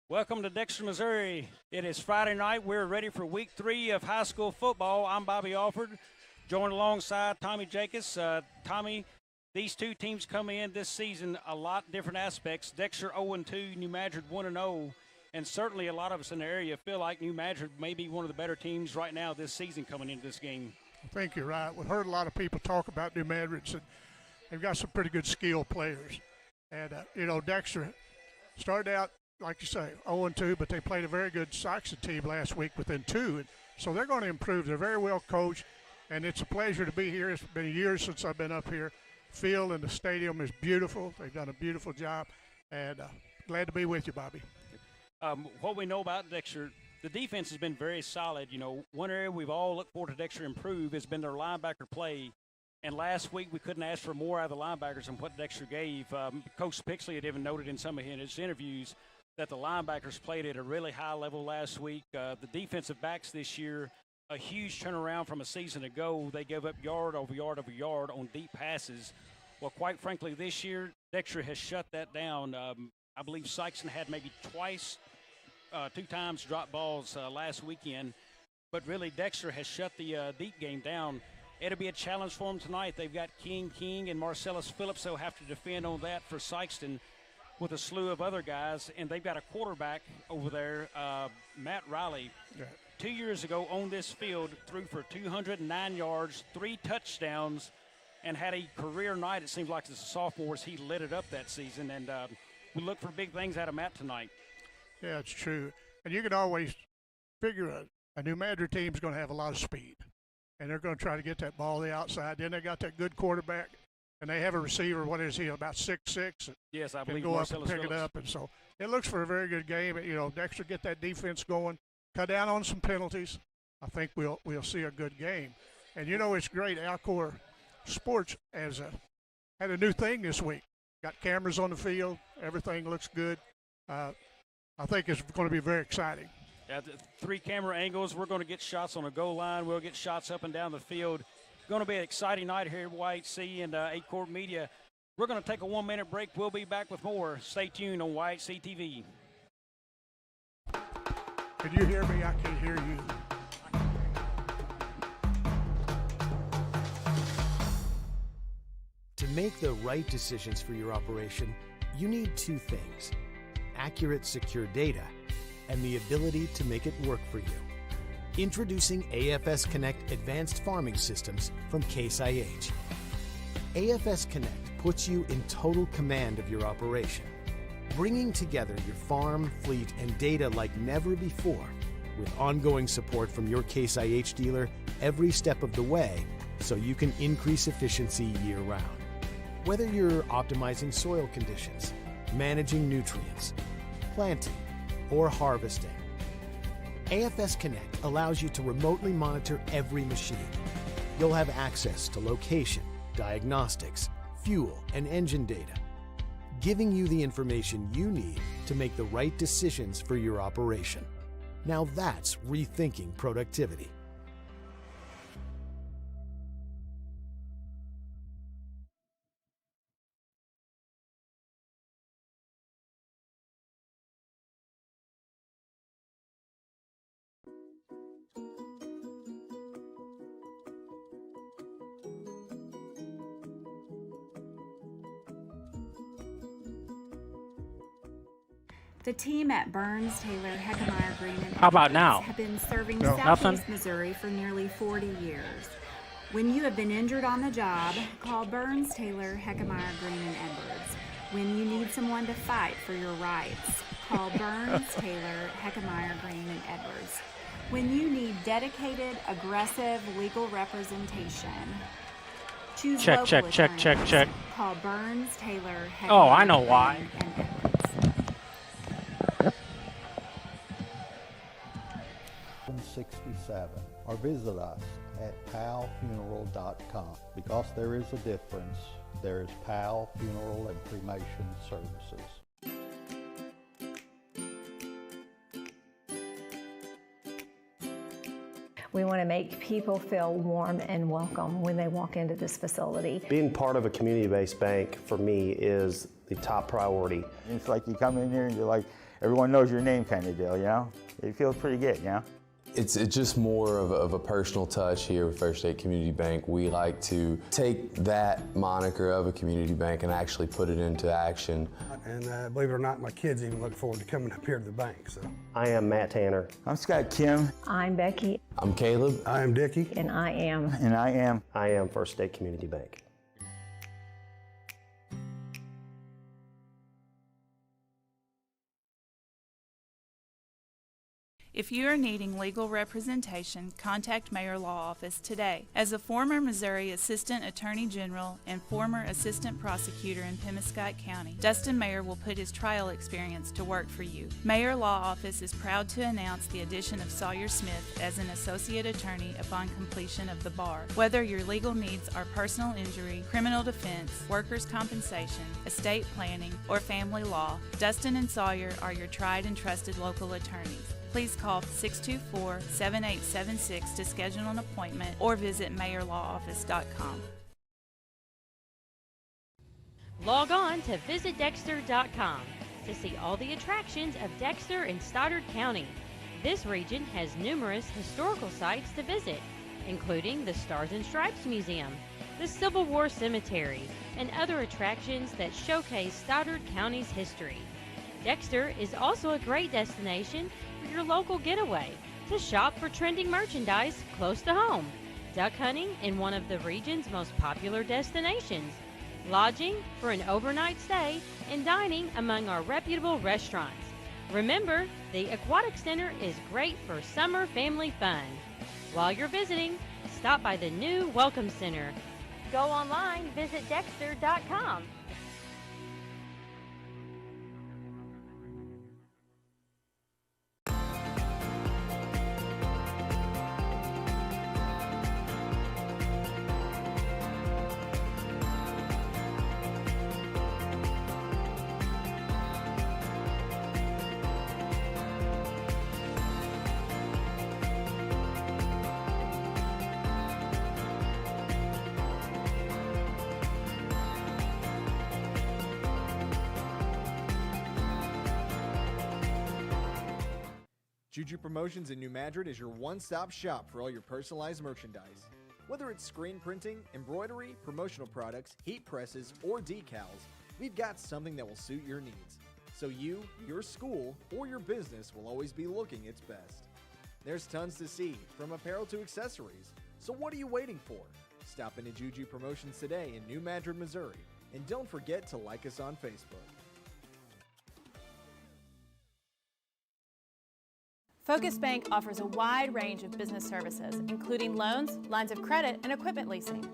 Welcome to Dexter, Missouri. It is Friday night. We're ready for week 3 of high school football. I'm Bobby Alford, joined alongside Tommy Jacobs. Tommy, these two teams come in this season a lot different aspects. Dexter 0-2, New Madrid 1-0, and certainly a lot of us in the area feel like New Madrid may be one of the better teams right now this season coming into this game. I think you're right. We've heard a lot of people talk about New Madrid, and they've got some pretty good skilled players. And, Dexter started out, like you say, 0-2, but they played a very good Saxon team last week within 2. And so they're going to improve. They're very well coached, and it's a pleasure to be here. It's been years since I've been up here. Field and the stadium is beautiful. They've done a beautiful job, and glad to be with you, Bobby. What we know about Dexter, the defense has been very solid. One area we've all looked forward to Dexter improve has been their linebacker play. And last week we couldn't ask for more out of the linebackers than what Dexter gave. Coach Pixley had even noted in some of his interviews that the linebackers played at a really high level last week. The defensive backs this year, a huge turnaround from a season ago. They gave up yard over yard over yard on deep passes. Well, quite frankly, this year, Dexter has shut that down. I believe Sykeston had maybe 2 times dropped balls last weekend. But really, Dexter has shut the deep game down. It'll be a challenge for them tonight. They've got King and Marcellus Phillips. They'll have to defend on that for Sykeston with a slew of other guys. And they've got a quarterback over there, Matt Riley. Yeah. 2 years ago on this field, threw for 209 yards, 3 touchdowns, and had a career night. It seems like as a sophomore, he lit it up that season. And we look for big things out of Matt tonight. Yeah, it's true. And you can always figure a New Madrid team's going to have a lot of speed. And they're going to try to get that ball to the outside. Then they got that good quarterback, and they have a receiver. What is he, about 6'6"? Yes, I can believe go Marcellus up and pick Phillips. it up. And so it looks for a very good game. Dexter get that defense going, cut down on some penalties. I think we'll see a good game. And it's great. Alcor Sports had a new thing this week. Got cameras on the field. Everything looks good. I think it's going to be very exciting. Yeah, 3 camera angles. We're going to get shots on the goal line. We'll get shots up and down the field. Going to be an exciting night here at YHC and 8 Court Media. We're going to take a 1-minute break. We'll be back with more. Stay tuned on YHC TV. Can you hear me? I can't hear you. To make the right decisions for your operation, you need 2 things: accurate, secure data and the ability to make it work for you. Introducing AFS Connect Advanced Farming Systems from Case IH. AFS Connect puts you in total command of your operation, bringing together your farm, fleet, and data like never before, with ongoing support from your Case IH dealer every step of the way, so you can increase efficiency year-round. Whether you're optimizing soil conditions, managing nutrients, planting, or harvesting, AFS Connect allows you to remotely monitor every machine. You'll have access to location, diagnostics, fuel, and engine data, giving you the information you need to make the right decisions for your operation. Now that's rethinking productivity. The team at Burns, Taylor, Heckmeyer, Green, and How about Edwards now? have been serving No. Southeast Nothing? Missouri for nearly 40 years. When you have been injured on the job, call Burns, Taylor, Heckmeyer, Green, and Edwards. When you need someone to fight for your rights, call Burns, Taylor, Heckmeyer, Green, and Edwards. When you need dedicated, aggressive legal representation, choose Check, local check, attorneys. check. Call Burns, Taylor, Heckmeyer, Oh, I know why. Green, and Edwards. .67 or visit us at palfuneral.com. Because there is a difference, there is Pal Funeral and Cremation Services. We want to make people feel warm and welcome when they walk into this facility. Being part of a community-based bank for me is the top priority. It's like you come in here and you're like, everyone knows your name kind of deal, you know? It feels pretty good, you know? It's just more of a personal touch here with First State Community Bank. We like to take that moniker of a community bank and actually put it into action. And believe it or not, my kids even look forward to coming up here to the bank. So, I am Matt Tanner. I'm Scott Kim. I'm Becky. I'm Caleb. I am Dickie. And I am. And I am. I am First State Community Bank. If you are needing legal representation, contact Mayor Law Office today. As a former Missouri Assistant Attorney General and former Assistant Prosecutor in Pemiscot County, Dustin Mayer will put his trial experience to work for you. Mayor Law Office is proud to announce the addition of Sawyer Smith as an Associate Attorney upon completion of the bar. Whether your legal needs are personal injury, criminal defense, workers' compensation, estate planning, or family law, Dustin and Sawyer are your tried and trusted local attorneys. Please call 624-7876 to schedule an appointment or visit mayorlawoffice.com. Log on to visitdexter.com to see all the attractions of Dexter and Stoddard County. This region has numerous historical sites to visit, including the Stars and Stripes Museum, the Civil War Cemetery, and other attractions that showcase Stoddard County's history. Dexter is also a great destination for your local getaway, to shop for trending merchandise close to home, duck hunting in one of the region's most popular destinations, lodging for an overnight stay, and dining among our reputable restaurants. Remember, the Aquatic Center is great for summer family fun. While you're visiting, stop by the new Welcome Center. Go online, visit Dexter.com. Juju Promotions in New Madrid is your one-stop shop for all your personalized merchandise. Whether it's screen printing, embroidery, promotional products, heat presses, or decals, we've got something that will suit your needs. So you, your school, or your business will always be looking its best. There's tons to see, from apparel to accessories. So what are you waiting for? Stop into Juju Promotions today in New Madrid, Missouri. And don't forget to like us on Facebook. Focus Bank offers a wide range of business services, including loans, lines of credit, and equipment leasing.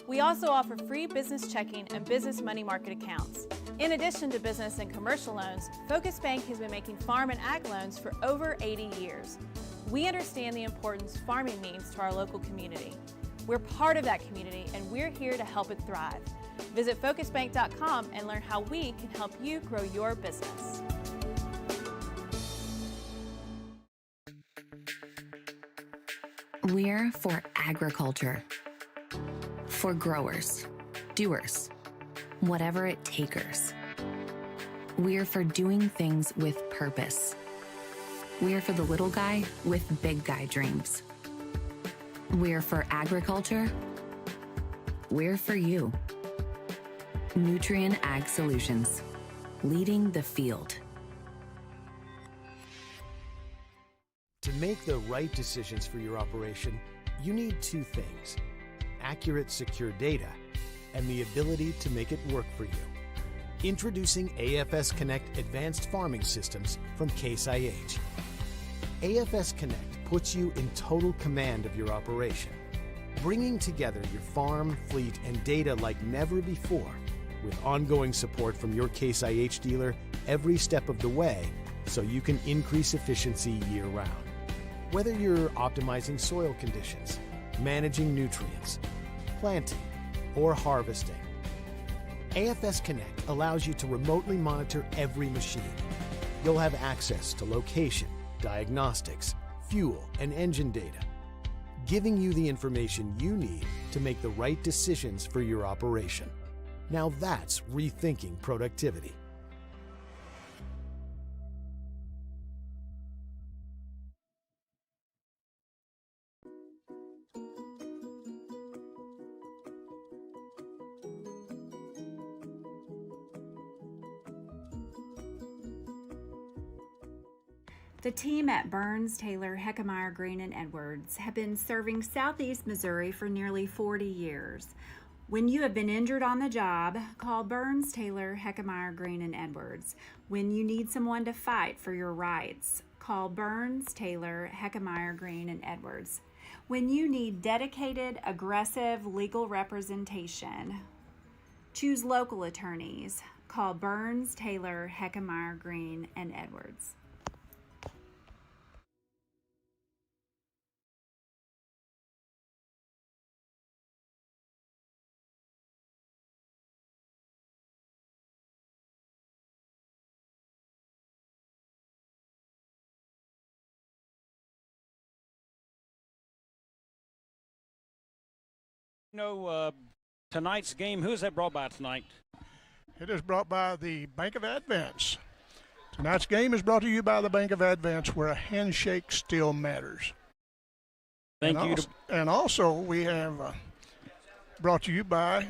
We also offer free business checking and business money market accounts. In addition to business and commercial loans, Focus Bank has been making farm and ag loans for over 80 years. We understand the importance farming means to our local community. We're part of that community, and we're here to help it thrive. Visit focusbank.com and learn how we can help you grow your business. We're for agriculture, for growers, doers, whatever it takers. We're for doing things with purpose. We're for the little guy with big guy dreams. We're for agriculture. We're for you. Nutrien Ag Solutions, leading the field. To make the right decisions for your operation, you need two things: accurate, secure data and the ability to make it work for you. Introducing AFS Connect Advanced Farming Systems from Case IH. AFS Connect puts you in total command of your operation, bringing together your farm, fleet, and data like never before, with ongoing support from your Case IH dealer every step of the way, so you can increase efficiency year-round. Whether you're optimizing soil conditions, managing nutrients, planting, or harvesting, AFS Connect allows you to remotely monitor every machine. You'll have access to location, diagnostics, fuel, and engine data, giving you the information you need to make the right decisions for your operation. Now that's rethinking productivity. The team at Burns, Taylor, Heckmeyer, Green, and Edwards have been serving Southeast Missouri for nearly 40 years. When you have been injured on the job, call Burns, Taylor, Heckmeyer, Green, and Edwards. When you need someone to fight for your rights, call Burns, Taylor, Heckmeyer, Green, and Edwards. When you need dedicated, aggressive legal representation, choose local attorneys. Call Burns, Taylor, Heckmeyer, Green, and Edwards. Tonight's game, who is that brought by tonight? It is brought by the Bank of Advance. Tonight's game is brought to you by the Bank of Advance, where a handshake still matters. Thank you. And also, we have brought to you by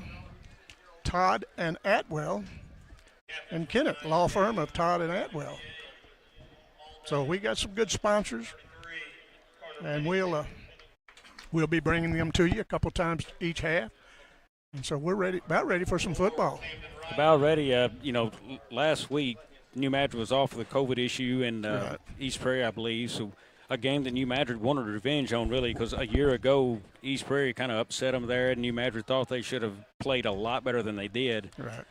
Todd and Atwell and Kennett, law firm of Todd and Atwell. So we got some good sponsors, and we'll be bringing them to you a couple times each half. And so we're about ready for some football. About ready. Last week, New Madrid was off with the COVID issue in East Prairie, I believe. So a game that New Madrid wanted revenge on, really, because a year ago, East Prairie kind of upset them there, and New Madrid thought they should have played a lot better than they did. Right.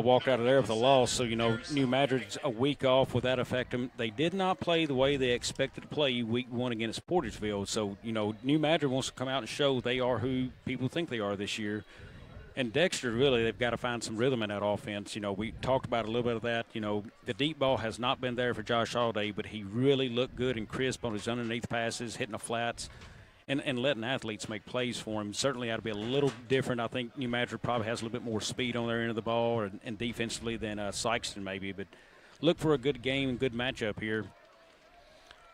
Walked out of there with a loss. So, New Madrid's a week off. Would that affect them? They did not play the way they expected to play week one against Porterville. So, New Madrid wants to come out and show they are who people think they are this year. And Dexter, really, they've got to find some rhythm in that offense. We talked about a little bit of that. The deep ball has not been there for Josh all day, but he really looked good and crisp on his underneath passes, hitting the flats, and letting athletes make plays for him. Certainly ought to be a little different. I think New Madrid probably has a little bit more speed on their end of the ball and defensively than Sykeston maybe. But look for a good game and good matchup here.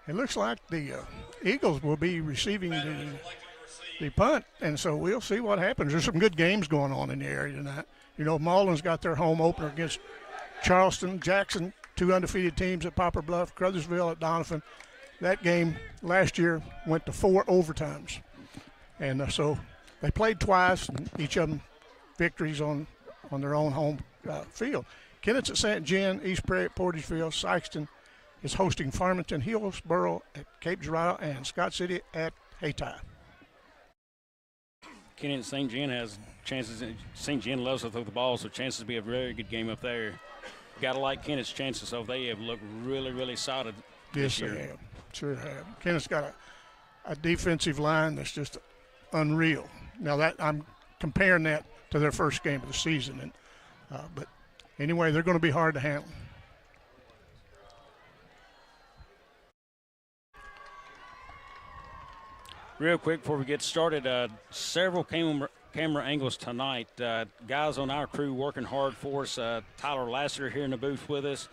It looks like the Eagles will be receiving the punt, and so we'll see what happens. There's some good games going on in the area tonight. Mullin's got their home opener against Charleston, Jackson, two undefeated teams at Poplar Bluff, Crothersville at Donovan. That game last year went to 4 overtimes. And so they played twice, and each of them victories on their own home field. Kennett's at St. John, East Prairie at Porterville, Sykeston is hosting Farmington, Hillsboro at Cape Girardeau, and Scott City at Hayti. Kennett St. John has chances. St. John loves to throw the ball, so chances to be a very good game up there. Got to like Kennett's chances, so they have looked really, really solid this year. They have. Sure have. Kennett's got a defensive line that's just unreal. Now that I'm comparing that to their first game of the season, and but anyway, they're going to be hard to handle. Real quick before we get started, several camera angles tonight. Guys on our crew working hard for us. Tyler Lassiter here in the booth with us.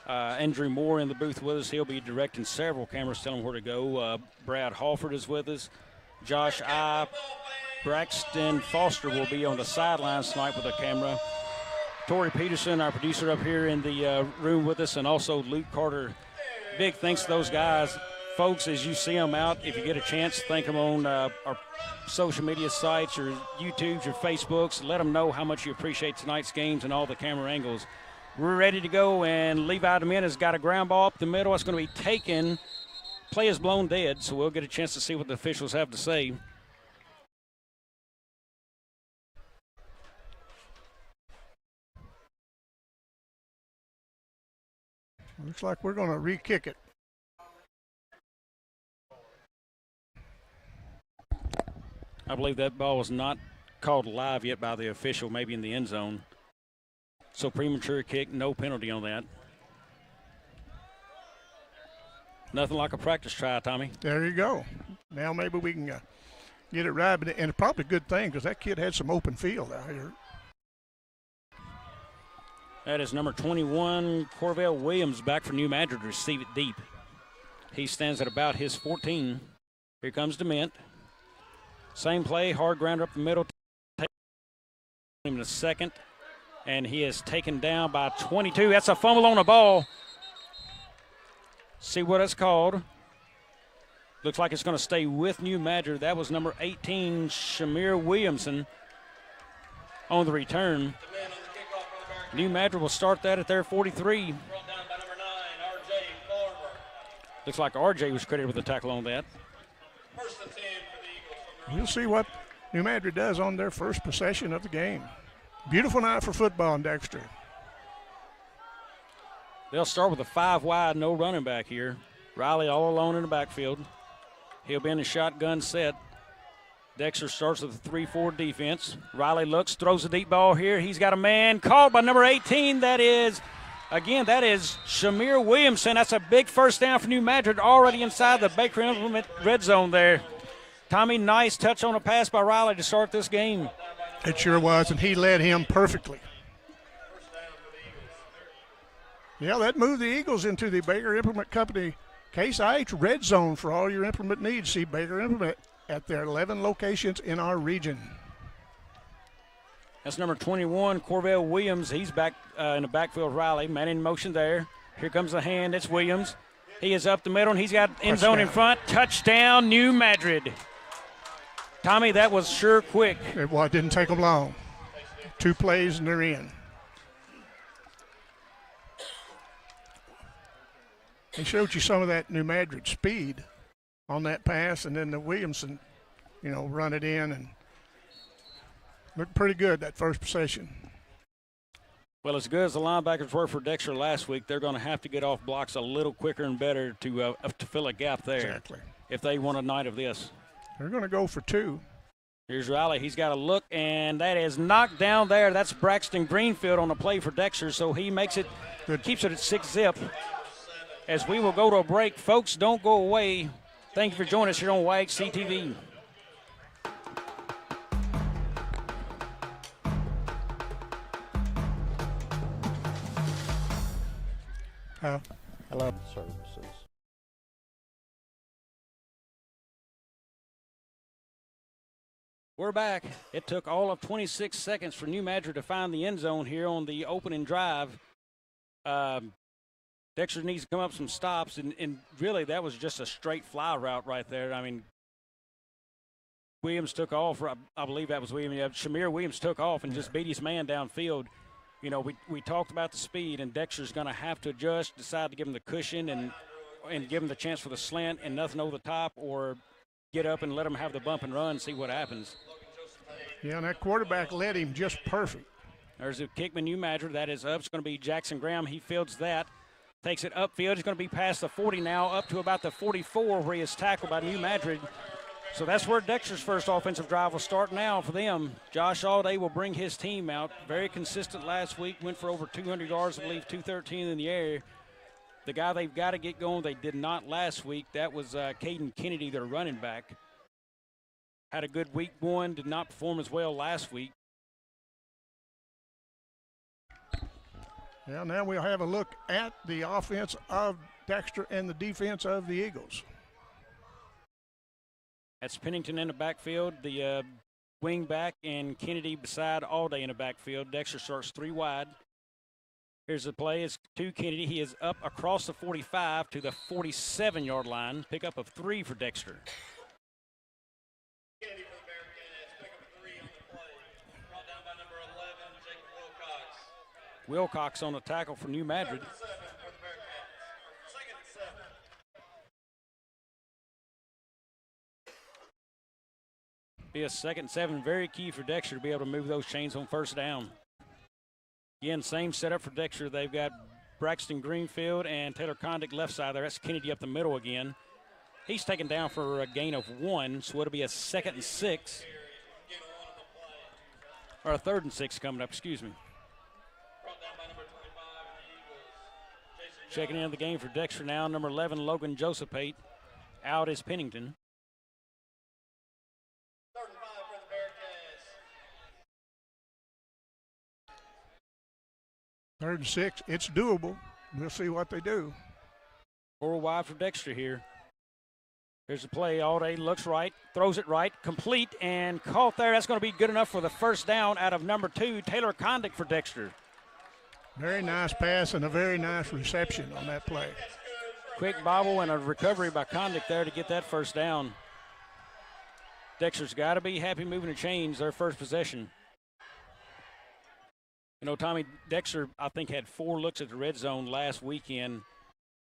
Andrew Moore in the booth with us. He'll be directing several cameras, telling where to go. Brad Halford is with us. Josh I. Braxton Foster will be on the sidelines tonight with a camera. Tori Peterson, our producer, up here in the room with us, and also Luke Carter. Big thanks to those guys. Folks, as you see them out, if you get a chance, thank them on our social media sites, your YouTubes, your Facebooks. Let them know how much you appreciate tonight's games and all the camera angles. We're ready to go, and Levi DeMint has got a ground ball up the middle. It's going to be taken. Play is blown dead, so we'll get a chance to see what the officials have to say. Looks like we're going to re-kick it. I believe that ball was not called live yet by the official, maybe in the end zone. So premature kick, no penalty on that. Nothing like a practice try, Tommy. There you go. Now maybe we can get it right, and it's probably a good thing because that kid had some open field out here. That is number 21, Corvell Williams, back for New Madrid to receive it deep. He stands at about his 14. Here comes DeMint. Same play, hard grounder up the middle. Take him in a second, and he is taken down by 22. That's a fumble on the ball. See what it's called. Looks like it's going to stay with New Madrid. That was number 18, Shamir Williamson, on the return. New Madrid will start that at their 43. Looks like RJ was credited with the tackle on that. We'll see what New Madrid does on their first possession of the game. Beautiful night for football in Dexter. They'll start with a 5 wide, no running back here. Riley all alone in the backfield. He'll be in the shotgun set. Dexter starts with a 3-4 defense. Riley looks, throws a deep ball here. He's got a man called by number 18. That is Shamir Williamson. That's a big first down for New Madrid, already inside the Baker Implement red zone there. Tommy, nice touch on a pass by Riley to start this game. It sure was, and he led him perfectly. Yeah, that moved the Eagles into the Baker Implement Company Case IH red zone for all your implement needs. See Baker Implement at their 11 locations in our region. That's number 21, Corvell Williams. He's back in the backfield. Riley, man in motion there. Here comes the hand. It's Williams. He is up the middle, and he's got end zone in front. Touchdown, New Madrid. Tommy, that was sure quick. It didn't take them long. 2 plays, and they're in. They showed you some of that New Madrid speed on that pass, and then the Williamson, run it in and looked pretty good that first possession. Well, as good as the linebackers were for Dexter last week, they're going to have to get off blocks a little quicker and better to fill a gap there. Exactly. If they want a night of this. They're going to go for 2. Here's Riley. He's got a look, and that is knocked down there. That's Braxton Greenfield on the play for Dexter, so he makes it, keeps it at 6-zip. As we will go to a break. Folks, don't go away. Thank you for joining us here on YHC TV. Hello. Services. We're back. It took all of 26 seconds for New Madrid to find the end zone here on the opening drive. Dexter needs to come up some stops, and really that was just a straight fly route right there. I mean, Williams took off. I believe that was Williams. Yeah, Shamir Williams took off and just beat his man downfield. We talked about the speed, and Dexter's going to have to adjust, decide to give him the cushion and give him the chance for the slant and nothing over the top, or get up and let him have the bump and run, see what happens. Yeah, and that quarterback led him just perfect. There's a kickman, New Madrid. That is up. It's going to be Jackson Graham. He fields that. Takes it upfield. He's going to be past the 40 now, up to about the 44 where he is tackled by New Madrid. So that's where Dexter's first offensive drive will start now for them. Josh Alday will bring his team out. Very consistent last week. Went for over 200 yards, I believe, 213 in the air. The guy they've got to get going, they did not last week. That was Caden Kennedy, their running back. Had a good week 1, did not perform as well last week. Yeah, now we'll have a look at the offense of Dexter and the defense of the Eagles. That's Pennington in the backfield, the wing back, and Kennedy beside Alday in the backfield. Dexter starts 3 wide. Here's the play. It's to Kennedy. He is up across the 45 to the 47-yard line. Pickup of 3 for Dexter. Kennedy for the Bearcats. Pickup of 3 on the play. Brought down by number 11, Jacob Wilcox. Wilcox on the tackle for New Madrid. Be a 2nd and 7, very key for Dexter to be able to move those chains on first down. Again, same setup for Dexter. They've got Braxton Greenfield and Taylor Condick left side there. That's Kennedy up the middle again. He's taken down for a gain of 1, so it'll be a 2nd and 6. Or a 3rd and 6 coming up, excuse me. Checking in the game for Dexter now, number 11, Logan Josephate. Out is Pennington. 3rd and 6, it's doable. We'll see what they do. 4 wide for Dexter here. Here's the play. Alday looks right, throws it right, complete, and caught there. That's going to be good enough for the first down out of number 2, Taylor Condick for Dexter. Very nice pass and a very nice reception on that play. Quick bobble and a recovery by Condick there to get that first down. Dexter's got to be happy moving the chains their first possession. You know, Tommy, Dexter, I think, had 4 looks at the red zone last weekend,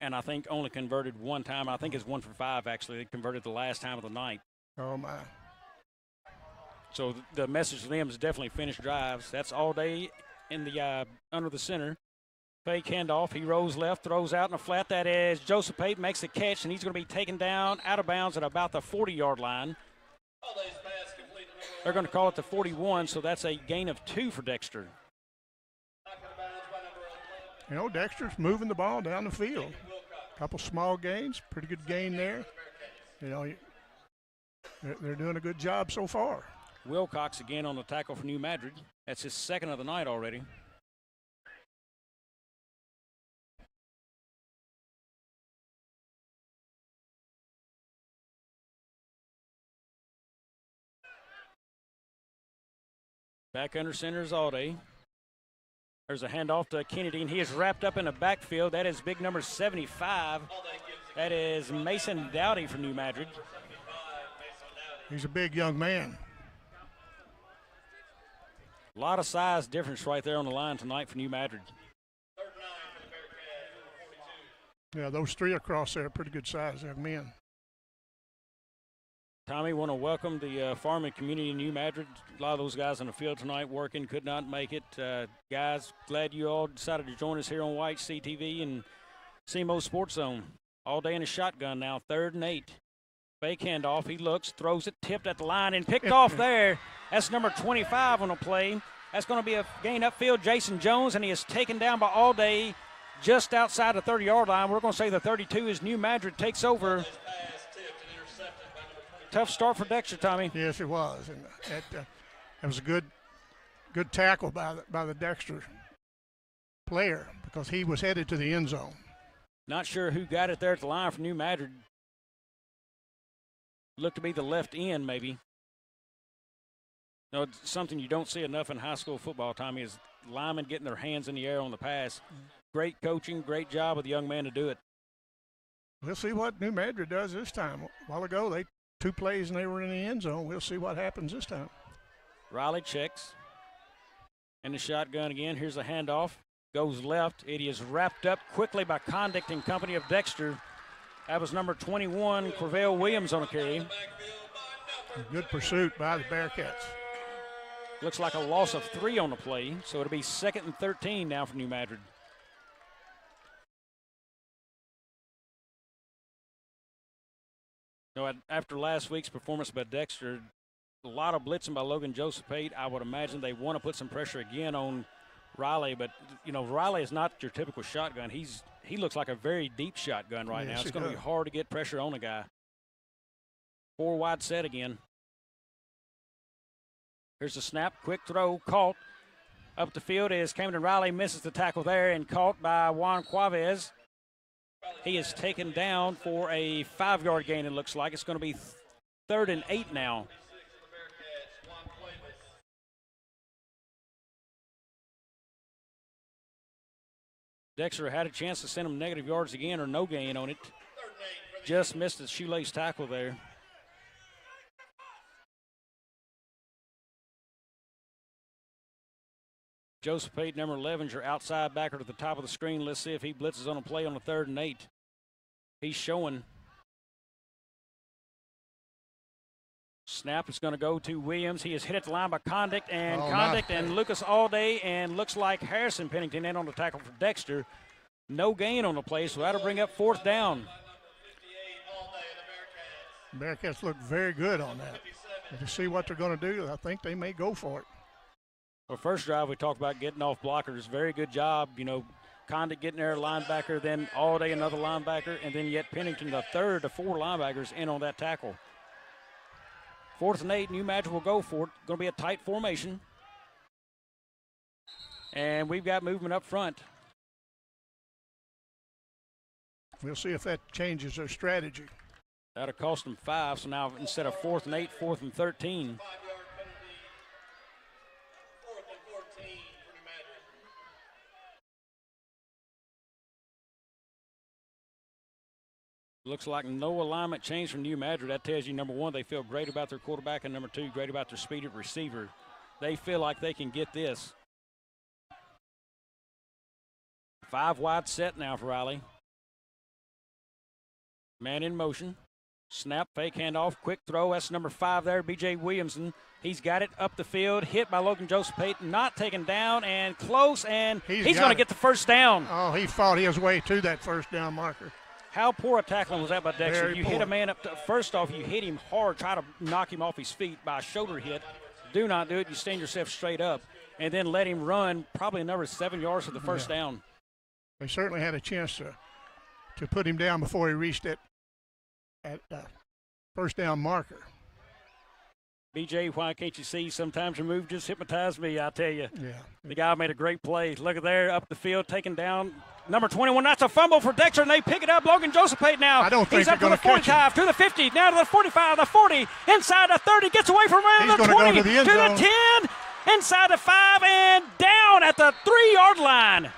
and I think only converted one time. I think it's 1 for 5, actually. They converted the last time of the night. Oh, my. So the message to them is definitely finish drives. That's all day in the under the center. Fake handoff. He rolls left, throws out in the flat. That is Joseph Pate makes the catch, and he's going to be taken down out of bounds at about the 40-yard line. They're going to call it the 41, so that's a gain of 2 for Dexter. You know, Dexter's moving the ball down the field. A couple small gains, pretty good gain there. You know, they're doing a good job so far. Wilcox again on the tackle for New Madrid. That's his second of the night already. Back under center is Alday. There's a handoff to Kennedy, and he is wrapped up in the backfield. That is big number 75. That is Mason Dowdy for New Madrid. He's a big young man. A lot of size difference right there on the line tonight for New Madrid. Yeah, those 3 across there are pretty good size young men. Tommy, want to welcome the farming community in New Madrid. A lot of those guys on the field tonight working, could not make it. Guys, glad you all decided to join us here on White CTV and CMO Sports Zone. All day in a shotgun now, 3rd and 8. Fake handoff, he looks, throws it, tipped at the line, and picked off there. That's number 25 on the play. That's going to be a gain upfield, Jason Jones, and he is taken down by Alday just outside the 30-yard line. We're going to say the 32 is New Madrid takes over. Tough start for Dexter, Tommy. Yes, it was, and it was a good tackle by the Dexter player because he was headed to the end zone. Not sure who got it there at the line for New Madrid. Looked to be the left end, maybe. No, it's something you don't see enough in high school football, Tommy, is linemen getting their hands in the air on the pass. Great coaching, great job of the young man to do it. We'll see what New Madrid does this time. A while ago, they 2 plays and they were in the end zone. We'll see what happens this time. Riley checks. And the shotgun again. Here's a handoff. Goes left. It is wrapped up quickly by Condict and company of Dexter. That was number 21, Corvell Williams on the carry. Good pursuit by the Bearcats. Looks like a loss of 3 on the play, so it'll be 2nd and 13 now for New Madrid. You know, after last week's performance by Dexter, a lot of blitzing by Logan Joseph Pate. I would imagine they want to put some pressure again on Riley, but you know, Riley is not your typical shotgun. He looks like a very deep shotgun right now. It's going to be hard to get pressure on a guy. 4 wide set again. Here's the snap, quick throw, caught. Up the field is Camden Riley, misses the tackle there and caught by Juan Cuavez. He is taken down for a 5-yard gain, it looks like. It's going to be 3rd and 8 now. Dexter had a chance to send him negative yards again or no gain on it. Just missed the shoelace tackle there. Joseph Pate, number 11, your outside backer at the top of the screen. Let's see if he blitzes on a play on the 3rd and 8. He's showing. Snap is going to go to Williams. He is hit at the line by Condict and Lucas Alday, and looks like Harrison Pennington in on the tackle for Dexter. No gain on the play, so that'll bring up 4th down. Bearcats look very good on that. If you see what they're going to do, I think they may go for it. Well, first drive we talked about getting off blockers. Very good job. You know, Condict getting there, linebacker, then Alday another linebacker, and then yet Pennington, the 3rd of 4 linebackers in on that tackle. 4th and 8, New Madrid will go for it. Going to be a tight formation. And we've got movement up front. We'll see if that changes their strategy. That'll cost them 5, so now instead of 4th and 8, 4th and 13. Looks like no alignment change from New Madrid. That tells you, number one, they feel great about their quarterback, and number two, great about their speed at receiver. They feel like they can get this. 5 wide set now for Riley. Man in motion. Snap, fake handoff, quick throw. That's number 5 there, B.J. Williamson. He's got it up the field, hit by Logan Joseph Payton, not taken down, and close, and he's going to get the first down. Oh, he fought his way to that first down marker. How poor a tackling was that by Dexter? Very you poor. hit a man up. First off, you hit him hard, try to knock him off his feet by a shoulder hit. Do not do it. You stand yourself straight up, and then let him run probably another 7 yards for the first down. They certainly had a chance to put him down before he reached it at first down marker. BJ, why can't you see? Sometimes your move just hypnotized me, I tell you. Yeah. The guy made a great play. Look at there, up the field, taken down. Number 21, that's a fumble for Dexter, and they pick it up. Logan Joseph Payton now. I don't think he's up to the 45, to the 50, now to the 45, the 40, inside the 30, gets away from him, the 20, to the end to zone. the 10, inside the 5, and down at the 3-yard line.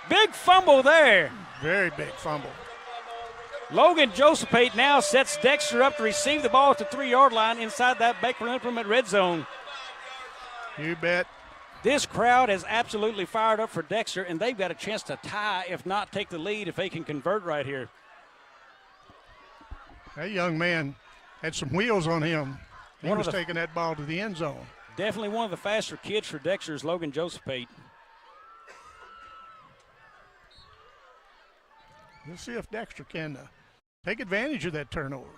Big fumble there. Very big fumble. Logan Joseph Payton now sets Dexter up to receive the ball at the 3-yard line inside that Baker Implement red zone. You bet. This crowd is absolutely fired up for Dexter, and they've got a chance to tie, if not take the lead, if they can convert right here. That young man had some wheels on him. He One was of the- taking that ball to the end zone. Definitely one of the faster kids for Dexter is Logan Joseph Payton. Let's see if Dexter can take advantage of that turnover.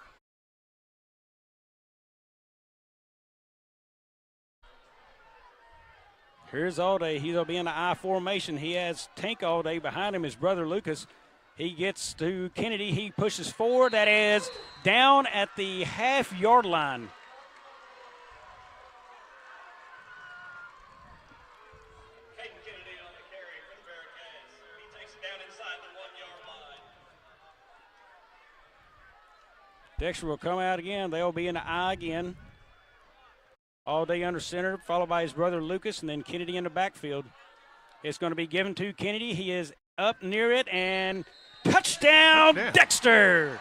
Here's Allday. He'll be in the I formation. He has Tank Allday behind him, his brother Lucas. He gets to Kennedy. He pushes forward. That is down at the half-yard line. Caden Kennedy on the carry for the Bearcats. He takes it down inside the 1-yard line. Dexter will come out again. They'll be in the I again. All day under center, followed by his brother Lucas, and then Kennedy in the backfield. It's going to be given to Kennedy. He is up near it, and touchdown, Dexter!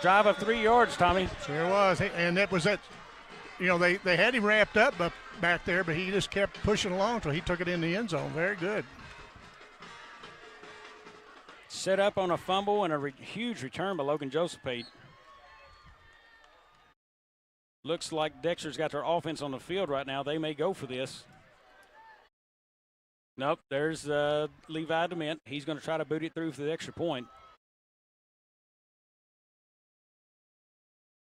Drive of 3 yards, Tommy. Sure was, and that was that. You know, they had him wrapped up back there, but he just kept pushing along until he took it in the end zone. Very good. Set up on a fumble and a huge return by Logan Joseph Payton. Looks like Dexter's got their offense on the field right now. They may go for this. Nope, there's Levi Dement. He's going to try to boot it through for the extra point.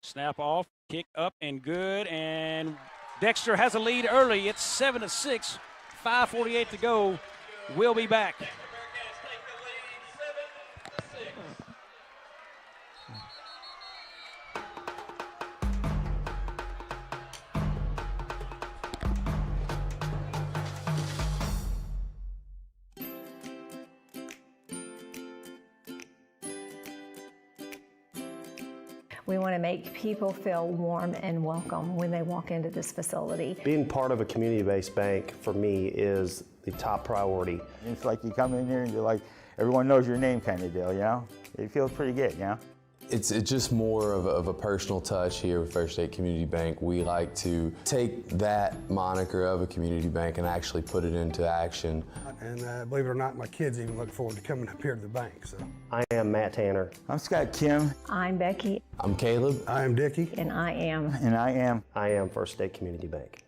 Snap off, kick up and good, and Dexter has a lead early. It's 7-6, 5:48 to go. We'll be back. We want to make people feel warm and welcome when they walk into this facility. Being part of a community-based bank for me is the top priority. It's like you come in here and you're like, everyone knows your name kind of deal, you know? It feels pretty good, you know? It's just more of a personal touch here with First State Community Bank. We like to take that moniker of a community bank and actually put it into action. And believe it or not, my kids even look forward to coming up here to the bank. So I am Matt Tanner. I'm Scott Kim. I'm Becky. I'm Caleb. I am Dickie. And I am. And I am. I am First State Community Bank.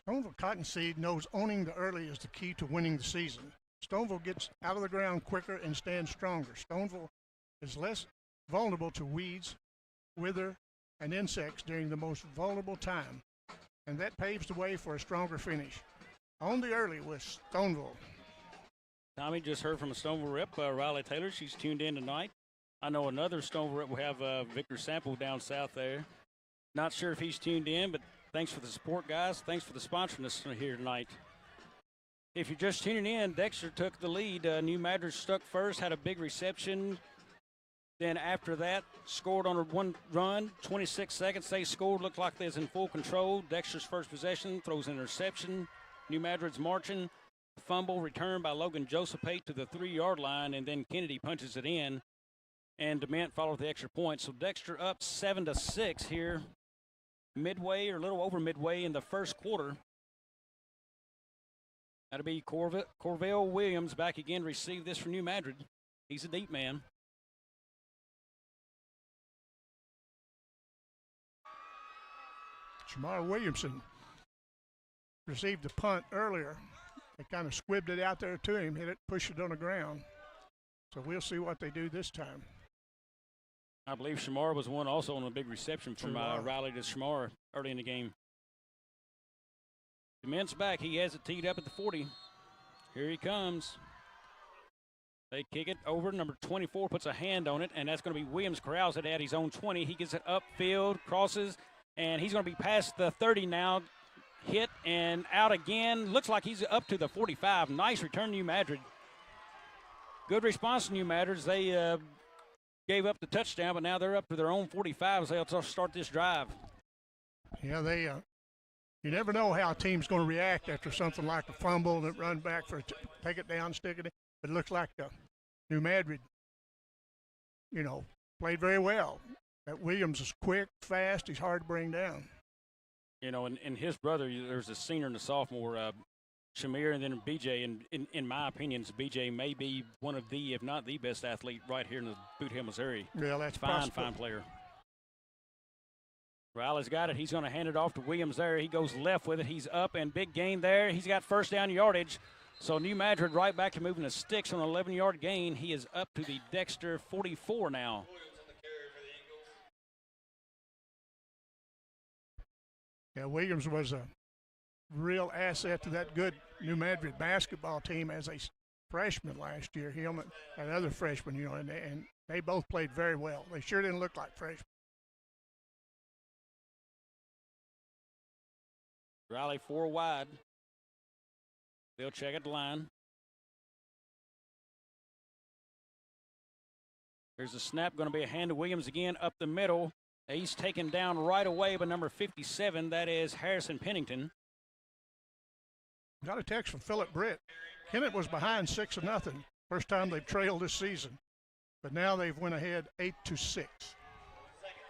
Stoneville Cottonseed knows owning the early is the key to winning the season. Stoneville gets out of the ground quicker and stands stronger. Stoneville is less vulnerable to weeds, wither, and insects during the most vulnerable time, and that paves the way for a stronger finish. Own the early with Stoneville. Tommy just heard from a Stoneville rep, Riley Taylor. She's tuned in tonight. I know another Stoneville rep will have Victor Sample down south there. Not sure if he's tuned in, but thanks for the support, guys. Thanks for the sponsoring us here tonight. If you're just tuning in, Dexter took the lead. New Madrid stuck first, had a big reception. Then after that, scored on a one run, 26 seconds. They scored, looked like they was in full control. Dexter's first possession, throws an interception. New Madrid's marching. Fumble returned by Logan Josephate to the 3-yard line, and then Kennedy punches it in. And DeMint followed the extra point. So Dexter up 7-6 here, midway or a little over midway in the first quarter. That'll be Corvell Williams back again to receive this for New Madrid. He's a deep man. Shamar Williamson received the punt earlier. They kind of squibbed it out there to him, hit it, pushed it on the ground. So we'll see what they do this time. I believe Shamar was one also on a big reception from Riley to Shamar early in the game. DeMint's back. He has it teed up at the 40. Here he comes. They kick it over. Number 24 puts a hand on it, and that's going to be Williams corrals it at his own 20. He gets it upfield, crosses, and he's going to be past the 30 now. Hit and out again. Looks like he's up to the 45. Nice return, New Madrid. Good response to New Madrid. They gave up the touchdown, but now they're up to their own 45 as they'll start this drive. Yeah, they you never know how a team's going to react after something like a fumble and run back for take it down, stick it in. But it looks like New Madrid, played very well. That Williams is quick, fast. He's hard to bring down. And his brother, there's a senior and a sophomore, Shamir, and then BJ. And in my opinion, BJ may be one of the, if not the best athlete right here in the Boot Hill, Missouri. Yeah, that's fine player. Riley's got it. He's going to hand it off to Williams there. He goes left with it. He's up and big gain there. He's got first down yardage. So New Madrid right back to moving the sticks on an 11-yard gain. He is up to the Dexter 44 now. Yeah, Williams was a real asset to that good New Madrid basketball team as a freshman last year. Him and other freshmen, and they both played very well. They sure didn't look like freshmen. Riley 4 wide. They'll check at the line. There's a snap, going to be a hand to Williams again up the middle. He's taken down right away by number 57. That is Harrison Pennington. Got a text from Philip Britt. Kennett was behind 6-0. First time they've trailed this season. But now they've went ahead 8-6.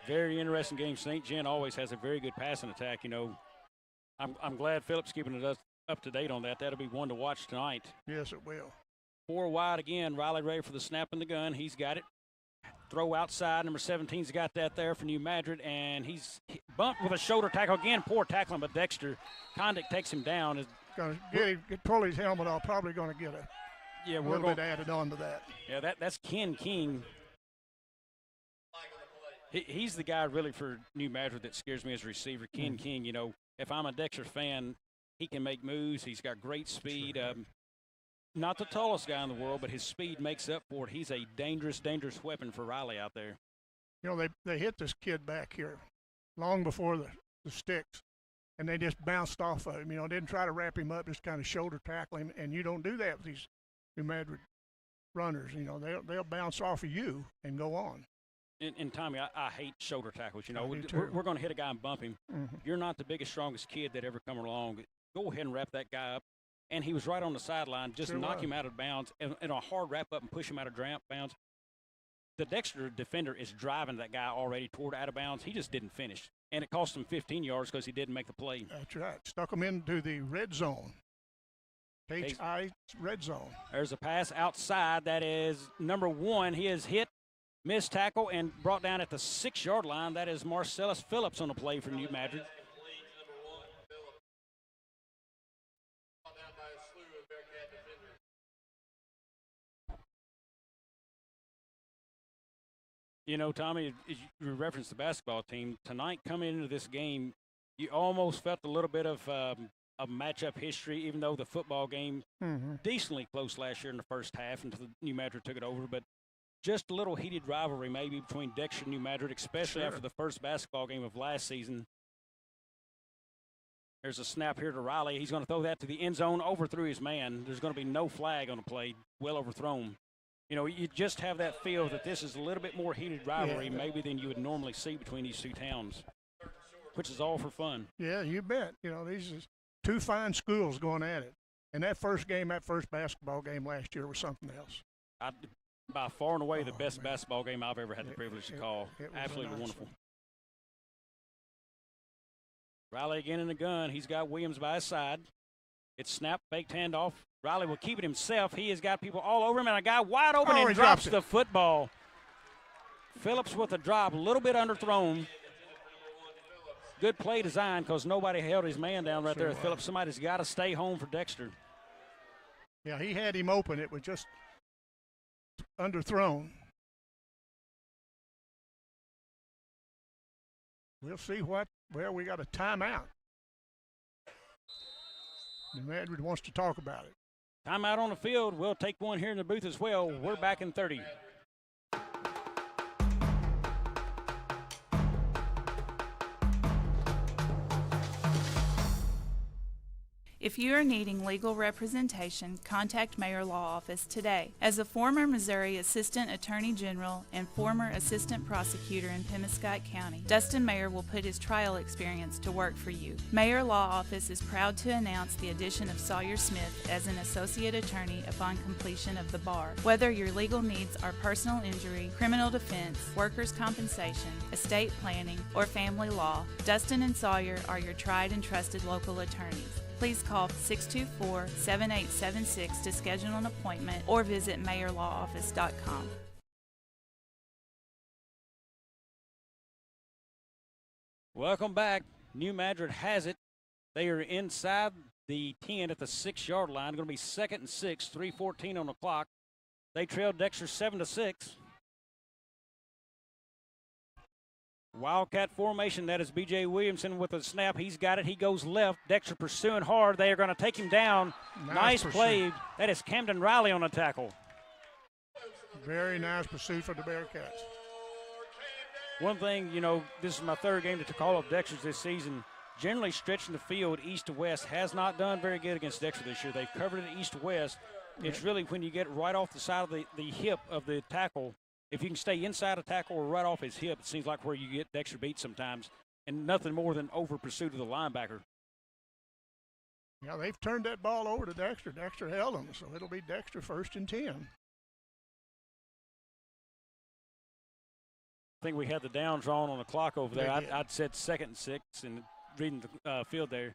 Very interesting game. St. John always has a very good passing attack. I'm glad Philip's keeping it up to date on that. That'll be one to watch tonight. Yes, it will. 4 wide again. Riley ready for the snap in the gun. He's got it. Throw outside. Number 17's got that there for New Madrid, and he's bumped with a shoulder tackle again. Poor tackling, but Dexter Condick takes him down. Going to pull his helmet off. Probably going to get a little bit added on to that. Yeah, that's Ken King. He's the guy really for New Madrid that scares me as a receiver. Ken King. If I'm a Dexter fan, he can make moves. He's got great speed. Not the tallest guy in the world, but his speed makes up for it. He's a dangerous, dangerous weapon for Riley out there. They hit this kid back here long before the sticks, and they just bounced off of him. Didn't try to wrap him up, just kind of shoulder tackle him, and you don't do that with these New Madrid runners. They'll bounce off of you and go on. And Tommy, I hate shoulder tackles. We're going to hit a guy and bump him. Mm-hmm. You're not the biggest, strongest kid that ever come along. Go ahead and wrap that guy up. And he was right on the sideline. Just knock him out of bounds and a hard wrap up and push him out of bounds. The Dexter defender is driving that guy already toward out of bounds. He just didn't finish. And it cost him 15 yards because he didn't make the play. That's right. Stuck him into the red zone. HI red zone. There's a pass outside. That is number 1. He is hit, missed tackle, and brought down at the 6-yard line. That is Marcellus Phillips on the play for New Madrid. Tommy, you referenced the basketball team. Tonight, coming into this game, you almost felt a little bit of matchup history, even though the football game decently close last year in the first half until New Madrid took it over. But just a little heated rivalry maybe between Dexter and New Madrid, especially after the first basketball game of last season. There's a snap here to Riley. He's going to throw that to the end zone, overthrew his man. There's going to be no flag on the play, well overthrown. You know, you just have that feel that this is a little bit more heated rivalry maybe than you would normally see between these two towns, which is all for fun. Yeah, you bet. You know, these are two fine schools going at it. And that first basketball game last year was something else. By far and away the best basketball game I've ever had the privilege to call. Absolutely wonderful. Riley again in the gun. He's got Williams by his side. It's snap, faked handoff. Riley will keep it himself. He has got people all over him, and a guy wide open and drops the football. Phillips with a drop, a little bit underthrown. Good play design because nobody held his man down right there. Phillips, somebody's got to stay home for Dexter. Yeah, he had him open. It was just underthrown. We'll see what. Well, we got a timeout. New Madrid wants to talk about it. Timeout on the field. We'll take one here in the booth as well. We're back in 30. If you are needing legal representation, contact Mayor Law Office today. As a former Missouri Assistant Attorney General and former Assistant Prosecutor in Pemmican County, Dustin Mayer will put his trial experience to work for you. Mayor Law Office is proud to announce the addition of Sawyer Smith as an Associate Attorney upon completion of the bar. Whether your legal needs are personal injury, criminal defense, workers' compensation, estate planning, or family law, Dustin and Sawyer are your tried and trusted local attorneys. Please call 624-7876 to schedule an appointment or visit mayorlawoffice.com. Welcome back. New Madrid has it. They are inside the 10 at the 6-yard line. Going to be 2nd and 6, 3:14 on the clock. They trailed Dexter 7-6. Wildcat formation, that is B.J. Williamson with a snap. He's got it. He goes left. Dexter pursuing hard. They are going to take him down. Nice play. That is Camden Riley on the tackle. Very nice pursuit for the Bearcats. One thing, you know, this is my third game to call up Dexter's this season. Generally stretching the field east to west has not done very good against Dexter this year. They've covered it east to west. It's really when you get right off the side of the hip of the tackle. If you can stay inside a tackle or right off his hip, it seems like where you get Dexter beat sometimes, and nothing more than over pursuit of the linebacker. Yeah, they've turned that ball over to Dexter. Dexter held them, so it'll be Dexter 1st and 10. I think we had the down drawn on the clock over there. I'd said 2nd and 6 and reading the field there.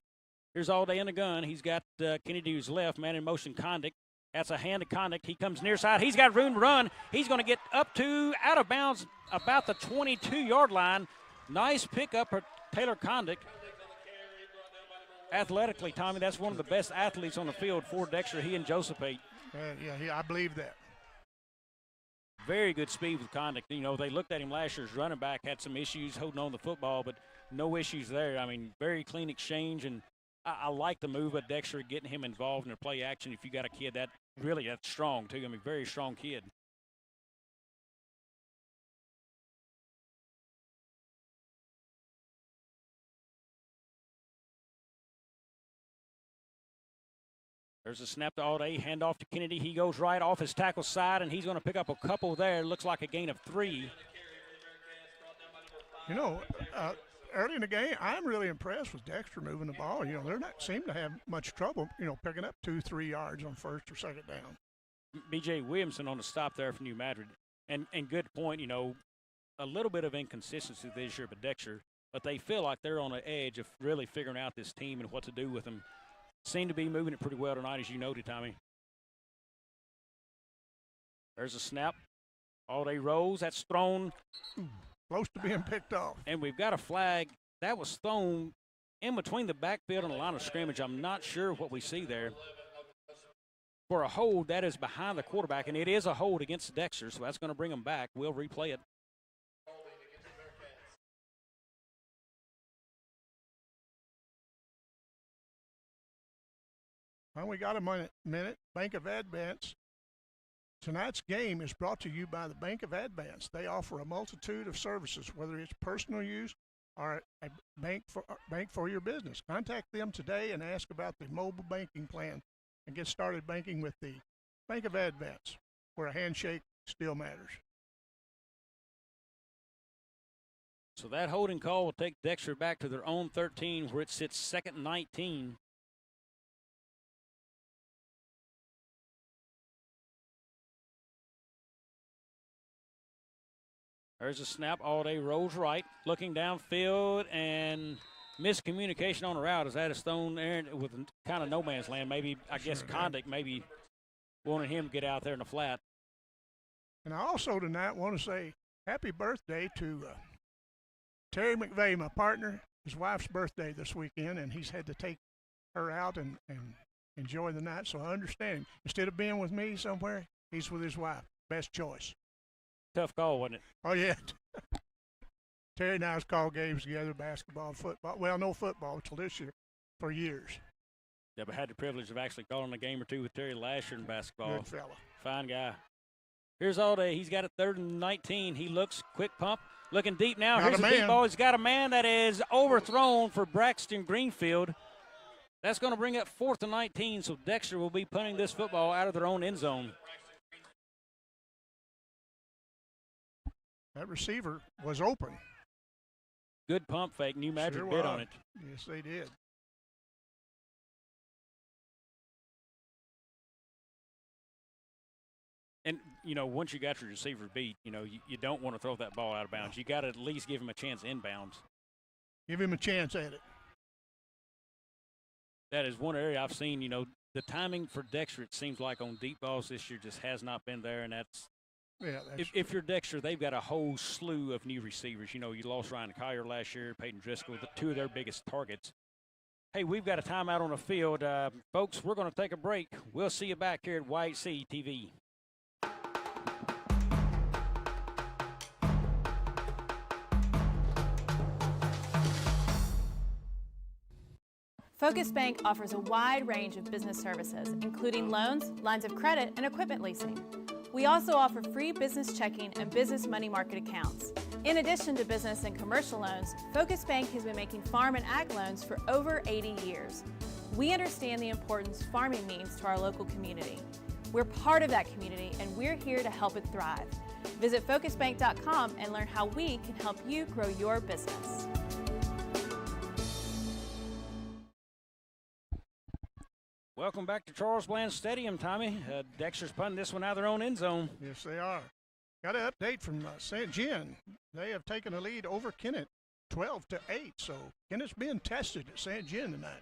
Here's All Day in the gun. He's got Kennedy to his left, man in motion, Condick. That's a hand to Condick. He comes near side. He's got room to run. He's going to get up to out of bounds about the 22-yard line. Nice pickup for Taylor Condick. Athletically, Tommy, that's one of the best athletes on the field for Dexter, he and Josephate. I believe that. Very good speed with Condick. You know, they looked at him last year's running back, had some issues holding on to the football, but no issues there. I mean, very clean exchange, and I like the move of Dexter, getting him involved in their play action. If you got a kid that's strong, too. I mean, very strong kid. There's a snap to All-Day, handoff to Kennedy. He goes right off his tackle side, and he's going to pick up a couple there. Looks like a gain of 3. You know, early in the game, I'm really impressed with Dexter moving the ball. You know, they're not seem to have much trouble, you know, picking up 2-3 yards on 1st or 2nd down. B.J. Williamson on the stop there for New Madrid. And good point, you know, a little bit of inconsistency this year for Dexter, but they feel like they're on the edge of really figuring out this team and what to do with them. Seem to be moving it pretty well tonight, as you noted, Tommy. There's a snap. All-Day rolls. That's thrown. Close to being picked off. And we've got a flag. That was thrown in between the backfield and the line of scrimmage. I'm not sure what we see there. For a hold, that is behind the quarterback, and it is a hold against Dexter, so that's going to bring them back. We'll replay it. Well, we got a minute. Bank of Advance Tonight's game is brought to you by the Bank of Advance. They offer a multitude of services, whether it's personal use or a bank for your business. Contact them today and ask about the mobile banking plan and get started banking with the Bank of Advance, where a handshake still matters. So that holding call will take Dexter back to their own 13, where it sits 2nd and 19. There's a snap. All day rolls right, looking downfield, and miscommunication on the route. Is that a stone there with kind of no man's land? Maybe, I guess, Condick maybe wanted him to get out there in the flat. And I also tonight want to say happy birthday to Terry McVeigh, my partner. His wife's birthday this weekend, and he's had to take her out and enjoy the night. So I understand him. Instead of being with me somewhere, he's with his wife. Best choice. Tough call, wasn't it? Oh, yeah. Terry and I's called games together, basketball, football. Well, no football until this year, for years. Yeah, but had the privilege of actually calling a game or two with Terry last year in basketball. Good fella. Fine guy. Here's All Day. He's got a 3rd and 19. He looks, quick pump, looking deep now. Here's a deep ball. He's got a man that is overthrown for Braxton Greenfield. That's going to bring up 4th and 19, so Dexter will be punting this football out of their own end zone. That receiver was open. Good pump fake. New Madrid Sure bid was. on it. Yes, they did. And, you know, once you got your receiver beat, you know, you don't want to throw that ball out of bounds. You got to at least give him a chance inbounds. Give him a chance at it. That is one area I've seen, you know, the timing for Dexter, it seems like on deep balls this year just has not been there, and that's yeah. If you're Dexter, they've got a whole slew of new receivers. You know, you lost Ryan Collier last year, Peyton Driscoll, the two of their biggest targets. Hey, we've got a timeout on the field. Folks, we're going to take a break. We'll see you back here at YC TV. Focus Bank offers a wide range of business services, including loans, lines of credit, and equipment leasing. We also offer free business checking and business money market accounts. In addition to business and commercial loans, Focus Bank has been making farm and ag loans for over 80 years. We understand the importance farming means to our local community. We're part of that community, and we're here to help it thrive. Visit focusbank.com and learn how we can help you grow your business. Welcome back to Charles Bland Stadium, Tommy. Dexter's punting this one out of their own end zone. Yes, they are. Got an update from St. Jean. They have taken a lead over Kennett, 12-8. So Kennett's being tested at St. Jean tonight.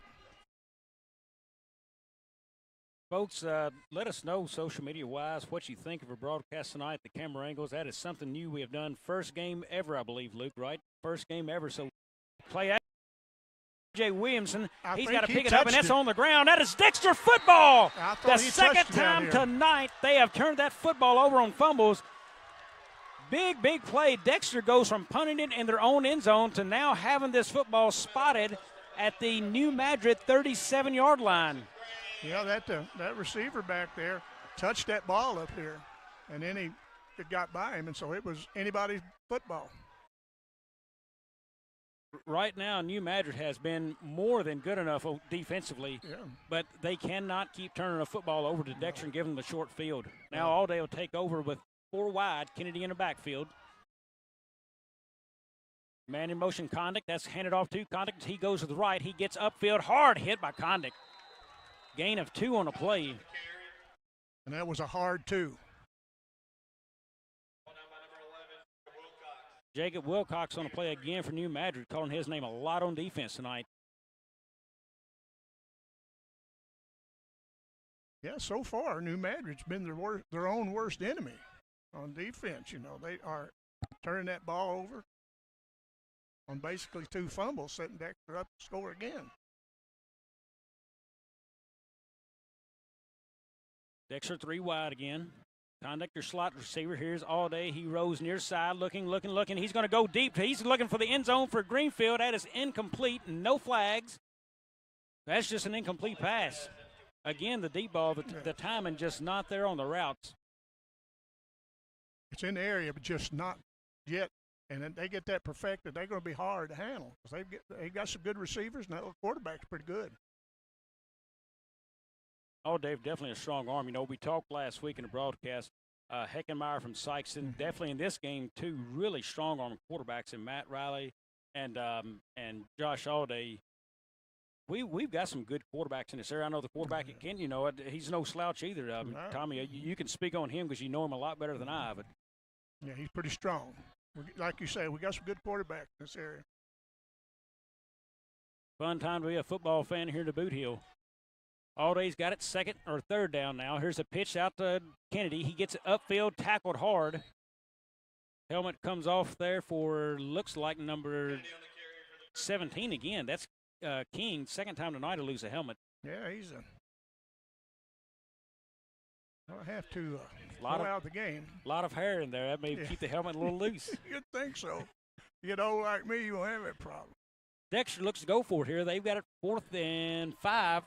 Folks, let us know social media-wise what you think of our broadcast tonight, the camera angles. That is something new we have done. First game ever, I believe, Luke, right? First game ever. So play Jay Williamson, he's got to pick it up, and that's on the ground. That is Dexter football. The second time tonight they have turned that football over on fumbles. Big, big play. Dexter goes from punting it in their own end zone to now having this football spotted at the New Madrid 37-yard line. Yeah, that receiver back there touched that ball up here, and then it got by him, and so it was anybody's football. Right now, New Madrid has been more than good enough defensively, but they cannot keep turning a football over to Dexter and give them the short field. Now All Day will take over with 4 wide, Kennedy in the backfield. Man in motion, Condick. That's handed off to Condick. He goes to the right. He gets upfield. Hard hit by Condick. Gain of 2 on the play. And that was a hard 2. Jacob Wilcox on the play again for New Madrid, calling his name a lot on defense tonight. Yeah, so far, New Madrid's been their own worst enemy on defense. You know, they are turning that ball over on basically 2 fumbles, setting Dexter up to score again. Dexter 3 wide again. Conductor slot receiver. Here's All Day. He rolls near side, looking. He's going to go deep. He's looking for the end zone for Greenfield. That is incomplete. No flags. That's just an incomplete pass. Again, the deep ball, the timing just not there on the routes. It's in the area, but just not yet. And then they get that perfected, they're going to be hard to handle because they've got some good receivers, and that little quarterback's pretty good. Oh, Dave, definitely a strong arm. You know, we talked last week in the broadcast. Heckenmeyer from Sykeston, definitely in this game, two really strong arm quarterbacks in Matt Riley and Josh Alday. We've got some good quarterbacks in this area. I know the quarterback at Kent, you know, he's no slouch either. Tommy, you can speak on him because you know him a lot better than I. But yeah, he's pretty strong. Like you say, we got some good quarterbacks in this area. Fun time to be a football fan here in the Boot Hill. Alday's got it second or third down now. Here's a pitch out to Kennedy. He gets it upfield, tackled hard. Helmet comes off there for, looks like number 17 again. That's King, second time tonight to lose a helmet. Yeah, he's I have to go out of the game. A lot of hair in there. That may keep the helmet a little loose. You'd think so. You know, like me, you won't have that problem. Dexter looks to go for it here. They've got it 4th and 5.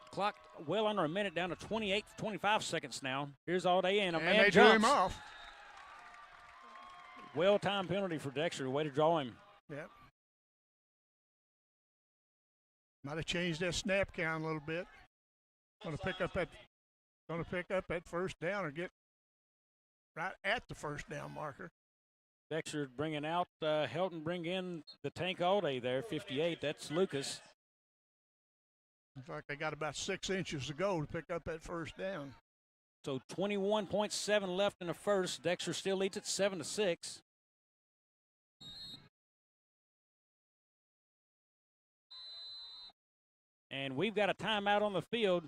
Clock well under a minute, down to 25 seconds now. Here's Alday and a man they jumps. drew him off. Well-timed penalty for Dexter. Way to draw him. Yep. Might have changed that snap count a little bit. Going to pick up that first down or get right at the first down marker. Dexter bringing out Helton, bring in the tank Alday there, 58. That's Lucas. Looks like they got about 6 inches to go to pick up that first down. So 21.7 left in the first. Dexter still leads it 7-6. And we've got a timeout on the field.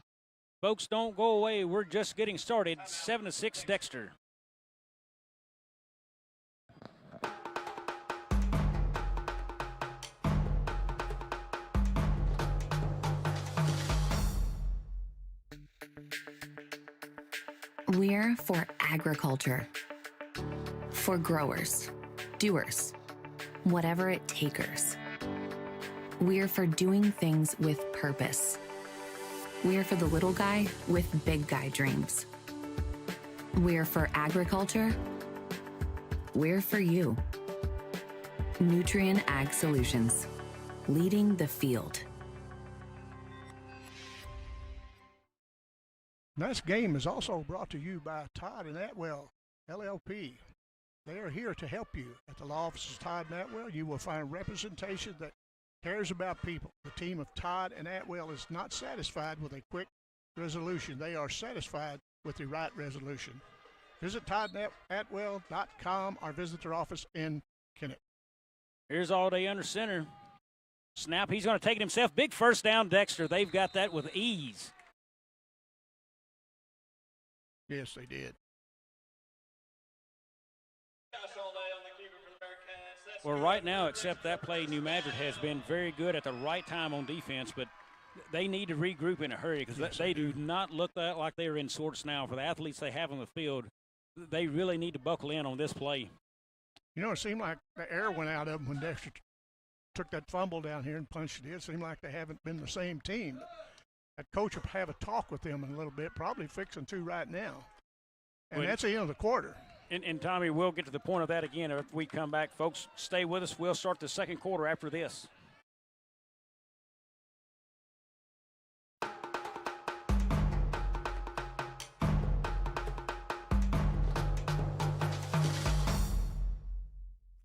Folks, don't go away. We're just getting started. 7-6 Dexter. We're for agriculture, for growers, doers, whatever it takers. We're for doing things with purpose. We're for the little guy with big guy dreams. We're for agriculture. We're for you. Nutrien Ag Solutions, leading the field. This game is also brought to you by Todd and Atwell, LLP. They are here to help you. At the law offices of Todd and Atwell, you will find representation that cares about people. The team of Todd and Atwell is not satisfied with a quick resolution. They are satisfied with the right resolution. Visit toddandatwell.com or visit their office in Kennett. Here's Alday under center. Snap, he's going to take it himself. Big first down, Dexter. They've got that with ease. Yes, they did. Well, right now, except that play, New Madrid has been very good at the right time on defense, but they need to regroup in a hurry because they do not look like they are in sorts now. For the athletes they have on the field, they really need to buckle in on this play. You know, it seemed like the air went out of them when Dexter took that fumble down here and punched it in. It seemed like they haven't been the same team. That coach will have a talk with them in a little bit, probably fixing to right now. And that's the end of the quarter. And Tommy, we'll get to the point of that again if we come back. Folks, stay with us. We'll start the second quarter after this.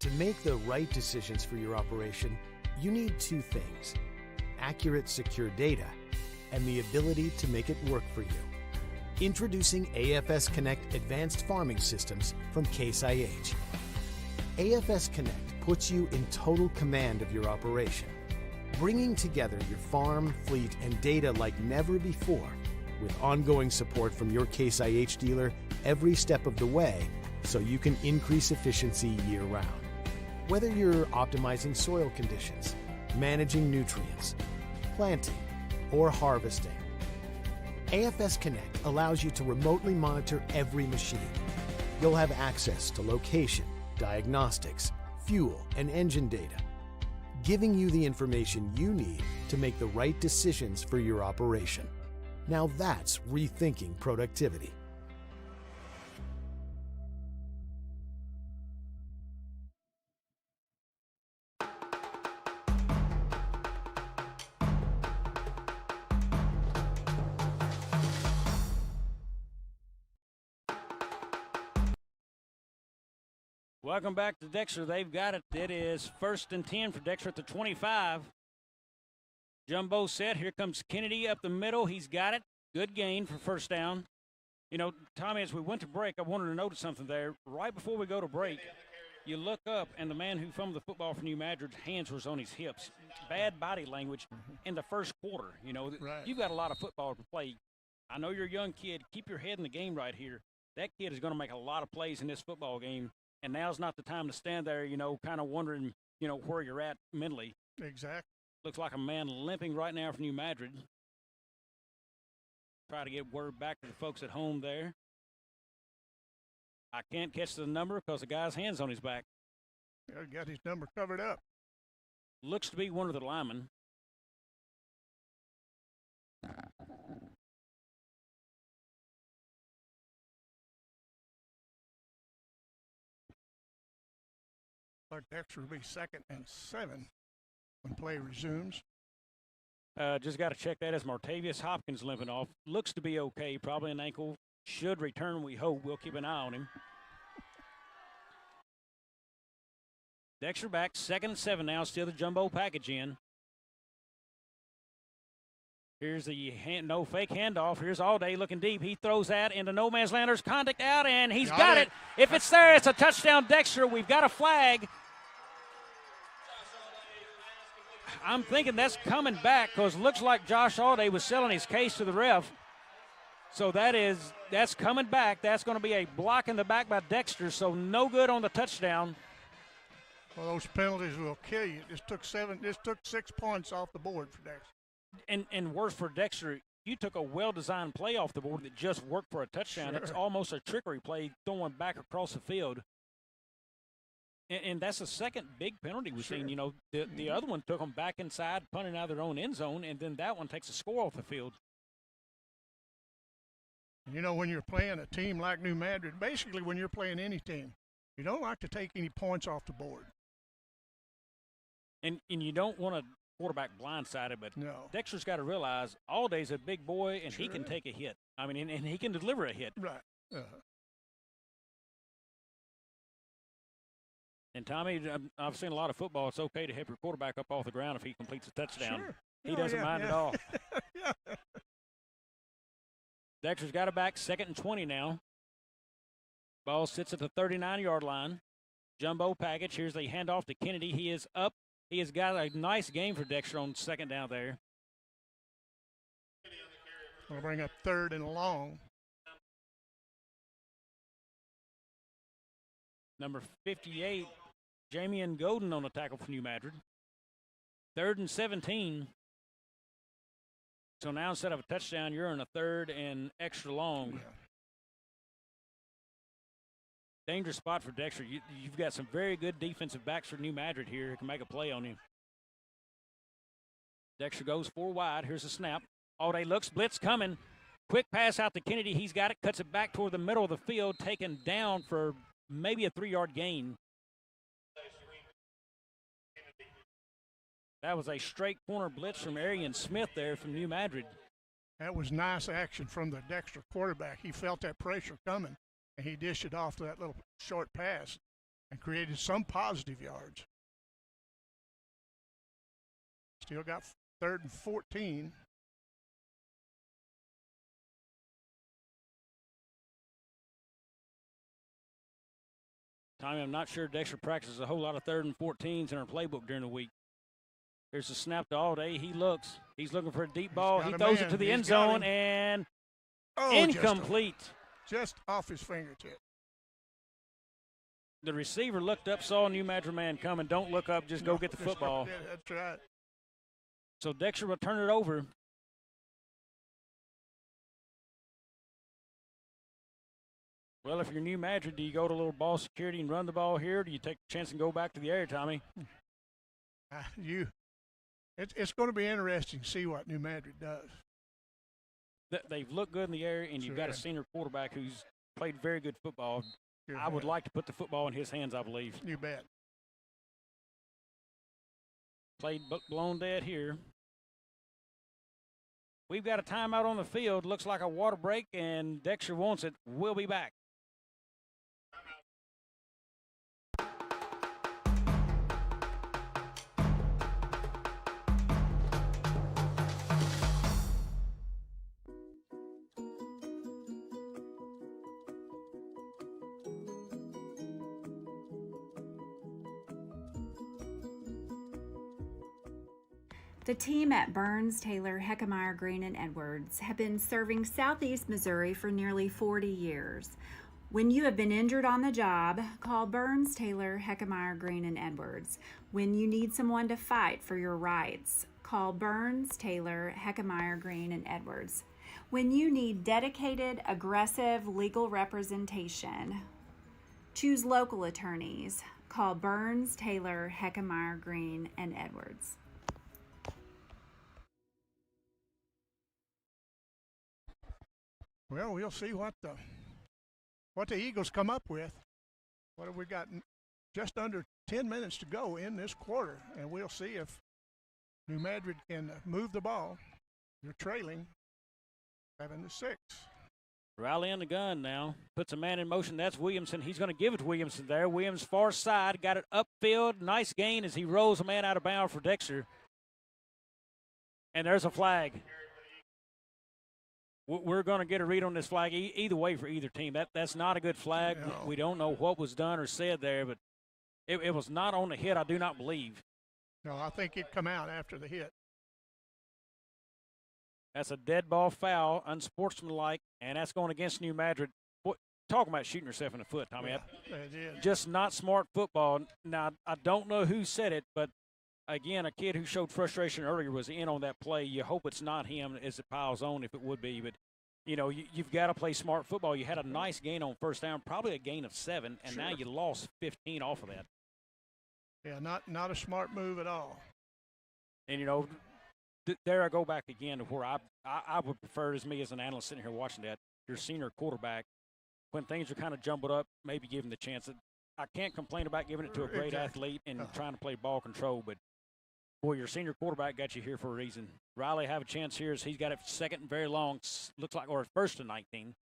To make the right decisions for your operation, you need two things: accurate, secure data and the ability to make it work for you. Introducing AFS Connect Advanced Farming Systems from Case IH. AFS Connect puts you in total command of your operation, bringing together your farm, fleet, and data like never before, with ongoing support from your Case IH dealer every step of the way, so you can increase efficiency year-round. Whether you're optimizing soil conditions, managing nutrients, planting, or harvesting, AFS Connect allows you to remotely monitor every machine. You'll have access to location, diagnostics, fuel, and engine data, giving you the information you need to make the right decisions for your operation. Now that's rethinking productivity. Welcome back to Dexter. They've got it. It is 1st and 10 for Dexter at the 25. Jumbo set. Here comes Kennedy up the middle. He's got it. Good gain for first down. You know, Tommy, as we went to break, I wanted to notice something there. Right before we go to break, you look up, and the man who fumbled the football for New Madrid's hands was on his hips. Bad body language in the first quarter. You know, You've got a lot of football to play. I know you're a young kid. Keep your head in the game right here. That kid is going to make a lot of plays in this football game. And now's not the time to stand there, you know, kind of wondering, you know, where you're at mentally. Exactly. Looks like a man limping right now for New Madrid. Try to get word back to the folks at home there. I can't catch the number because the guy's hand's on his back. Yeah, got his number covered up. Looks to be one of the linemen. Dexter will be 2nd and 7 when play resumes. Just got to check that as Martavius Hopkins limping off. Looks to be okay. Probably an ankle. Should return, we hope. We'll keep an eye on him. Dexter back, 2nd and 7 now. Still the jumbo package in. Here's the no fake handoff. Here's Allday looking deep. He throws that into no man's land. There's contact out, and he's got it. If it's there, it's a touchdown, Dexter. We've got a flag. I'm thinking that's coming back because it looks like Josh Allday was selling his case to the ref. So that's coming back. That's going to be a block in the back by Dexter, so no good on the touchdown. Well, those penalties will kill you. This took 6 points off the board for Dexter. And worse for Dexter, you took a well-designed play off the board that just worked for a touchdown. Sure. It's almost a trickery play throwing back across the field. And that's the second big penalty we've seen. You know, the other one took them back inside, punting out of their own end zone, and then that one takes a score off the field. You know, when you're playing a team like New Madrid, basically when you're playing any team, you don't like to take any points off the board. And you don't want a quarterback blindsided, but no. Dexter's got to realize Allday's a big boy, and he Sure. can take a hit. I mean, and he can deliver a hit. Right. And, Tommy, I've seen a lot of football. It's okay to help your quarterback up off the ground if he completes a touchdown. Sure. He doesn't mind at all. Yeah. Dexter's got it back, 2nd and 20 now. Ball sits at the 39-yard line. Jumbo package. Here's the handoff to Kennedy. He is up. He has got a nice game for Dexter on 2nd down there. We'll bring up 3rd and long. Number 58, Jamian Golden on the tackle for New Madrid. 3rd and 17. So now instead of a touchdown, you're in a 3rd and extra long. Yeah. Dangerous spot for Dexter. You've got some very good defensive backs for New Madrid here who can make a play on you. Dexter goes 4 wide. Here's a snap. Allday looks, blitz coming. Quick pass out to Kennedy. He's got it, cuts it back toward the middle of the field, taken down for maybe a 3-yard gain. That was a straight corner blitz from Arian Smith there from New Madrid. That was nice action from the Dexter quarterback. He felt that pressure coming, and he dished it off to that little short pass and created some positive yards. Still got 3rd and 14. Tommy, I'm not sure Dexter practices a whole lot of 3rd and 14s in our playbook during the week. Here's a snap to Allday. He looks. He's looking for a deep ball. He throws it to the end zone, and incomplete. Just off his fingertip. The receiver looked up, saw a New Madrid man coming. Don't look up, just go get the football. Yeah, that's right. So Dexter will turn it over. Well, if you're New Madrid, do you go to a little ball security and run the ball here, or do you take the chance and go back to the air, Tommy? It's going to be interesting to see what New Madrid does. They've looked good in the air, and you've got a senior quarterback who's played very good football. I would like to put the football in his hands, I believe. You bet. Played blown dead here. We've got a timeout on the field. Looks like a water break, and Dexter wants it. We'll be back. The team at Burns, Taylor, Heckmeyer, Green, and Edwards have been serving Southeast Missouri for nearly 40 years. When you have been injured on the job, call Burns, Taylor, Heckmeyer, Green, and Edwards. When you need someone to fight for your rights, call Burns, Taylor, Heckmeyer, Green, and Edwards. When you need dedicated, aggressive legal representation, choose local attorneys. Call Burns, Taylor, Heckmeyer, Green, and Edwards. Well, we'll see what the Eagles come up with. What have we got? Just under 10 minutes to go in this quarter, and we'll see if New Madrid can move the ball. They're trailing 7-6. Riley on the gun now. Puts a man in motion. That's Williamson. He's going to give it to Williamson there. Williams far side. Got it upfield. Nice gain as he rolls a man out of bounds for Dexter. And there's a flag. We're going to get a read on this flag either way for either team. That's not a good flag. No. We don't know what was done or said there, but it was not on the hit, I do not believe. No, I think it come out after the hit. That's a dead ball foul, unsportsmanlike, and that's going against New Madrid. Boy, talking about shooting yourself in the foot, Tommy. Yeah, it is. Just not smart football. Now, I don't know who said it, but, again, a kid who showed frustration earlier was in on that play. You hope it's not him as it piles on if it would be. But, you know, you've got to play smart football. You had a nice gain on first down, probably a gain of 7, and now you lost 15 off of that. Yeah, not a smart move at all. And, you know, there I go back again to where I would prefer, as me as an analyst sitting here watching that, your senior quarterback, when things are kind of jumbled up, maybe give him the chance. I can't complain about giving it to a great athlete and trying to play ball control, but, boy, your senior quarterback got you here for a reason. Riley have a chance here as he's got it second and very long, looks like, or first and 19.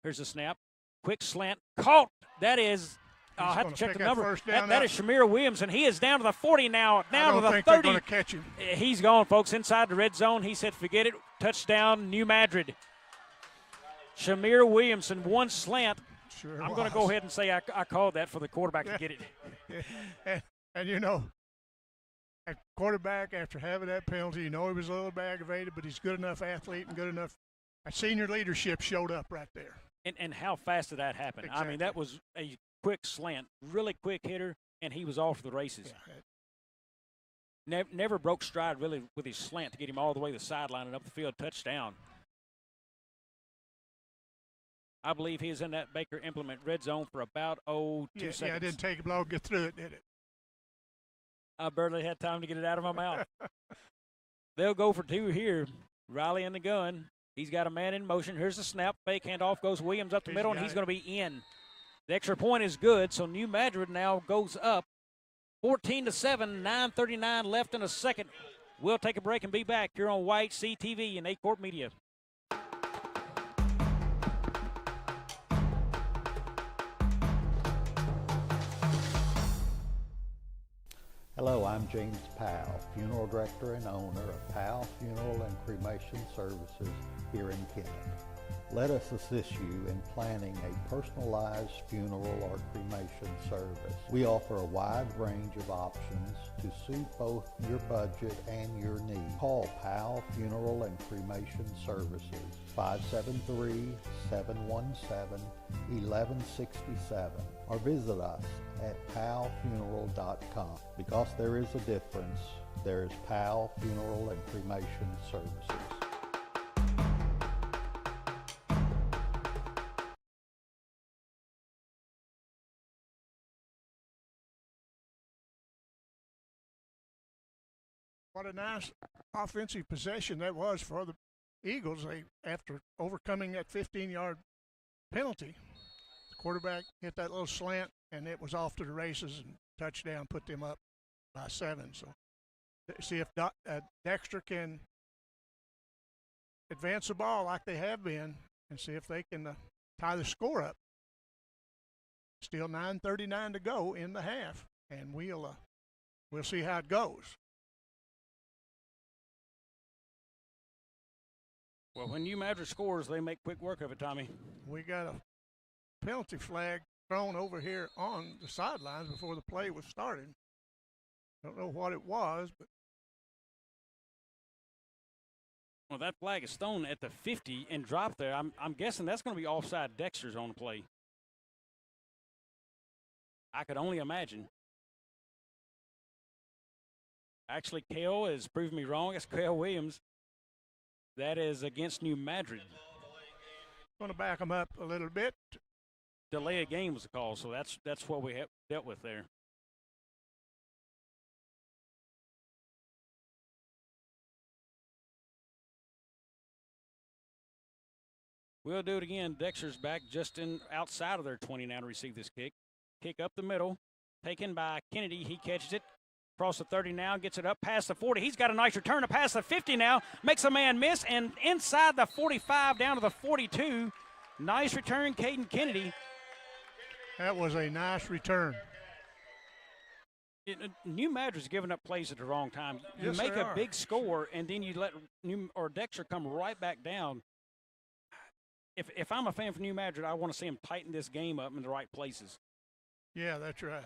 Here's the snap. Quick slant. Caught. That is – I'll have to check the number. That is Shamir Williams, and he is down to the 40 now, down to the 30. I don't think they're going to catch him. He's gone, folks, inside the red zone. He said, forget it. Touchdown, New Madrid. Shamir Williamson, one slant. Sure I'm going to go ahead and say I called that for the quarterback to get it. And, you know, a quarterback, after having that penalty, you know he was a little bit aggravated, but he's good enough athlete and good enough. Senior leadership showed up right there. And how fast did that happen? Exactly. I mean, that was a quick slant, really quick hitter, and he was off to the races. Yeah. Never broke stride really with his slant to get him all the way to the sideline and up the field, touchdown. I believe he is in that Baker implement red zone for about 2 seconds. Yeah, it didn't take him long to get through it, did it? I barely had time to get it out of my mouth. They'll go for 2 here. Riley in the gun. He's got a man in motion. Here's the snap. Fake handoff goes Williams up the middle, and he's going to be in. The extra point is good, so New Madrid now goes up 14-7, 9:39 left in a second. We'll take a break and be back here on White CTV and A-Court Media. Hello, I'm James Powell, funeral director and owner of Powell Funeral and Cremation Services here in Kennet. Let us assist you in planning a personalized funeral or cremation service. We offer a wide range of options to suit both your budget and your needs. Call Powell Funeral and Cremation Services, 573-717-1167, or visit us at powellfuneral.com. Because there is a difference, there is Powell Funeral and Cremation Services. What a nice offensive possession that was for the Eagles. After overcoming that 15-yard penalty, the quarterback hit that little slant, and it was off to the races, and touchdown put them up by 7. So see if Dexter can advance the ball like they have been and see if they can tie the score up. Still 9:39 to go in the half, and we'll see how it goes. Well, when New Madrid scores, they make quick work of it, Tommy. We got a penalty flag thrown over here on the sidelines before the play was started. Don't know what it was, but Well, that flag is thrown at the 50 and dropped there. I'm guessing that's going to be offside. Dexter's on the play. I could only imagine. Actually, Kale has proven me wrong. It's Kale Williams. That is against New Madrid. Going to back them up a little bit. Delay of game was the call, so that's what we have dealt with there. We'll do it again. Dexter's back just outside of their 20 now to receive this kick. Kick up the middle, taken by Kennedy. He catches it. Across the 30 now, gets it up past the 40. He's got a nice return to past the 50 now. Makes a man miss, and inside the 45 down to the 42. Nice return, Caden Kennedy. That was a nice return. New Madrid's giving up plays at the wrong time. You Yes, make they a are. big score, and then you let Dexter come right back down. If I'm a fan for New Madrid, I want to see him tighten this game up in the right places. Yeah, that's right.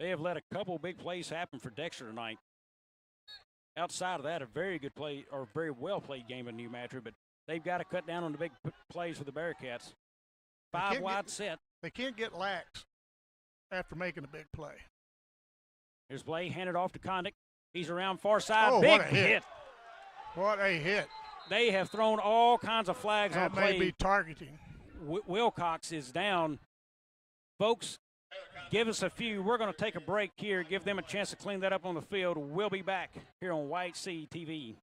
They have let a couple big plays happen for Dexter tonight. Outside of that, a very good play or very well played game of New Madrid, but they've got to cut down on the big plays for the Bearcats. Five wide set. They can't get lax after making a big play. Here's Blay, handed off to Condick. He's around far side. Oh, big what a hit. What a hit. They have thrown all kinds of flags That on play. may be targeting. Wilcox is down. Folks, give us a few. We're going to take a break here, give them a chance to clean that up on the field. We'll be back here on White Sea TV.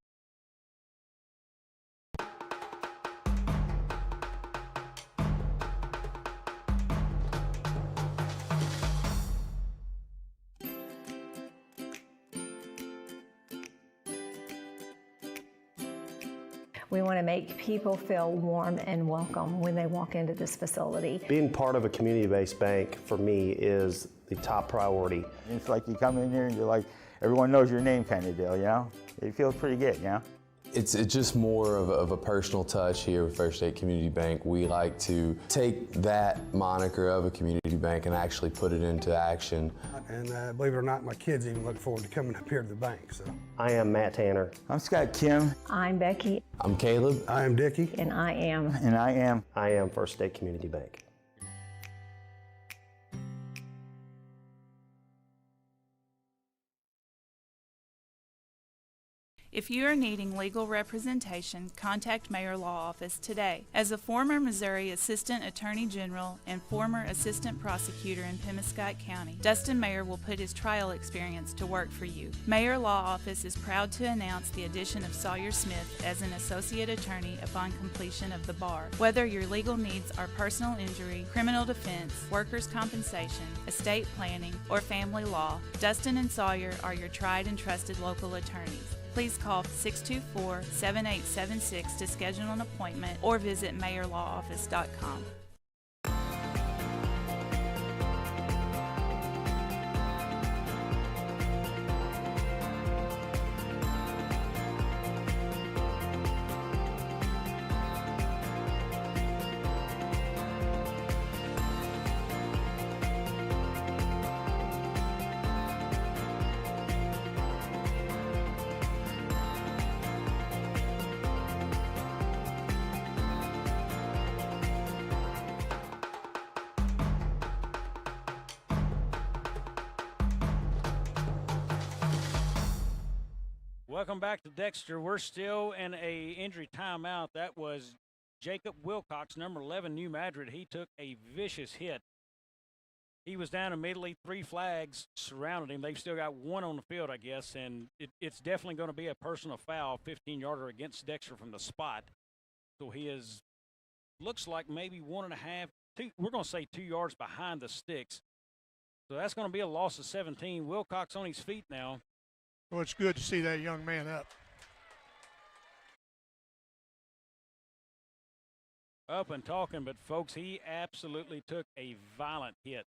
We want to make people feel warm and welcome when they walk into this facility. Being part of a community-based bank for me is the top priority. It's like you come in here and you're like, everyone knows your name kind of deal, you know? It feels pretty good, you know? It's just more of a personal touch here with First State Community Bank. We like to take that moniker of a community bank and actually put it into action. And believe it or not, my kids even look forward to coming up here to the bank. So I am Matt Tanner. I'm Scott Kim. I'm Becky. I'm Caleb. I am Dickie. And I am. And I am. I am First State Community Bank. If you are needing legal representation, contact Mayor Law Office today. As a former Missouri Assistant Attorney General and former Assistant Prosecutor in Pemmican County, Dustin Mayer will put his trial experience to work for you. Mayor Law Office is proud to announce the addition of Sawyer Smith as an Associate Attorney upon completion of the bar. Whether your legal needs are personal injury, criminal defense, workers' compensation, estate planning, or family law, Dustin and Sawyer are your tried and trusted local attorneys. Please call 624-7876 to schedule an appointment or visit mayorlawoffice.com. Welcome back to Dexter. We're still in a injury timeout. That was Jacob Wilcox, number 11, New Madrid. He took a vicious hit. He was down immediately. 3 flags surrounded him. They've still got 1 on the field, I guess, and it's definitely going to be a personal foul, 15-yarder against Dexter from the spot. So he is, looks like maybe 1.5, 2, we're going to say 2 yards behind the sticks. So that's going to be a loss of 17. Wilcox on his feet now. Well, it's good to see that young man up. Up and talking, but folks, he absolutely took a violent hit.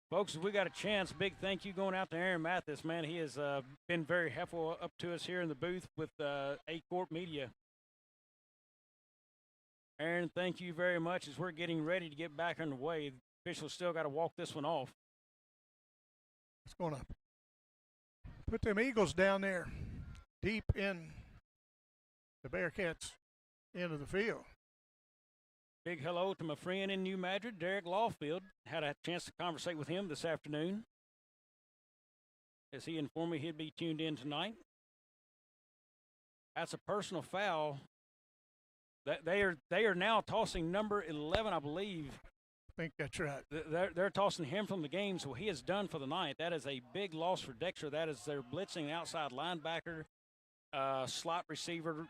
Folks, if we got a chance, big thank you going out to Aaron Mathis, man. He has been very helpful up to us here in the booth with A-Corp Media. Aaron, thank you very much as we're getting ready to get back underway. The officials still got to walk this one off. It's going to put them Eagles down there deep in the Bearcats' end of the field. Big hello to my friend in New Madrid, Derek Lawfield. Had a chance to conversate with him this afternoon, as he informed me he'd be tuned in tonight. That's a personal foul. They are now tossing number 11, I believe. I think that's right. They're tossing him from the game, so he is done for the night. That is a big loss for Dexter. That is their blitzing outside linebacker, slot receiver,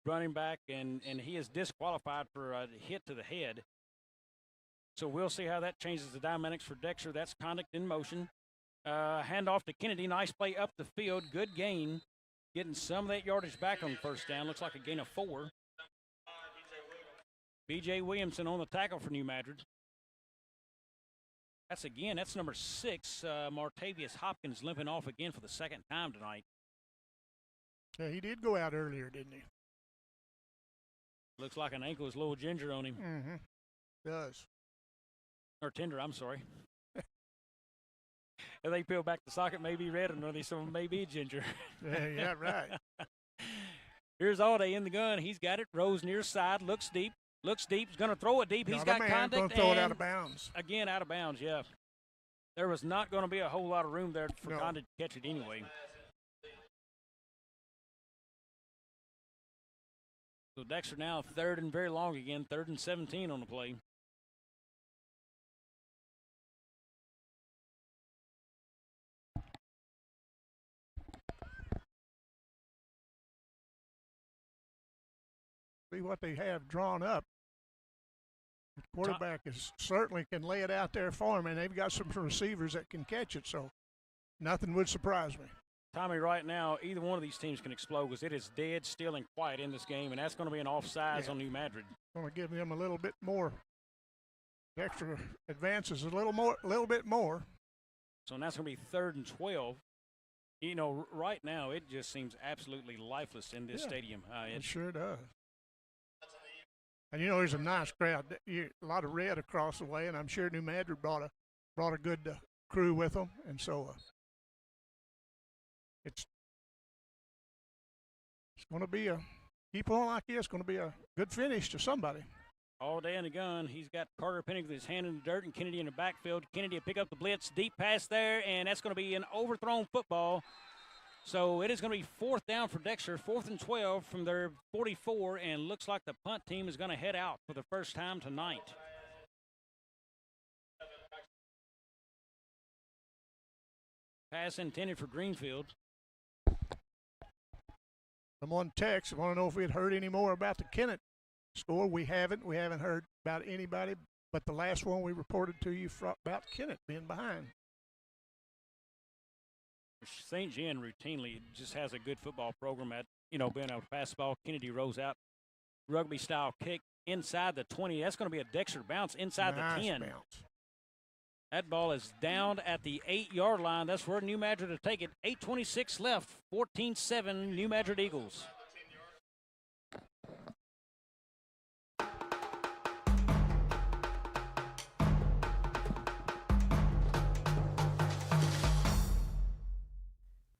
running back, and he is disqualified for a hit to the head. So we'll see how that changes the dynamics for Dexter. That's conduct in motion. Handoff to Kennedy. Nice play up the field. Good gain. Getting some of that yardage back on first down. Looks like a gain of 4. B.J. Williamson on the tackle for New Madrid. That's number 6. Martavius Hopkins limping off again for the second time tonight. Yeah, he did go out earlier, didn't he? Looks like an ankle is a little ginger on him. Mm-hmm. Does. Or tender, I'm sorry. If they peel back the socket, may be red, and some of them may be ginger. Yeah, right. Here's Alday in the gun. He's got it. Rose near side. Looks deep. He's going to throw it deep. He's got contact. Going to throw it out of bounds. Again, out of bounds, yeah. There was not going to be a whole lot of room there for Condit to catch it anyway. So Dexter now 3rd and very long again, 3rd and 17 on the play. See what they have drawn up. The quarterback certainly can lay it out there for him, and they've got some receivers that can catch it, so nothing would surprise me. Tommy, right now, either one of these teams can explode because it is dead, still, and quiet in this game, and that's going to be an offsides on New Madrid. Going to give them a little bit more. Dexter advances a little bit more. So now it's going to be 3rd and 12. You know, right now it just seems absolutely lifeless in this stadium. It sure does. And you know, there's a nice crowd. A lot of red across the way, and I'm sure New Madrid brought a good crew with them, and so it's going to be keep on like this. It's going to be a good finish to somebody. All day in the gun. He's got Carter Penning with his hand in the dirt, and Kennedy in the backfield. Kennedy will pick up the blitz, deep pass there, and that's going to be an overthrown football. So it is going to be 4th down for Dexter, 4th and 12 from their 44, and looks like the punt team is going to head out for the first time tonight. Pass intended for Greenfield. Someone text. I want to know if we had heard any more about the Kennett score. We haven't. We haven't heard about anybody, but the last one we reported to you about Kennett being behind. St. Jean routinely just has a good football program at, being able to pass the ball. Kennedy rolls out, rugby-style kick inside the 20. That's going to be a Dexter bounce inside the 10. Bounce. That ball is down at the 8-yard line. That's where New Madrid will take it. 8:26 left, 14-7 New Madrid Eagles.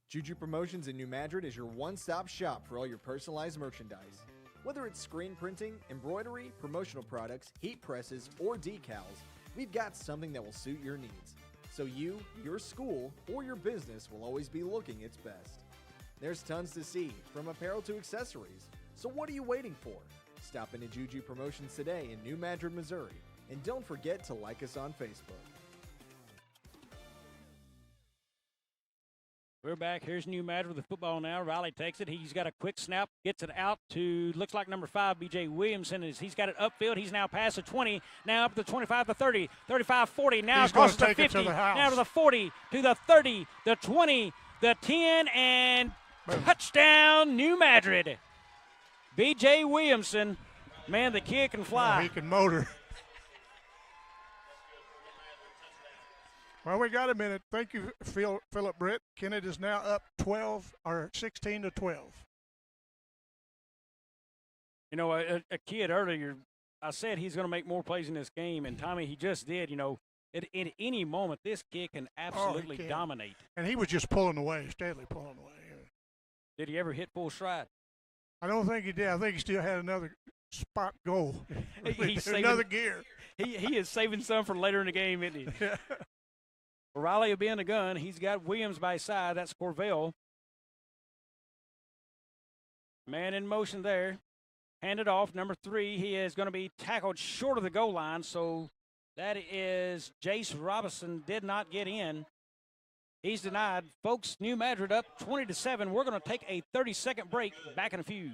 Juju Promotions in New Madrid is your one-stop shop for all your personalized merchandise. Whether it's screen printing, embroidery, promotional products, heat presses, or decals, we've got something that will suit your needs. So you, your school, or your business will always be looking its best. There's tons to see, from apparel to accessories. So what are you waiting for? Stop into Juju Promotions today in New Madrid, Missouri. And don't forget to like us on Facebook. We're back. Here's New Madrid with the football now. Riley takes it. He's got a quick snap, gets it out to, looks like number 5, B.J. Williamson. He's got it upfield. He's now past the 20, now up to the 25, the 30, 35, 40. Now across the 50, now to the 40, to the 30, the 20, the 10, and touchdown, New Madrid. B.J. Williamson, man, the kid can fly. Oh, he can motor. Well, we got a minute. Thank you, Philip Britt. Kennett is now up 16 to 12. You know, a kid earlier, I said he's going to make more plays in this game, and Tommy, he just did. You know, at any moment, this kid can absolutely dominate. And he was just pulling away, steadily pulling away. Did he ever hit full stride? I don't think he did. I think he still had another spot goal. He's another gear. He is saving some for later in the game, isn't he? Yeah. Riley will be in the gun. He's got Williams by his side. That's Corvell. Man in motion there. Handed off. Number 3, he is going to be tackled short of the goal line. So that is Jace Robinson, did not get in. He's denied. Folks, New Madrid up 20-7. We're going to take a 30-second break. Back in a few.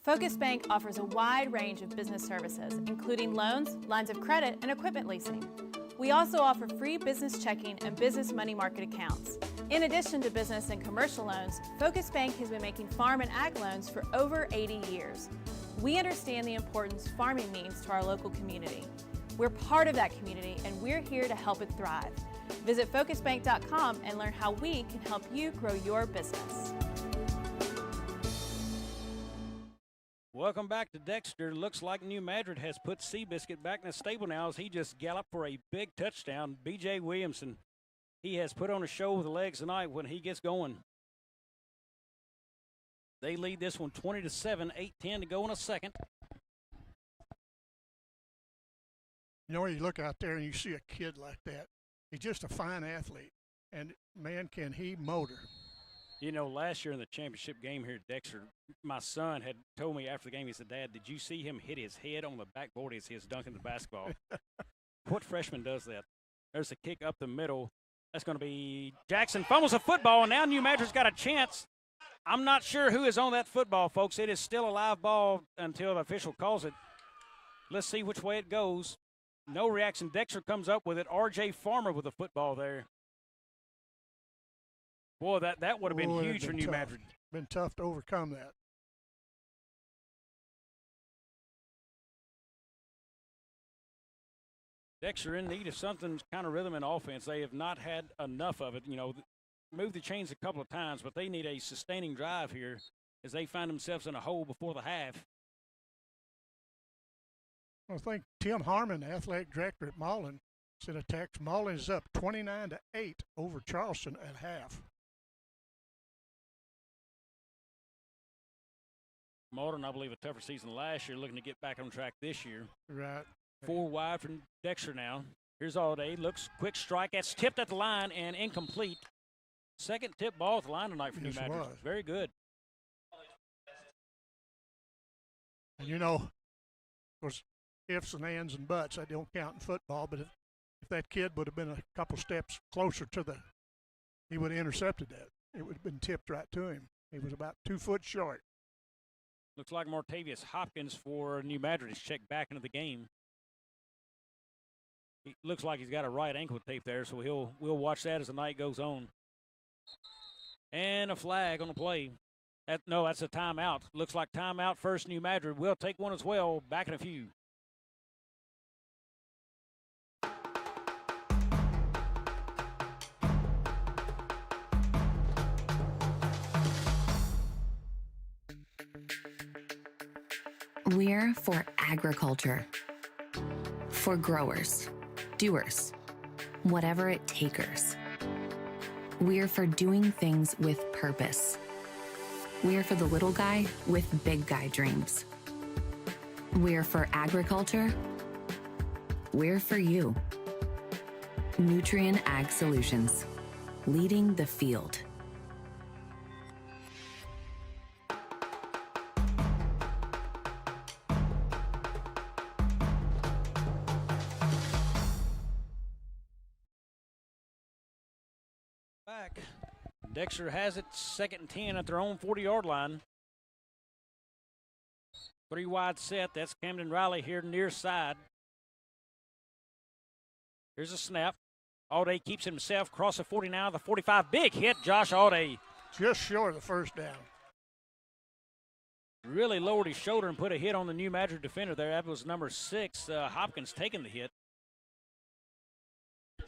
Focus Bank offers a wide range of business services, including loans, lines of credit, and equipment leasing. We also offer free business checking and business money market accounts. In addition to business and commercial loans, Focus Bank has been making farm and ag loans for over 80 years. We understand the importance farming means to our local community. We're part of that community, and we're here to help it thrive. Visit focusbank.com and learn how we can help you grow your business. Welcome back to Dexter. Looks like New Madrid has put Seabiscuit back in the stable now as he just galloped for a big touchdown. B.J. Williamson, he has put on a show with the legs tonight when he gets going. They lead this one 20-7, 8:10 to go in a second. You know, when you look out there and you see a kid like that, he's just a fine athlete. And, man, can he motor. You know, last year in the championship game here at Dexter, my son had told me after the game, he said, Dad, did you see him hit his head on the backboard as he was dunking the basketball? What freshman does that? There's a kick up the middle. That's going to be Jackson. Fumbles a football, and now New Madrid's got a chance. I'm not sure who is on that football, folks. It is still a live ball until the official calls it. Let's see which way it goes. No reaction. Dexter comes up with it. R.J. Farmer with the football there. Boy, that would have been huge for New Madrid. Been tough to overcome that. Dexter in need of something kind of rhythm and offense. They have not had enough of it. You know, moved the chains a couple of times, but they need a sustaining drive here as they find themselves in a hole before the half. I think Tim Harmon, the athletic director at Mullen, sent a text. Mullen is up 29-8 over Charleston at half. Modern, I believe, a tougher season last year, looking to get back on track this year. Right. 4 wide from Dexter now. Here's Allday. Looks quick strike. That's tipped at the line and incomplete. Second tip ball at the line tonight for New Madrid. Very good. And you know, of course, ifs and ands and buts, that don't count in football, but if that kid would have been a couple steps closer to he would have intercepted that. It would have been tipped right to him. He was about 2 foot short. Looks like Martavius Hopkins for New Madrid is checked back into the game. He looks like he's got a right ankle tape there, so we'll watch that as the night goes on. And a flag on the play. That's a timeout. Looks like timeout first. New Madrid will take one as well. Back in a few. We're for agriculture, for growers, doers, whatever it takers. We're for doing things with purpose. We're for the little guy with big guy dreams. We're for agriculture. We're for you. Nutrien Ag Solutions, leading the field. Dexter has it, 2nd and 10 at their own 40-yard line. 3 wide set. That's Camden Riley here near side. Here's a snap. Allday keeps himself across the 40 now, the 45. Big hit, Josh Allday. Just short of the first down. really lowered his shoulder and put a hit on the New Madrid defender there. That was number 6, Hopkins, taking the hit.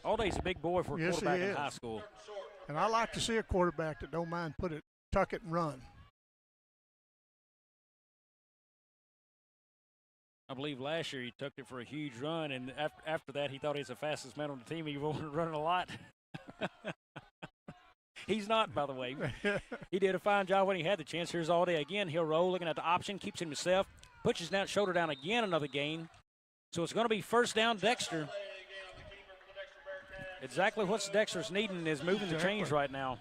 Alday's a big boy for a quarterback in high school. And I like to see a quarterback that don't mind tuck it and run. I believe last year he took it for a huge run, and after that he thought he was the fastest man on the team. He wasn't running a lot. He's not, by the way. He did a fine job when he had the chance. Here's Alday again. He'll roll, looking at the option, keeps him himself, puts his shoulder down again, another gain. So it's going to be first down, Dexter. Exactly what Dexter's needing is moving the chains right now.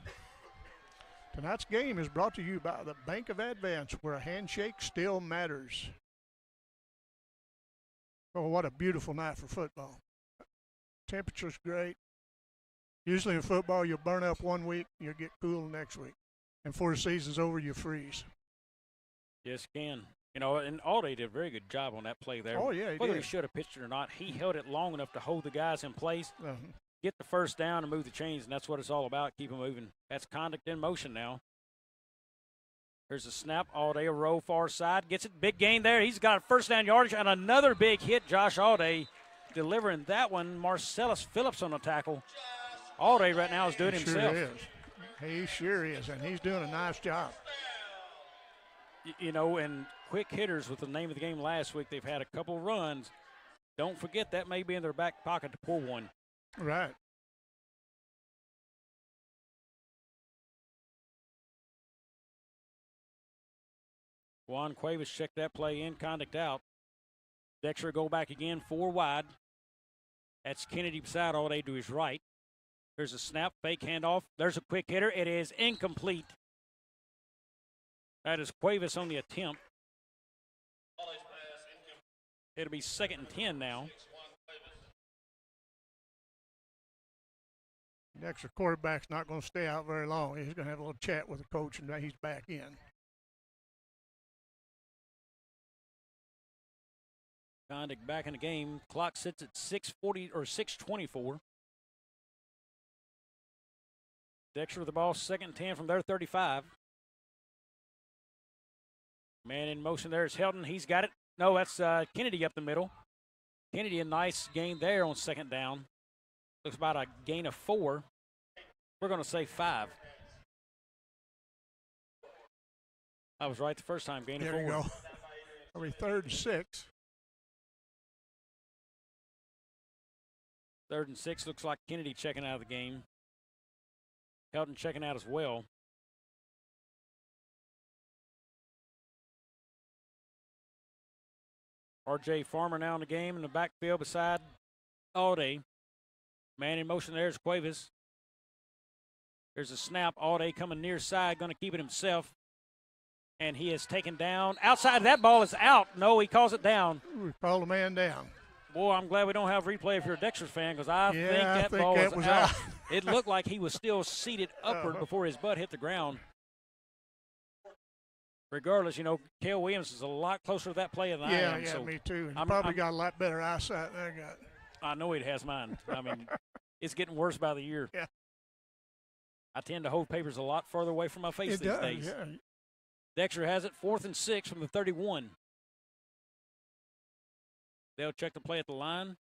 Tonight's game is brought to you by the Bank of Advance, where a handshake still matters. Oh, what a beautiful night for football. Temperature's great. Usually in football, you'll burn up one week, you'll get cool next week. And before the season's over, you freeze. Yes, can. You know, and Alday did a very good job on that play there. Oh, yeah, he Whether did. he should have pitched it or not, he held it long enough to hold the guys in place, get the first down, and move the chains, and that's what it's all about, keep them moving. That's conduct in motion now. Here's a snap. Alday, a roll far side. Gets it. Big gain there. He's got a first down yardage and another big hit. Josh Alday delivering that one. Marcellus Phillips on the tackle. Alday right now is doing it himself. Sure is. He sure is, and he's doing a nice job. You know, and quick hitters with the name of the game last week, they've had a couple runs. Don't forget that may be in their back pocket to pull one. Right. Juan Cuevas checked that play in, conduct out. Dexter go back again, 4 wide. That's Kennedy beside Alday to his right. There's a snap, fake handoff. There's a quick hitter. It is incomplete. That is Cuevas on the attempt. It'll be 2nd and 10 now. Dexter quarterback's not going to stay out very long. He's going to have a little chat with the coach, and then he's back in. Conduct back in the game. Clock sits at 6:40 or 6:24. Dexter with the ball, 2nd and 10 from their 35. Man in motion there is Helton. He's got it. No, that's Kennedy up the middle. Kennedy, a nice gain there on 2nd down. Looks about a gain of 4. We're going to say 5. I was right the first time, gain of 4. There you go. It'll be 3rd and 6. 3rd and 6, looks like Kennedy checking out of the game. Helton checking out as well. R.J. Farmer now in the game in the backfield beside Alday. Man in motion there's Cuevas. There's a snap. Alday coming near side, going to keep it himself. And he is taken down. Outside, that ball is out. No, he calls it down. We called the man down. Boy, I'm glad we don't have replay if you're a Dexter fan, because I think that ball was out. It looked like he was still seated upward before his butt hit the ground. Regardless, you know, Cale Williams is a lot closer to that play than I am. Yeah, so me too. He probably got a lot better eyesight than I got. I know he has mine. I mean, it's getting worse by the year. Yeah. I tend to hold papers a lot further away from my face these days. Yeah. Dexter has it, 4th and 6 from the 31. They'll check the play at the line.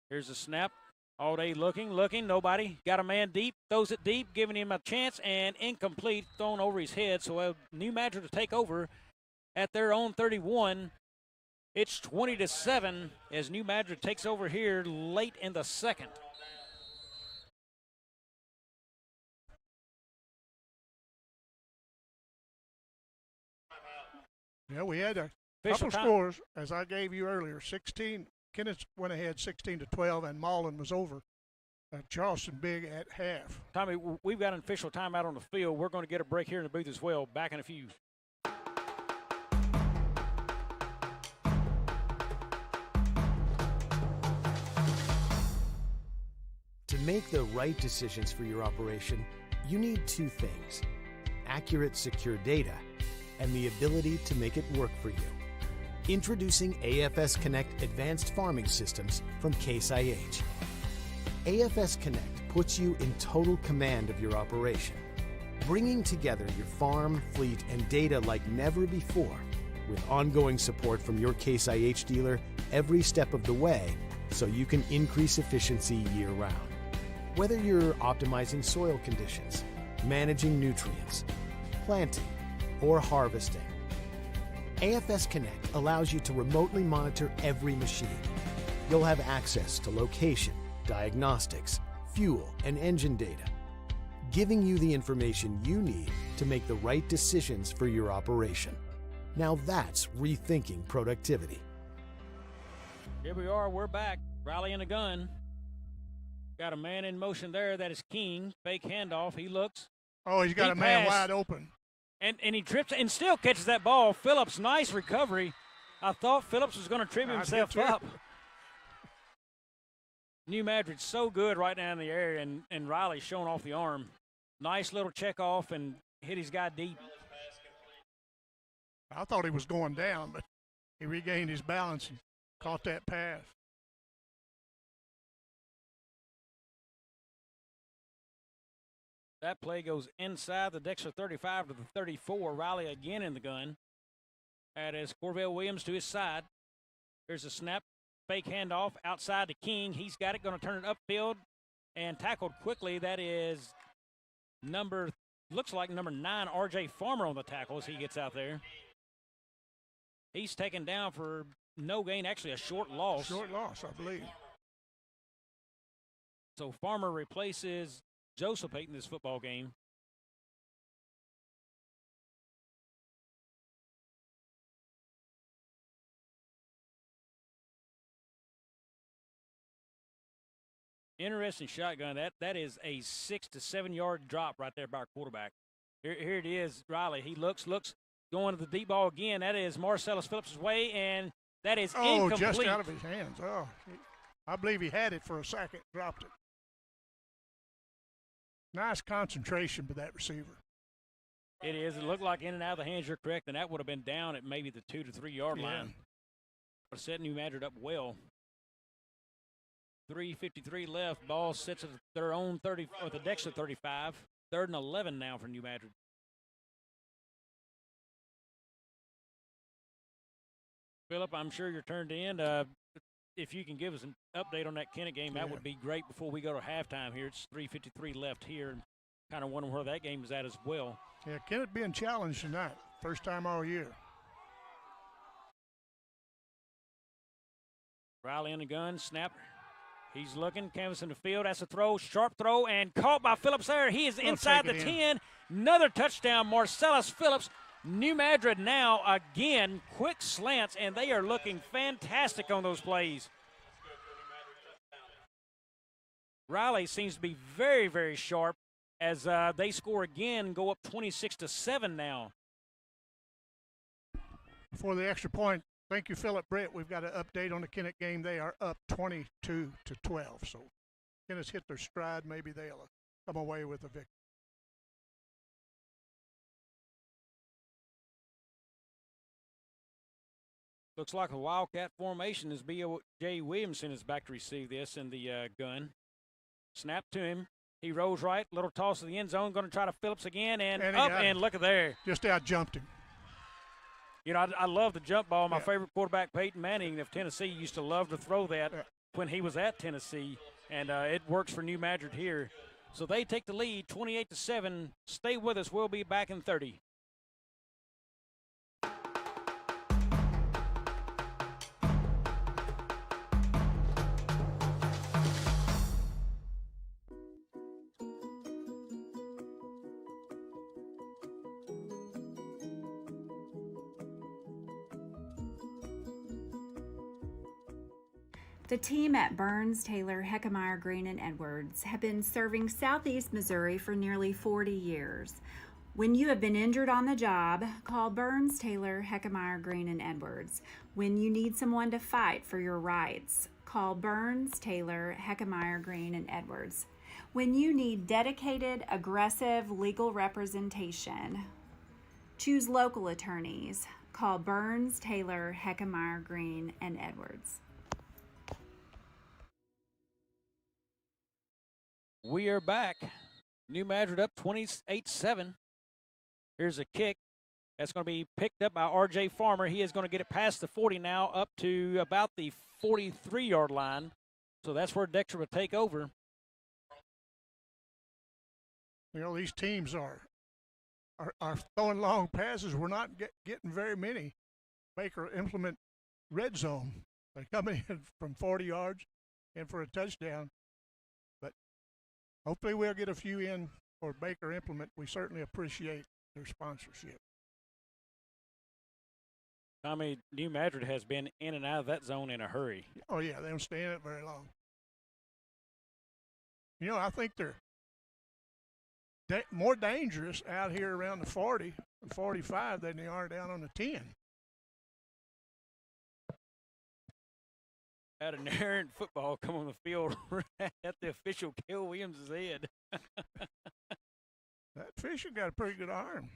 Here's a snap. Alday looking, nobody. Got a man deep, throws it deep, giving him a chance, and incomplete, thrown over his head. So New Madrid to take over at their own 31. It's 20-7 as New Madrid takes over here late in the 2nd. Yeah, we had a couple scores, as I gave you earlier. 16, Kenneth went ahead 16-12, and Mullen was over Charleston big at half. Tommy, we've got an official timeout on the field. We're going to get a break here in the booth as well. Back in a few. To make the right decisions for your operation, you need 2 things: accurate, secure data and the ability to make it work for you. Introducing AFS Connect Advanced Farming Systems from Case IH. AFS Connect puts you in total command of your operation. bringing together your farm, fleet, and data like never before, with ongoing support from your Case IH dealer every step of the way, so you can increase efficiency year-round. Whether you're optimizing soil conditions, managing nutrients, planting, or harvesting, AFS Connect allows you to remotely monitor every machine. You'll have access to location, diagnostics, fuel, and engine data, giving you the information you need to make the right decisions for your operation. Now that's rethinking productivity. Here we are, we're back. Riley in the gun. Got a man in motion there. That is King. Fake handoff. He looks. Oh, he's got Deep a man pass. wide open. And he trips and still catches that ball. Phillips, nice recovery. I thought Phillips was going to trip himself up. New Madrid's so good right now in the air, and Riley's showing off the arm. Nice little check off and hit his guy deep. I thought he was going down, but he regained his balance and caught that pass. That play goes inside the Dexter 35 to the 34. Riley again in the gun. That is Corvell Williams to his side. Here's a snap, fake handoff outside to King. He's got it, going to turn it upfield and tackled quickly. That is looks like number 9, R.J. Farmer on the tackle as he gets out there. He's taken down for no gain, actually a short loss. Short loss, I believe. So Farmer replaces Joseph Payton this football game. Interesting shotgun. That is a 6 to 7 yard drop right there by our quarterback. Here it is, Riley. He looks, going to the deep ball again. That is Marcellus Phillips' way, and that is incomplete. Just out of his hands. Oh, I believe he had it for a second, dropped it. Nice concentration by that receiver. It is. It looked like in and out of the hands. You're correct, and that would have been down at maybe the 2 to 3 yard line. But set New Madrid up well. 3:53 left. Ball sits at their own 30, or the Dexter 35. 3rd and 11 now for New Madrid. Philip, I'm sure you're turned in. If you can give us an update on that Kennett game, that would be great before we go to halftime here. It's 3:53 left here, and kind of wondering where that game is at as well. Yeah, Kennett being challenged tonight. First time all year. Riley in the gun, snap. He's looking, canvassing the field. That's a throw, sharp throw, and caught by Phillips there. He is inside the 10. Another touchdown, Marcellus Phillips. New Madrid now again, quick slants, and they are looking fantastic on those plays. Riley seems to be very, very sharp as they score again, go up 26 to 7 now. For the extra point, thank you, Philip Britt. We've got an update on the Kennett game. They are up 22 to 12. So Kennett's hit their stride. Maybe they'll come away with a victory. Looks like a Wildcat formation as B.J. Williamson is back to receive this in the gun. Snap to him. He rolls right, little toss to the end zone, going to try to Phillips again, and up, and look at there. Just out-jumped him. You know, I love the jump ball. My favorite quarterback, Peyton Manning of Tennessee, used to love to throw that when he was at Tennessee, and it works for New Madrid here. So they take the lead, 28 to 7. Stay with us. We'll be back in 30. The team at Burns, Taylor, Heckemeyer, Green, and Edwards have been serving Southeast Missouri for nearly 40 years. When you have been injured on the job, call Burns, Taylor, Heckemeyer, Green, and Edwards. When you need someone to fight for your rights, call Burns, Taylor, Heckemeyer, Green, and Edwards. When you need dedicated, aggressive legal representation, choose local attorneys. Call Burns, Taylor, Heckemeyer, Green, and Edwards. We are back. New Madrid up 28-7. Here's a kick. That's going to be picked up by R.J. Farmer. He is going to get it past the 40 now, up to about the 43-yard line. So that's where Dexter will take over. You know, these teams are throwing long passes. We're not getting very many. Baker implement red zone. They're coming in from 40 yards and for a touchdown. But hopefully we'll get a few in for Baker implement. We certainly appreciate their sponsorship. Tommy, New Madrid has been in and out of that zone in a hurry. Oh, yeah, they don't stay in it very long. You know, I think they're more dangerous out here around the 40 and 45 than they are down on the 10. Had an errant football come on the field at the official Cale Williams' head. That Fisher got a pretty good arm.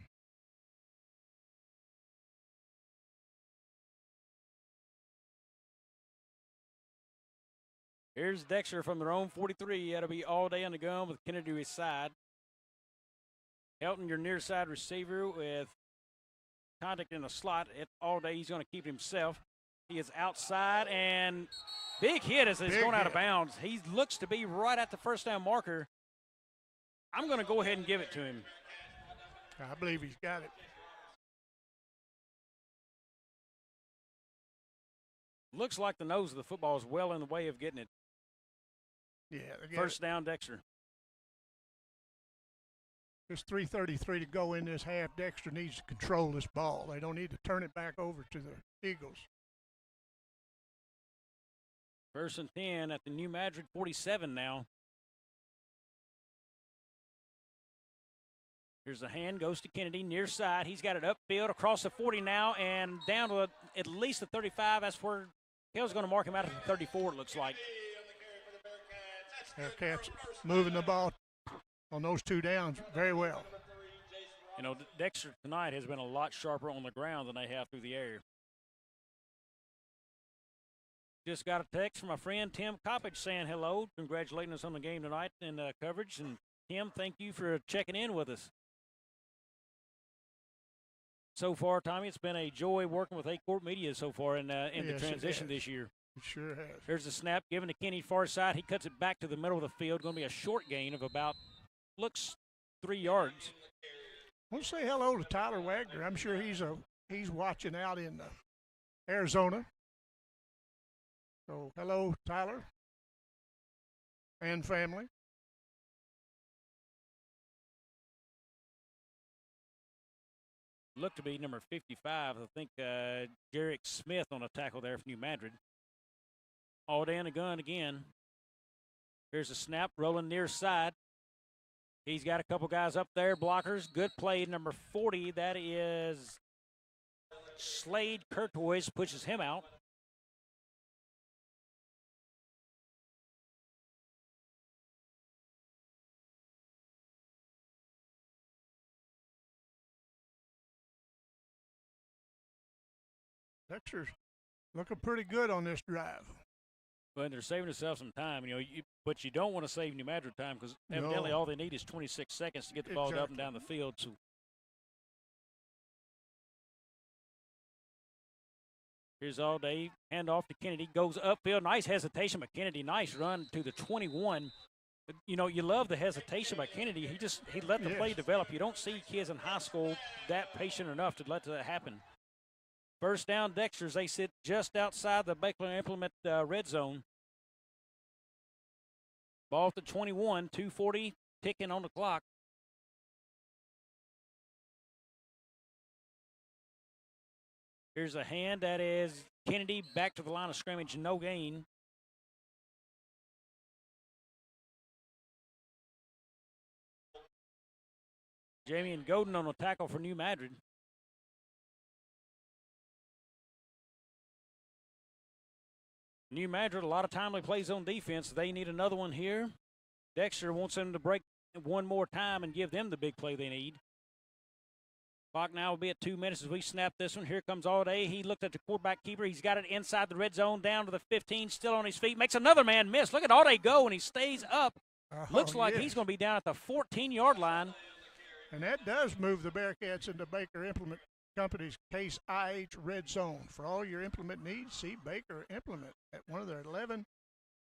Here's Dexter from their own 43. That'll be all day on the gun with Kennedy to his side. Helton, your near side receiver with contact in the slot. All day he's going to keep it himself. He is outside, and big hit as it's going out of bounds. He looks to be right at the first down marker. I'm going to go ahead and give it to him. I believe he's got it. Looks like the nose of the football is well in the way of getting it. Yeah. First down, Dexter. There's 3:33 to go in this half. Dexter needs to control this ball. They don't need to turn it back over to the Eagles. First and 10 at the New Madrid 47 now. Here's the hand, goes to Kennedy, near side. He's got it upfield across the 40 now and down to at least the 35. That's where Cale's going to mark him out at the 34, it looks like. Cats moving the ball on those two downs very well. You know, Dexter tonight has been a lot sharper on the ground than they have through the air. Just got a text from my friend Tim Coppage saying hello, congratulating us on the game tonight and coverage. And Tim, thank you for checking in with us. So far, Tommy, it's been a joy working with A-Court Media so far in the transition this year. It sure has. There's the snap given to Kenny far side. He cuts it back to the middle of the field. Going to be a short gain of about, looks 3 yards. I want to say hello to Tyler Wagner. I'm sure he's watching out in Arizona. So hello, Tyler and family. Looked to be number 55. I think Jarek Smith on a tackle there for New Madrid. All day in the gun again. Here's a snap, rolling near side. He's got a couple guys up there, blockers. Good play, number 40. That is Slade Kurtois, pushes him out. Dexter's looking pretty good on this drive. But they're saving themselves some time, but you don't want to save New Madrid time because evidently all they need is 26 seconds to get the ball up and down the field. So here's all day, hand off to Kennedy, goes upfield, nice hesitation by Kennedy, nice run to the 21. But, you love the hesitation by Kennedy. He let the play develop. You don't see kids in high school that patient enough to let that happen. First down, Dexter's. They sit just outside the Baker implement red zone. Ball to 21, 2:40 ticking on the clock. Here's a hand that is Kennedy back to the line of scrimmage, no gain. Jamie and Godin on a tackle for New Madrid. New Madrid, a lot of timely plays on defense. They need another one here. Dexter wants them to break one more time and give them the big play they need. Clock now will be at 2 minutes as we snap this one. Here comes All Day. He looked at the quarterback keeper. He's got it inside the red zone, down to the 15, still on his feet. Makes another man miss. Look at All Day go, and he stays up Looks like yes. he's going to be down at the 14-yard line. And that does move the Bearcats into Baker Implement Company's Case IH Red Zone. For all your implement needs, see Baker Implement at one of their 11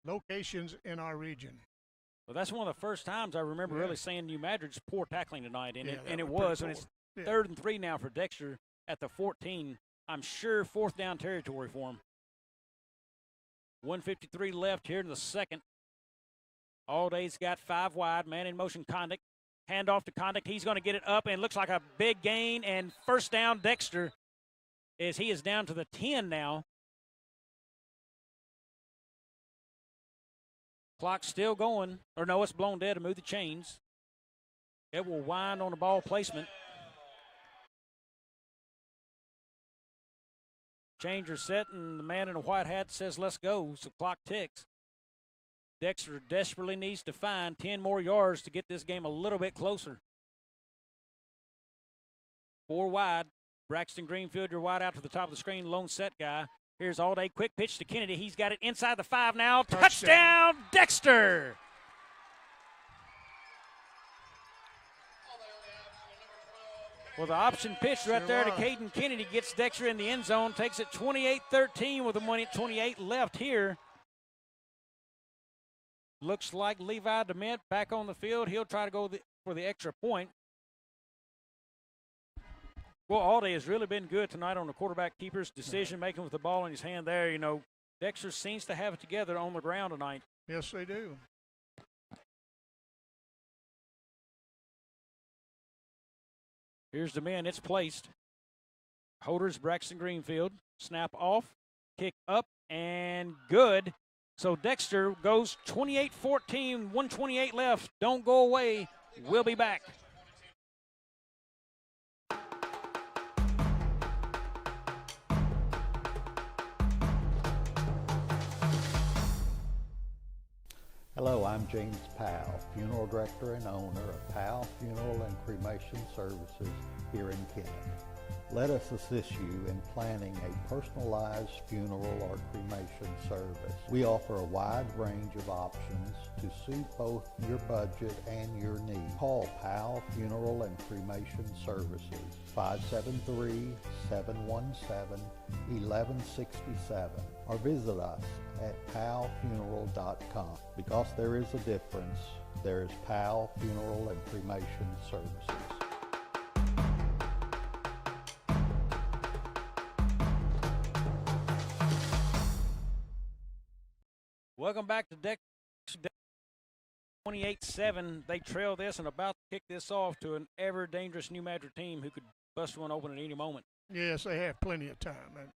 locations in our region. Well, that's one of the first times I remember really seeing New Madrid's poor tackling tonight, and Yeah, it that was. pretty And it's poor. 3rd and 3 now for Dexter at the 14. I'm sure 4th down territory for him. 1:53 left here in the second. Alday's got 5 wide, man in motion conduct. Hand off to Conduct. He's going to get it up, and looks like a big gain. And first down, Dexter, as he is down to the 10 now. Clock's still going. Or no, it's blown dead to move the chains. It will wind on the ball placement. Chains are set, and the man in the white hat says, let's go. So clock ticks. Dexter desperately needs to find 10 more yards to get this game a little bit closer. 4 wide. Braxton Greenfield, your wide out to the top of the screen, lone set guy. Here's Alday, quick pitch to Kennedy. He's got it inside the 5 now. Touchdown, Dexter! Well, the option pitch right there to Caden Kennedy gets Dexter in the end zone, takes it 28-13 with a 1:28 left here. Looks like Levi DeMint back on the field. He'll try to go for the extra point. Well, Alday has really been good tonight on the quarterback keeper's decision-making with the ball in his hand there. You know, Dexter seems to have it together on the ground tonight. Yes, they do. Here's the man. It's placed. Holders Braxton Greenfield. Snap off. Kick up and good. So Dexter goes 28-14, 1:28 left. Don't go away. We'll be back. Hello, I'm James Powell, Funeral Director and owner of Powell Funeral and Cremation Services here in Kennett. Let us assist you in planning a personalized funeral or cremation service. We offer a wide range of options to suit both your budget and your needs. Call Powell Funeral and Cremation Services, 573-717-1167, or visit us at powellfuneral.com. Because there is a difference, there is Powell Funeral and Cremation Services. Welcome back to Dexter. 28-7. They trail this and about to kick this off to an ever-dangerous New Madrid team who could bust one open at any moment. Yes, they have plenty of time.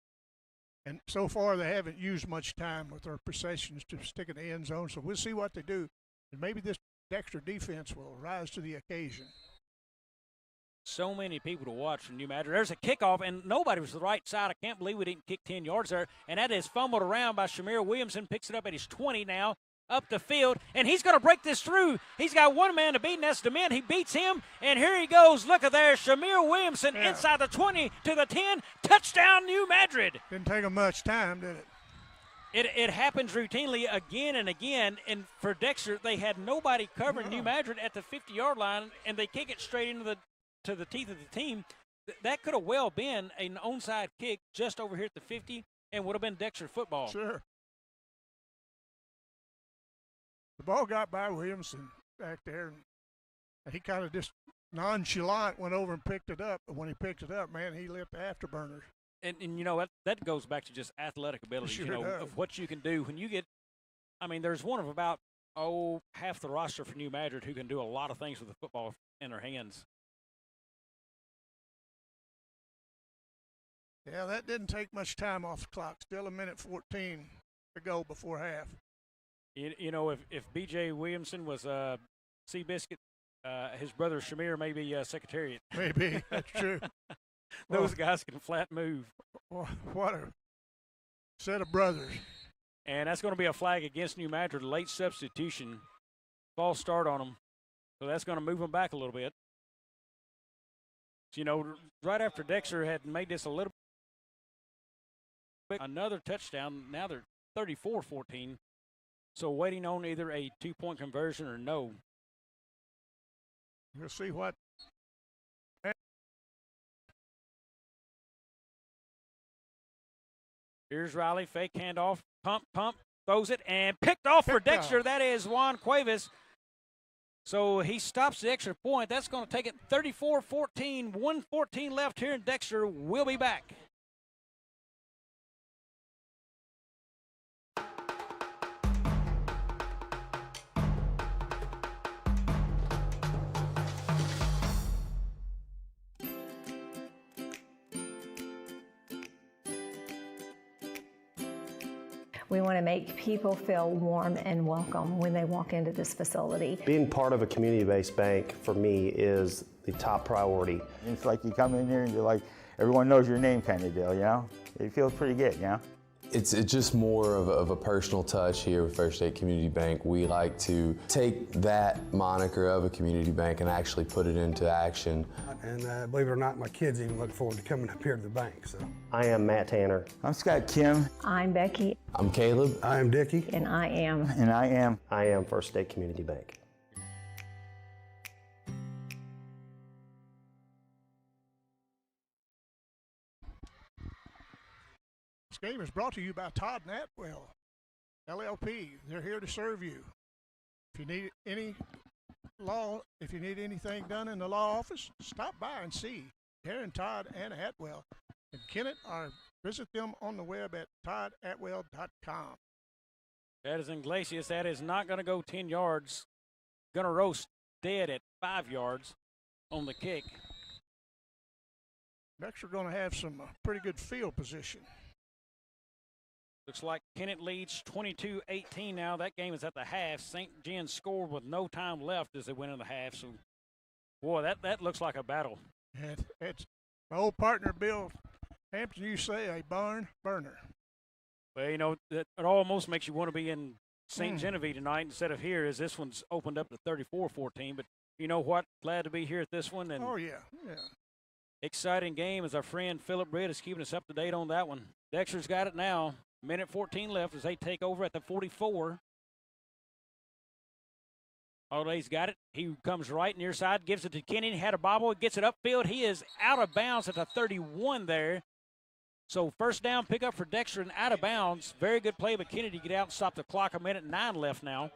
And so far, they haven't used much time with their possessions to stick in the end zone. So we'll see what they do. And maybe this Dexter defense will rise to the occasion. So many people to watch from New Madrid. There's a kickoff, and nobody was to the right side. I can't believe we didn't kick 10 yards there. And that is fumbled around by Shamir Williamson. Picks it up at his 20 now, up the field. And he's going to break this through. He's got one man to beat, and that's DeMint. He beats him, and here he goes. Look at there, Shamir Williamson inside the 20 to the 10. Touchdown, New Madrid. Didn't take him much time, did it? It happens routinely again and again, and for Dexter, they had nobody covering New Madrid at the 50-yard line, and they kick it straight into the teeth of the team. That could have well been an onside kick just over here at the 50 and would have been Dexter football. Sure. The ball got by Williamson back there, and he kind of just nonchalant went over and picked it up. But when he picked it up, man, he lit the afterburners. And you know, that goes back to just athletic ability, Sure you know, does. of what you can do. When you get, I mean, there's one of about, half the roster for New Madrid who can do a lot of things with the football in their hands. Yeah, that didn't take much time off the clock. Still 1:14 to go before half. You know, if B.J. Williamson was Seabiscuit, his brother Shamir may be Secretariat. Maybe, that's true. Those guys can flat move. What a set of brothers. And that's going to be a flag against New Madrid, late substitution. False start on them. So that's going to move them back a little bit. So, you know, right after Dexter had made this a little bit, another touchdown. Now they're 34-14. So waiting on either a 2-point conversion or no. We'll see what. Here's Riley, fake handoff, pump, throws it, and picked off for Dexter. That is Juan Cuevas. So he stops the extra point. That's going to take it 34-14, 1:14 left here, and Dexter will be back. We want to make people feel warm and welcome when they walk into this facility. Being part of a community-based bank for me is the top priority. It's like you come in here and you're like, everyone knows your name kind of deal, you know? It feels pretty good, you know? It's just more of a personal touch here with First State Community Bank. We like to take that moniker of a community bank and actually put it into action. And believe it or not, my kids even look forward to coming up here to the bank. So I am Matt Tanner. I'm Scott Kim. I'm Becky. I'm Caleb. I am Dickie. And I am. And I am. I am First State Community Bank. This game is brought to you by Todd and Atwell, LLP. They're here to serve you. If you need anything done in the law office, stop by and see Darren, Todd, and Atwell in Kennett, or visit them on the web at toddatwell.com. That is Iglesias. That is not going to go 10 yards. Going to roast dead at 5 yards on the kick. Next, we're going to have some pretty good field position. Looks like Kennett leads 22-18 now. That game is at the half. St. John scored with no time left as they went in the half. So, boy, that looks like a battle. And it's my old partner, Bill Hampton, you say a barn burner. Well, you know, it almost makes you want to be in St. Genevieve tonight instead of here, as this one's opened up to 34-14. But you know what? Glad to be here at this one. And oh, yeah. exciting game as our friend Philip Britt is keeping us up to date on that one. Dexter's got it now. Minute 14 left as they take over at the 44. Holiday's got it. He comes right near side, gives it to Kenny. He had a bobble, gets it upfield. He is out of bounds at the 31 there. So first down pickup for Dexter and out of bounds. Very good play by Kenny to get out and stop the clock. 1:09 left now.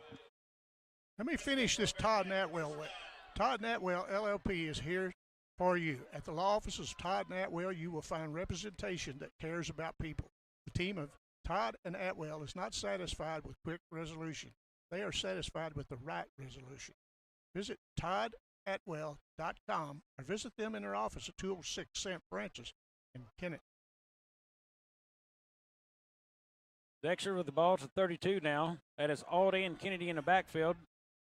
Let me finish this Todd and Atwell way. Todd and Atwell LLP is here for you. At the law offices of Todd and Atwell, you will find representation that cares about people. The team of Todd and Atwell is not satisfied with quick resolution. They are satisfied with the right resolution. Visit toddatwell.com or visit them in their office at 206 St. Francis in Kennett. Dexter with the ball to 32 now. That is Alday and Kennedy in the backfield.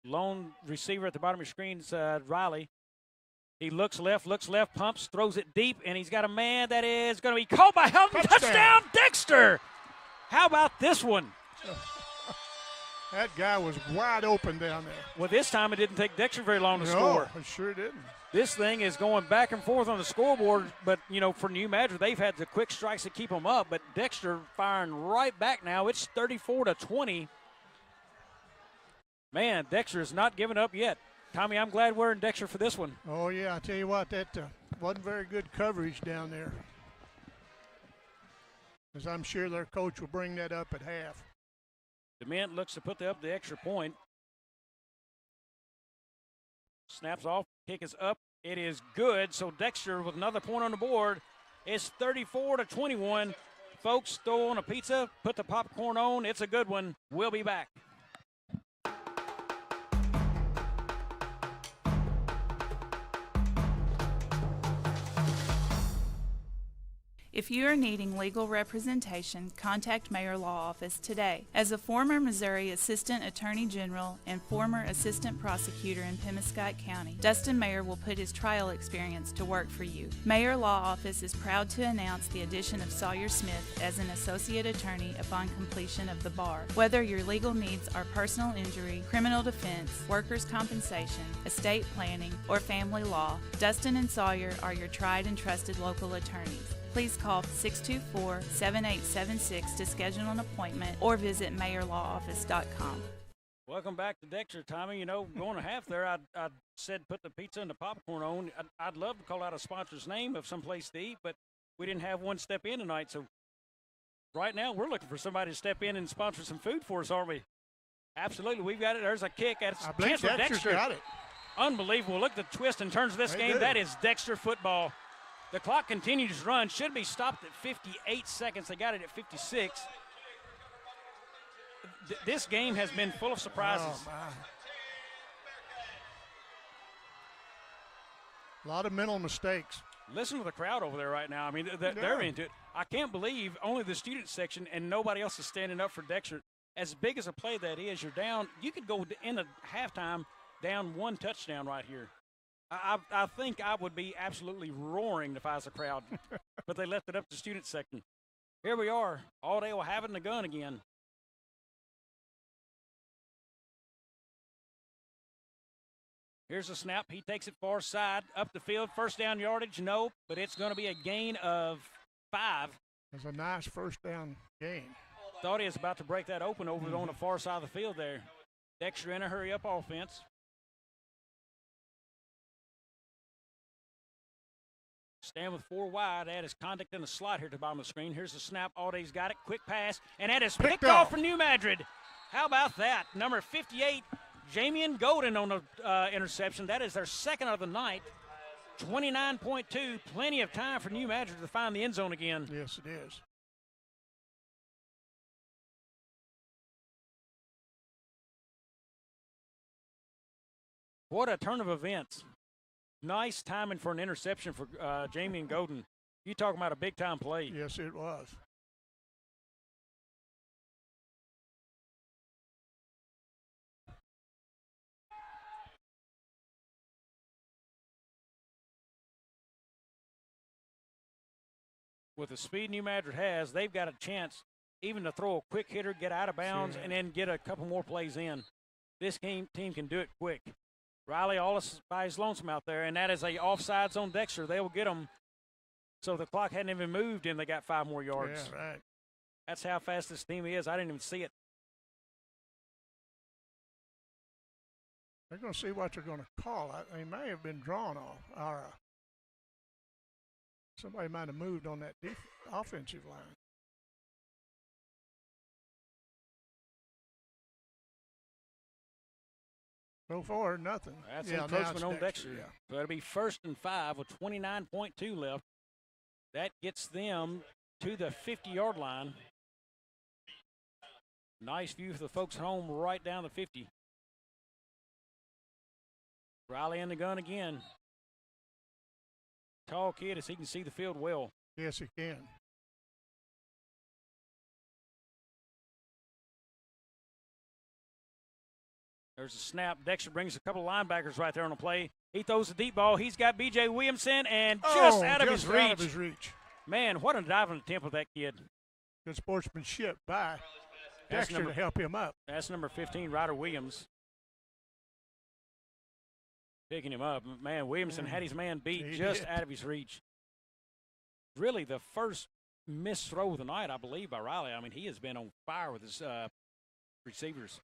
Lone receiver at the bottom of your screen is Riley. He looks left, pumps, throws it deep, and he's got a man that is going to be caught by Helton. Touchdown, Dexter! How about this one? That guy was wide open down there. Well, this time it didn't take Dexter very long to score. No, it sure didn't. This thing is going back and forth on the scoreboard, but, you know, for New Madrid, they've had the quick strikes to keep them up, but Dexter firing right back now. It's 34-20. Man, Dexter is not giving up yet. Tommy, I'm glad we're in Dexter for this one. Oh, yeah, I tell you what, that wasn't very good coverage down there. As I'm sure their coach will bring that up at half. DeMint looks to put up the extra point. Snaps off, kick is up. It is good. So Dexter with another point on the board. It's 34-21. Folks, throw on a pizza, put the popcorn on. It's a good one. We'll be back. If you are needing legal representation, contact Mayor Law Office today. As a former Missouri Assistant Attorney General and former Assistant Prosecutor in Pemmican County, Dustin Mayer will put his trial experience to work for you. Mayor Law Office is proud to announce the addition of Sawyer Smith as an Associate Attorney upon completion of the bar. Whether your legal needs are personal injury, criminal defense, workers' compensation, estate planning, or family law, Dustin and Sawyer are your tried and trusted local attorneys. Please call 624-7876 to schedule an appointment or visit mayorlawoffice.com. Welcome back to Dexter, Tommy. You know, going to half there, I said put the pizza and the popcorn on. I'd love to call out a sponsor's name of some place to eat, but we didn't have one step in tonight. So right now we're looking for somebody to step in and sponsor some food for us, aren't we? Absolutely. We've got it. There's a kick. That's I believe Dexter got it. Unbelievable. Look at the twist and turns of this game. That is Dexter football. The clock continues to run. Should be stopped at 58 seconds. They got it at 56. This game has been full of surprises. Oh, my. A lot of mental mistakes. Listen to the crowd over there right now. I mean, they're into it. I can't believe only the student section and nobody else is standing up for Dexter. As big as a play that is, you're down. You could go in a halftime down one touchdown right here. I think I would be absolutely roaring if I was a crowd, but they left it up to student section. Here we are. All day we'll have it in the gun again. Here's a snap. He takes it far side, up the field. First down yardage, no, but it's going to be a gain of 5. It's a nice first down gain. Thought he was about to break that open over on the far side of the field there. Dexter in a hurry-up offense. Stand with 4 wide. Add his conduct in the slot here to the bottom of the screen. Here's the snap. Alday's got it. Quick pass. And that is picked off for New Madrid. How about that? Number 58, Jamian Golden on the interception. That is their second of the night. 29.2. Plenty of time for New Madrid to find the end zone again. Yes, it is. What a turn of events. Nice timing for an interception for Jamie and Golden. You talking about a big-time play. Yes, it was. With the speed New Madrid has, they've got a chance even to throw a quick hitter, get out of bounds, and then get a couple more plays in. This team can do it quick. Riley all by his lonesome out there, and that is a offsides on Dexter. They will get them. So the clock hadn't even moved, and they got 5 more yards. Yeah, right. That's how fast this team is. I didn't even see it. They're going to see what they're going to call. They may have been drawn off. Or somebody might have moved on that offensive line. So far, nothing. That's encroachment on Dexter. Yeah. So it'll be 1st and 5 with 29.2 left. That gets them to the 50-yard line. Nice view for the folks at home right down the 50. Riley in the gun again. Tall kid as he can see the field well. Yes, he can. There's a snap. Dexter brings a couple of linebackers right there on the play. He throws the deep ball. He's got B.J. Williamson and just out of his reach. Man, what a diving attempt with that kid. Good sportsmanship by Dexter to help him up. That's number 15, Ryder Williams. Picking him up. Man, Williamson had his man beat just out of his reach. Really the first missed throw of the night, I believe, by Riley. I mean, he has been on fire with his receivers.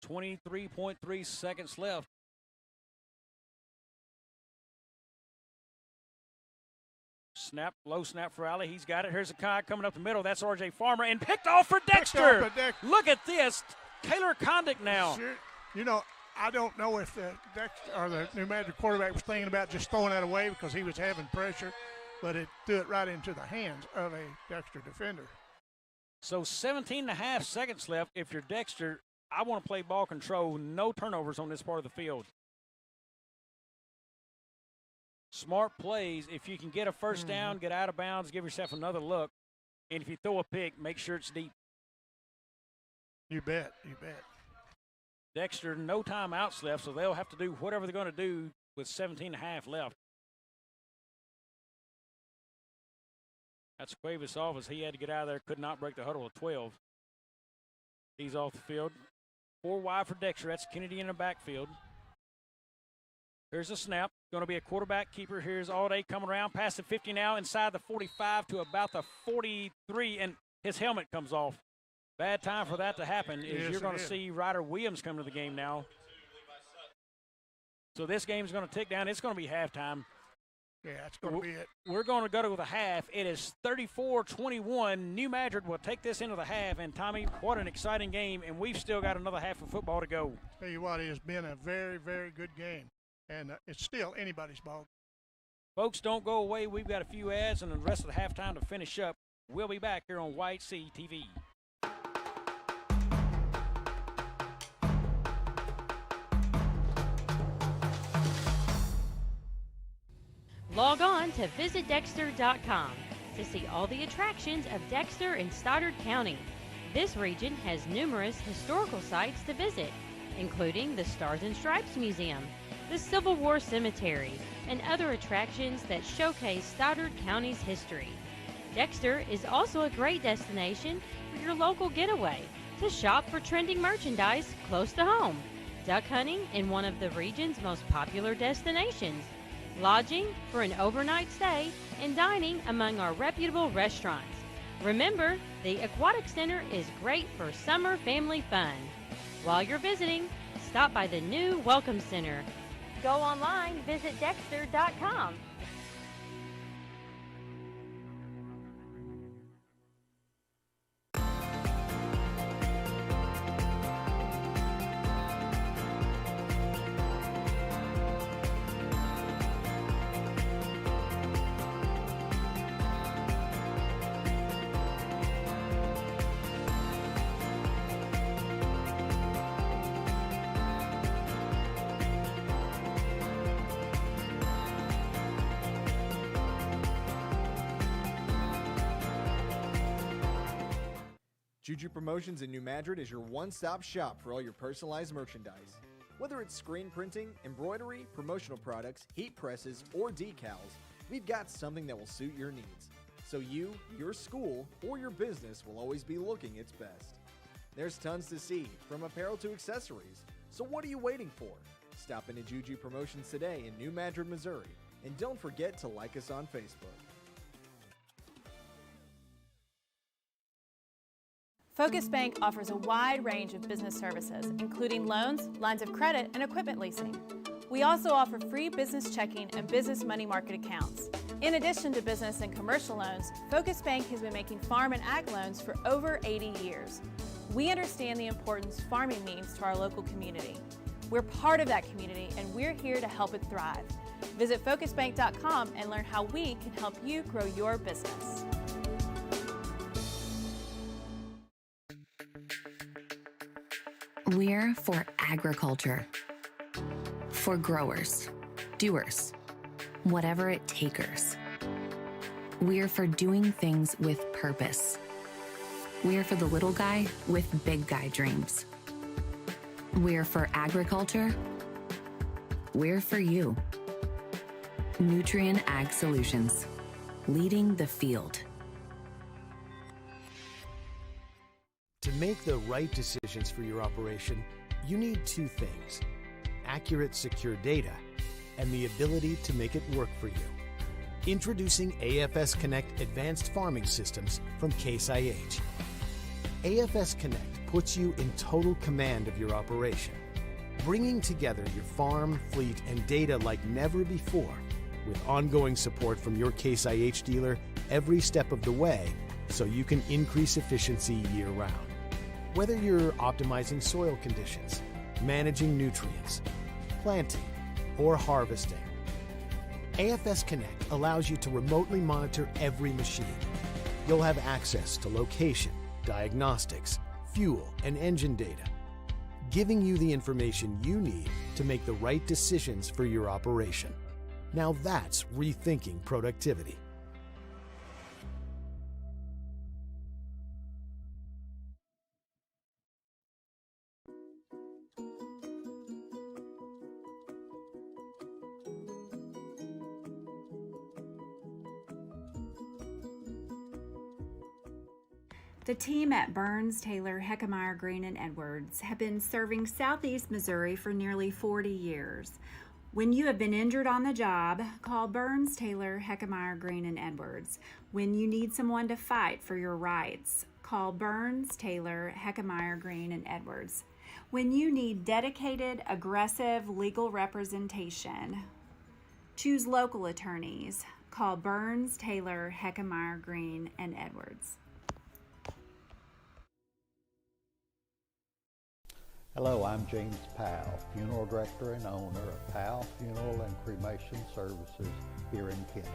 .3 seconds left. Snap, low snap for Riley. He's got it. Here's a guy coming up the middle. That's R.J. Farmer, and picked off for Dexter. Look at this. Taylor Condick now. Sure. You know, I don't know if the Dexter or the New Madrid quarterback was thinking about just throwing that away because he was having pressure, but it threw it right into the hands of a Dexter defender. So 17.5 seconds left. If you're Dexter, I want to play ball control, no turnovers on this part of the field. Smart plays. If you can get a first down, get out of bounds, give yourself another look. And if you throw a pick, make sure it's deep. You bet, you bet. Dexter, no timeouts left, so they'll have to do whatever they're going to do with 17.5 left. That's Cuevas off as he had to get out of there, could not break the huddle of 12. He's off the field. 4 wide for Dexter. That's Kennedy in the backfield. Here's a snap. Going to be a quarterback keeper. Here's Alday coming around, past the 50 now, inside the 45 to about the 43, and his helmet comes off. Bad time for that to happen. You're going to see Ryder Williams come to the game now. So this game's going to tick down. It's going to be halftime. Yeah, that's going to be it. We're going to go to the half. It is 34-21. New Madrid will take this into the half. And, Tommy, what an exciting game, and we've still got another half of football to go. Tell you what, it has been a very, very good game, and it's still anybody's ball. Folks, don't go away. We've got a few ads and the rest of the halftime to finish up. We'll be back here on White Sea TV. Log on to visitdexter.com to see all the attractions of Dexter and Stoddard County. This region has numerous historical sites to visit, including the Stars and Stripes Museum, the Civil War Cemetery, and other attractions that showcase Stoddard County's history. Dexter is also a great destination for your local getaway, to shop for trending merchandise close to home, duck hunting in one of the region's most popular destinations, lodging for an overnight stay, and dining among our reputable restaurants. Remember, the Aquatic Center is great for summer family fun. While you're visiting, stop by the new Welcome Center. Go online, visit Dexter.com. Juju Promotions in New Madrid is your one-stop shop for all your personalized merchandise. Whether it's screen printing, embroidery, promotional products, heat presses, or decals, we've got something that will suit your needs. So you, your school, or your business will always be looking its best. There's tons to see, from apparel to accessories. So what are you waiting for? Stop into Juju Promotions today in New Madrid, Missouri. And don't forget to like us on Facebook. Focus Bank offers a wide range of business services, including loans, lines of credit, and equipment leasing. We also offer free business checking and business money market accounts. In addition to business and commercial loans, Focus Bank has been making farm and ag loans for over 80 years. We understand the importance farming means to our local community. We're part of that community, and we're here to help it thrive. Visit focusbank.com and learn how we can help you grow your business. We're for agriculture, for growers, doers, whatever it takers. We're for doing things with purpose. We're for the little guy with big guy dreams. We're for agriculture. We're for you. Nutrien Ag Solutions, leading the field. To make the right decisions for your operation, you need two things: accurate, secure data and the ability to make it work for you. Introducing AFS Connect Advanced Farming Systems from Case IH. AFS Connect puts you in total command of your operation, bringing together your farm, fleet, and data like never before, with ongoing support from your Case IH dealer every step of the way, so you can increase efficiency year-round. Whether you're optimizing soil conditions, managing nutrients, planting, or harvesting, AFS Connect allows you to remotely monitor every machine. You'll have access to location, diagnostics, fuel, and engine data, giving you the information you need to make the right decisions for your operation. Now that's rethinking productivity. The team at Burns, Taylor, Heckmeyer, Green, and Edwards have been serving Southeast Missouri for nearly 40 years. When you have been injured on the job, call Burns, Taylor, Heckmeyer, Green, and Edwards. When you need someone to fight for your rights, call Burns, Taylor, Heckmeyer, Green, and Edwards. When you need dedicated, aggressive legal representation, choose local attorneys. Call Burns, Taylor, Heckmeyer, Green, and Edwards. Hello, I'm James Powell, Funeral Director and owner of Powell Funeral and Cremation Services here in Kennett.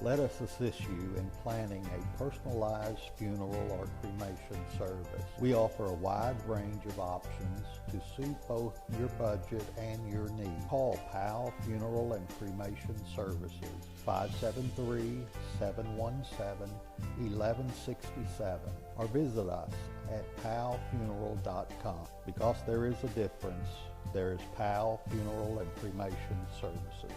Let us assist you in planning a personalized funeral or cremation service. We offer a wide range of options to suit both your budget and your needs. Call Powell Funeral and Cremation Services, 573-717-1167, or visit us at powellfuneral.com. Because there is a difference, there is Powell Funeral and Cremation Services.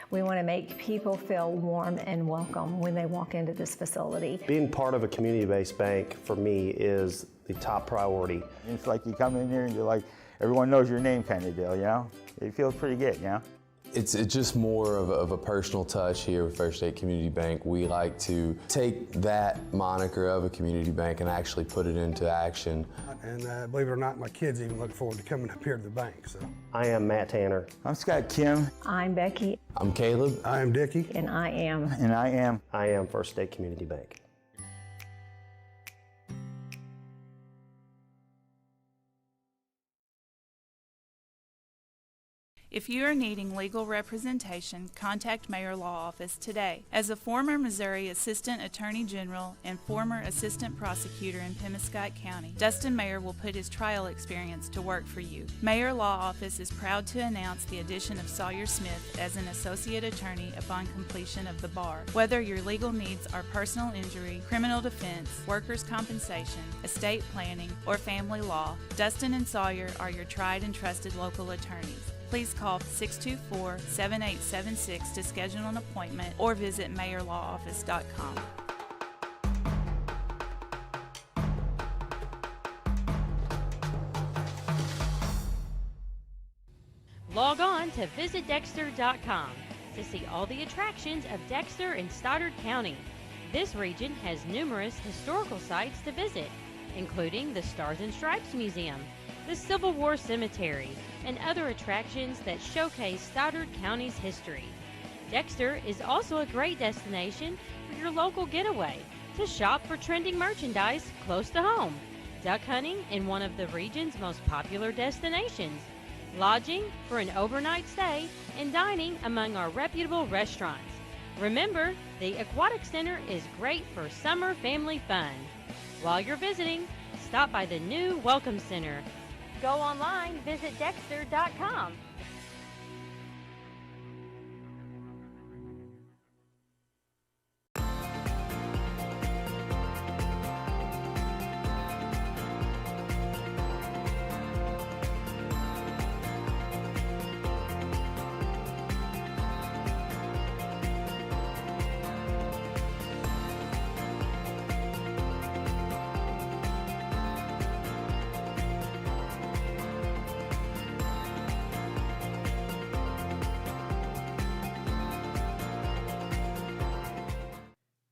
We want to make people feel warm and welcome when they walk into this facility. Being part of a community-based bank for me is the top priority. It's like you come in here and you're like, everyone knows your name kind of deal, you know? It feels pretty good, you know? It's just more of a personal touch here with First State Community Bank. We like to take that moniker of a community bank and actually put it into action. And believe it or not, my kids even look forward to coming up here to the bank. So I am Matt Tanner. I'm Scott Kim. I'm Becky. I'm Caleb. I am Dickie. And I am. And I am. I am First State Community Bank. If you are needing legal representation, contact Mayor Law Office today. As a former Missouri Assistant Attorney General and former Assistant Prosecutor in Pemmican County, Dustin Mayer will put his trial experience to work for you. Mayor Law Office is proud to announce the addition of Sawyer Smith as an Associate Attorney upon completion of the bar. Whether your legal needs are personal injury, criminal defense, workers' compensation, estate planning, or family law, Dustin and Sawyer are your tried and trusted local attorneys. Please call 624-7876 to schedule an appointment or visit mayorlawoffice.com. Log on to visitdexter.com to see all the attractions of Dexter and Stoddard County. This region has numerous historical sites to visit, including the Stars and Stripes Museum, the Civil War Cemetery, and other attractions that showcase Stoddard County's history. Dexter is also a great destination for your local getaway to shop for trending merchandise close to home, duck hunting in one of the region's most popular destinations, lodging for an overnight stay, and dining among our reputable restaurants. Remember, the Aquatic Center is great for summer family fun. While you're visiting, stop by the new Welcome Center. Go online, visit Dexter.com.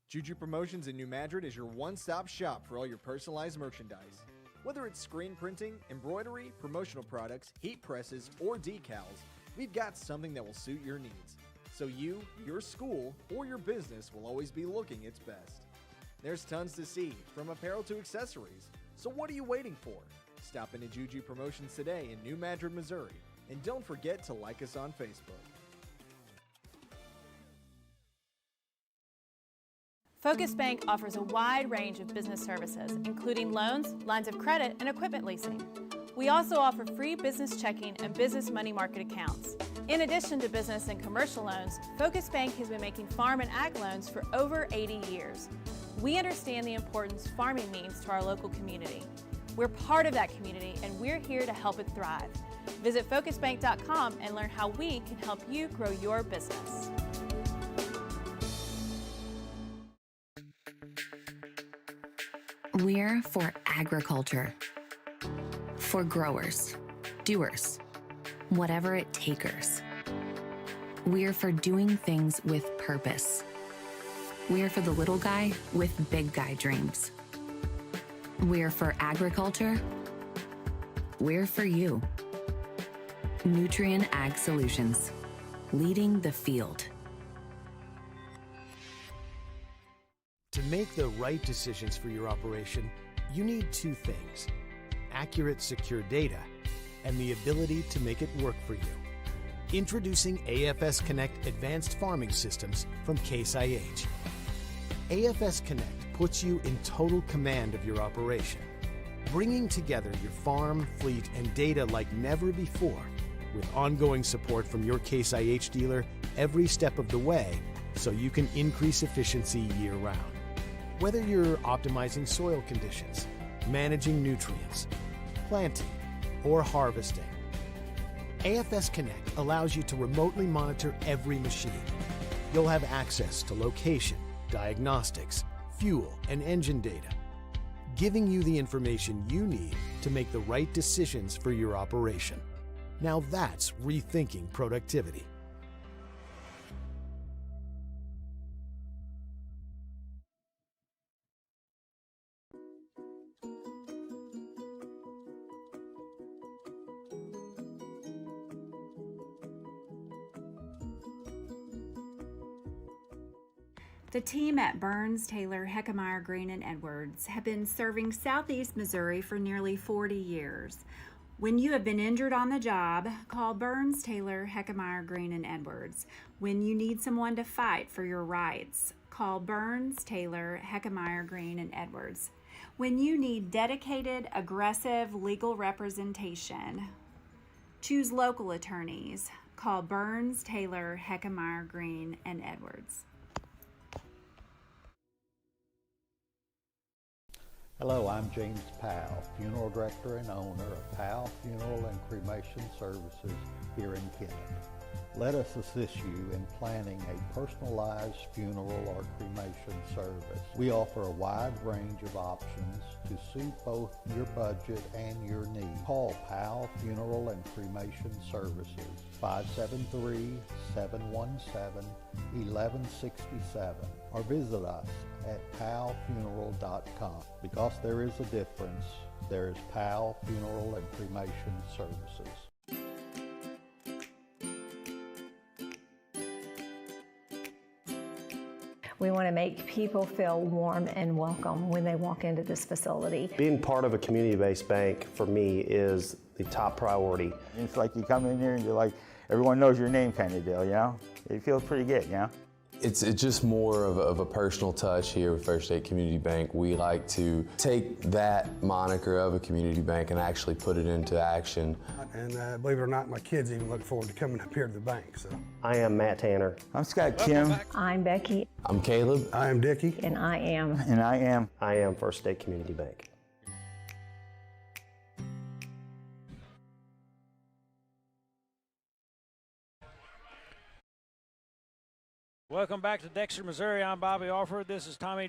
Juju Promotions in New Madrid is your one-stop shop for all your personalized merchandise. Whether it's screen printing, embroidery, promotional products, heat presses, or decals, we've got something that will suit your needs. So you, your school, or your business will always be looking its best. There's tons to see, from apparel to accessories. So what are you waiting for? Stop into Juju Promotions today in New Madrid, Missouri. And don't forget to like us on Facebook. Focus Bank offers a wide range of business services, including loans, lines of credit, and equipment leasing. We also offer free business checking and business money market accounts. In addition to business and commercial loans, Focus Bank has been making farm and ag loans for over 80 years. We understand the importance farming means to our local community. We're part of that community, and we're here to help it thrive. Visit focusbank.com and learn how we can help you grow your business. We're for agriculture, for growers, doers, whatever it takers. We're for doing things with purpose. We're for the little guy with big guy dreams. We're for agriculture. We're for you. Nutrien Ag Solutions, leading the field. To make the right decisions for your operation, you need two things: accurate, secure data and the ability to make it work for you. Introducing AFS Connect Advanced Farming Systems from Case IH. AFS Connect puts you in total command of your operation, bringing together your farm, fleet, and data like never before, with ongoing support from your Case IH dealer every step of the way, so you can increase efficiency year-round. Whether you're optimizing soil conditions, managing nutrients, planting, or harvesting, AFS Connect allows you to remotely monitor every machine. You'll have access to location, diagnostics, fuel, and engine data, giving you the information you need to make the right decisions for your operation. Now that's rethinking productivity. The team at Burns, Taylor, Heckmeyer, Green, and Edwards have been serving Southeast Missouri for nearly 40 years. When you have been injured on the job, call Burns, Taylor, Heckmeyer, Green, and Edwards. When you need someone to fight for your rights, call Burns, Taylor, Heckmeyer, Green, and Edwards. When you need dedicated, aggressive legal representation, choose local attorneys. Call Burns, Taylor, Heckmeyer, Green, and Edwards. Hello, I'm James Powell, Funeral Director and owner of Powell Funeral and Cremation Services here in Kennett. Let us assist you in planning a personalized funeral or cremation service. We offer a wide range of options to suit both your budget and your needs. Call Powell Funeral and Cremation Services, 573-717-1167, or visit us at powellfuneral.com. Because there is a difference, there is Powell Funeral and Cremation Services. We want to make people feel warm and welcome when they walk into this facility. Being part of a community-based bank for me is the top priority. It's like you come in here and you're like, everyone knows your name kind of deal, you know? It feels pretty good, you know? It's just more of a personal touch here with First State Community Bank. We like to take that moniker of a community bank and actually put it into action. And believe it or not, my kids even look forward to coming up here to the bank. So I am Matt Tanner. I'm Scott Kim. I'm Becky. I'm Caleb. I am Dickie. And I am. And I am. I am First State Community Bank. Welcome back to Dexter, Missouri. I'm Bobby Alford. This is Tommy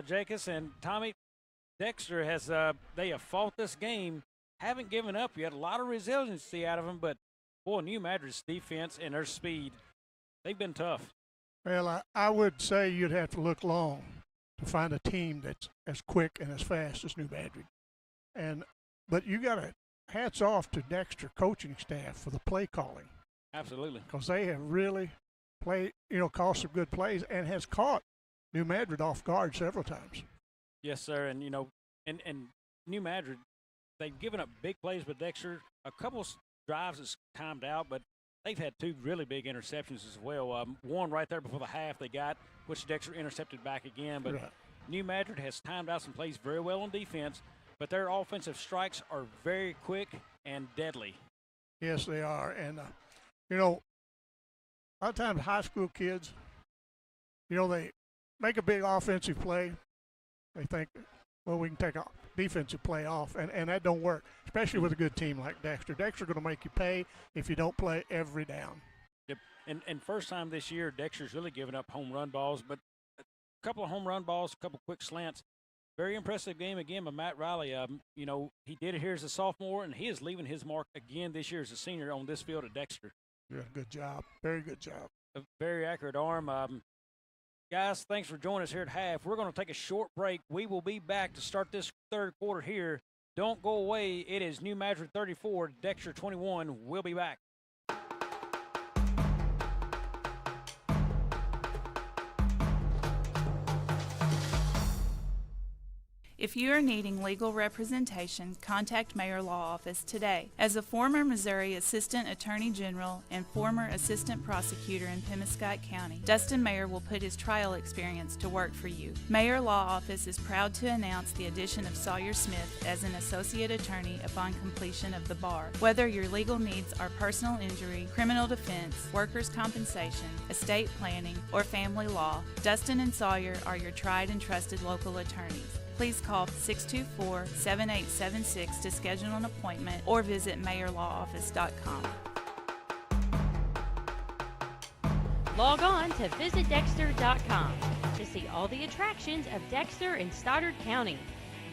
Jacobs. And Tommy, Dexter has they have fought this game, haven't given up yet. A lot of resiliency out of them, but boy, New Madrid's defense and their speed, they've been tough. Well, I would say you'd have to look long to find a team that's as quick and as fast as New Madrid. But you got to hats off to Dexter coaching staff for the play calling. Absolutely. Because they have really called some good plays and has caught New Madrid off guard several times. Yes, sir. And, and New Madrid, they've given up big plays, but Dexter, a couple drives is timed out, but they've had two really big interceptions as well. One right there before the half they got, which Dexter intercepted back again. But right. New Madrid has timed out some plays very well on defense, but their offensive strikes are very quick and deadly. Yes, they are. And, a lot of times high school kids, they make a big offensive play. They think, well, we can take defensive play off, and that don't work, especially with a good team like Dexter. Dexter's going to make you pay if you don't play every down. Yep. And first time this year, Dexter's really given up home run balls, but a couple of home run balls, a couple quick slants. Very impressive game again by Matt Riley. He did it here as a sophomore, and he is leaving his mark again this year as a senior on this field at Dexter. Yeah, good job. Very good job. A very accurate arm. Guys, thanks for joining us here at half. We're going to take a short break. We will be back to start this third quarter here. Don't go away. It is New Madrid 34, Dexter 21. We'll be back. If you are needing legal representation, contact Mayor Law Office today. As a former Missouri Assistant Attorney General and former Assistant Prosecutor in Pimescott County, Dustin Mayer will put his trial experience to work for you. Mayor Law Office is proud to announce the addition of Sawyer Smith as an Associate Attorney upon completion of the bar. Whether your legal needs are personal injury, criminal defense, workers' compensation, estate planning, or family law, Dustin and Sawyer are your tried and trusted local attorneys. Please call 624-7876 to schedule an appointment or visit mayorlawoffice.com. Log on to visitdexter.com to see all the attractions of Dexter and Stoddard County.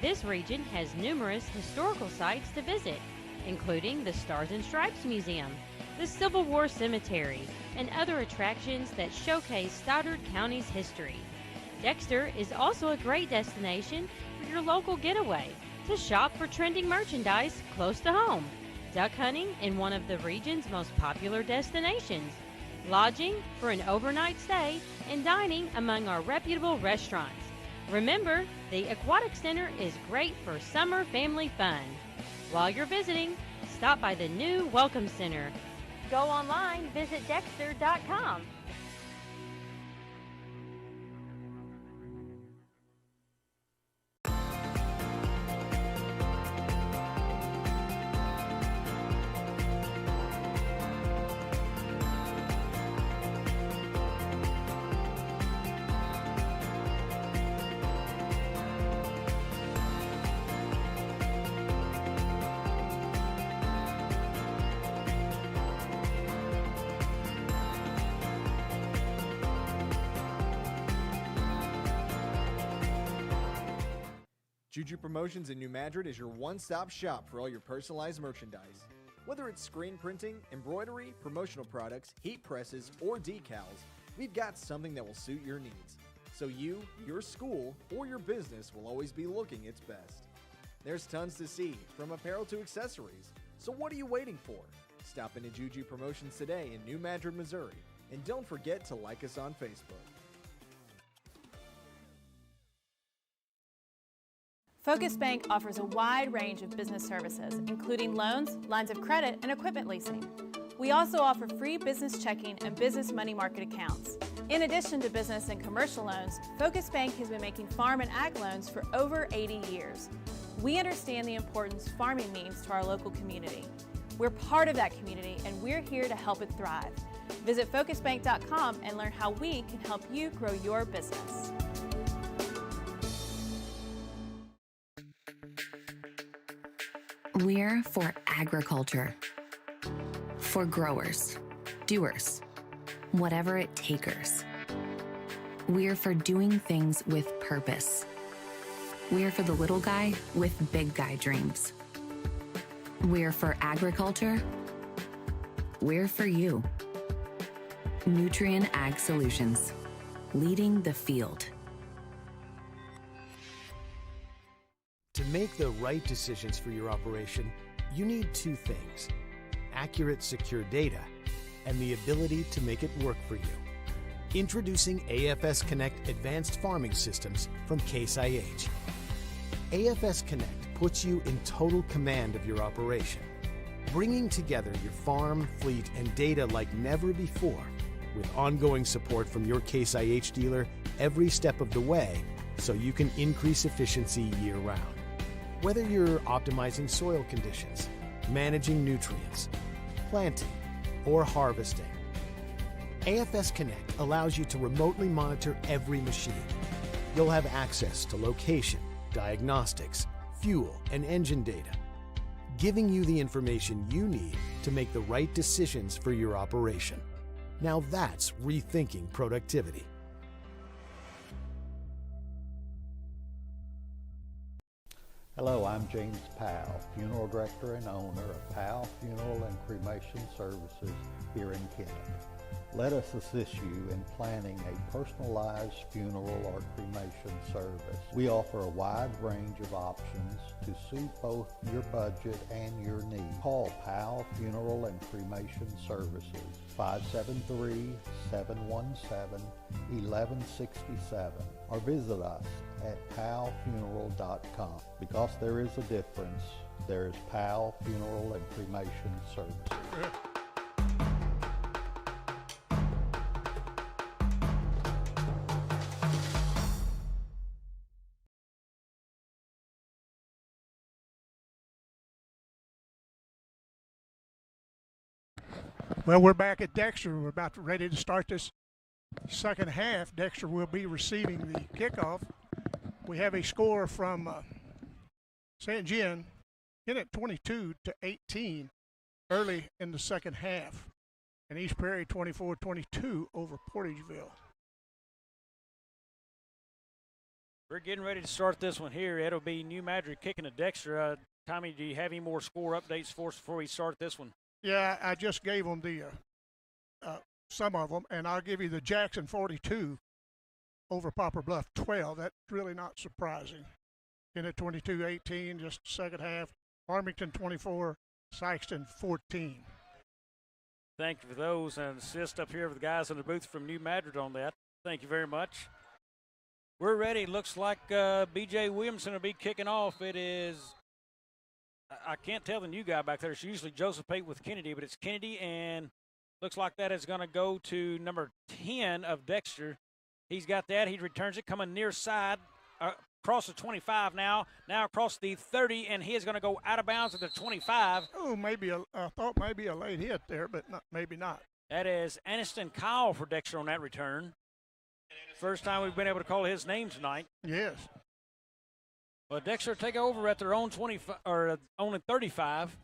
This region has numerous historical sites to visit, including the Stars and Stripes Museum, the Civil War Cemetery, and other attractions that showcase Stoddard County's history. Dexter is also a great destination for your local getaway, to shop for trending merchandise close to home, duck hunting in one of the region's most popular destinations, lodging for an overnight stay, and dining among our reputable restaurants. Remember, the Aquatic Center is great for summer family fun. While you're visiting, stop by the new Welcome Center. Go online, visit Dexter.com. Juju Promotions in New Madrid is your one-stop shop for all your personalized merchandise. Whether it's screen printing, embroidery, promotional products, heat presses, or decals, we've got something that will suit your needs. So you, your school, or your business will always be looking its best. There's tons to see, from apparel to accessories. So what are you waiting for? Stop into Juju Promotions today in New Madrid, Missouri. And don't forget to like us on Facebook. Focus Bank offers a wide range of business services, including loans, lines of credit, and equipment leasing. We also offer free business checking and business money market accounts. In addition to business and commercial loans, Focus Bank has been making farm and ag loans for over 80 years. We understand the importance farming means to our local community. We're part of that community, and we're here to help it thrive. Visit focusbank.com and learn how we can help you grow your business. We're for agriculture, for growers, doers, whatever it takers. We're for doing things with purpose. We're for the little guy with big guy dreams. We're for agriculture. We're for you. Nutrien Ag Solutions, leading the field. To make the right decisions for your operation, you need two things: accurate, secure data and the ability to make it work for you. Introducing AFS Connect Advanced Farming Systems from Case IH. AFS Connect puts you in total command of your operation, bringing together your farm, fleet, and data like never before, with ongoing support from your Case IH dealer every step of the way, so you can increase efficiency year-round. Whether you're optimizing soil conditions, managing nutrients, planting, or harvesting, AFS Connect allows you to remotely monitor every machine. You'll have access to location, diagnostics, fuel, and engine data, giving you the information you need to make the right decisions for your operation. Now that's rethinking productivity. Hello, I'm James Powell, Funeral Director and owner of Powell Funeral and Cremation Services here in Kennett. Let us assist you in planning a personalized funeral or cremation service. We offer a wide range of options to suit both your budget and your needs. Call Powell Funeral and Cremation Services, 573-717-1167, or visit us at powellfuneral.com. Because there is a difference, there is Powell Funeral and Cremation Services. Well, we're back at Dexter. We're about ready to start this second half. Dexter will be receiving the kickoff. We have a score from St. Jean in at 22-18 early in the second half, and East Prairie 24-22 over Portageville. We're getting ready to start this one here. It'll be New Madrid kicking to Dexter. Tommy, do you have any more score updates for us before we start this one? Yeah, I just gave them the some of them, and I'll give you the Jackson 42 over Poplar Bluff 12. That's really not surprising. In at 22-18, just second half. Farmington 24, Sykeston 14. Thank you for those, and assist up here with the guys in the booth from New Madrid on that. Thank you very much. We're ready. Looks like B.J. Williamson will be kicking off. It is, I can't tell the new guy back there. It's usually Joseph Pate with Kennedy, but it's Kennedy, and looks like that is going to go to number 10 of Dexter. He's got that. He returns it coming near side, across the 25 now across the 30, and he is going to go out of bounds at the 25. Oh, I thought maybe a late hit there, but maybe not. That is Aniston Kyle for Dexter on that return. First time we've been able to call his name tonight. Yes. Well, Dexter take over at their own 25 or only 35.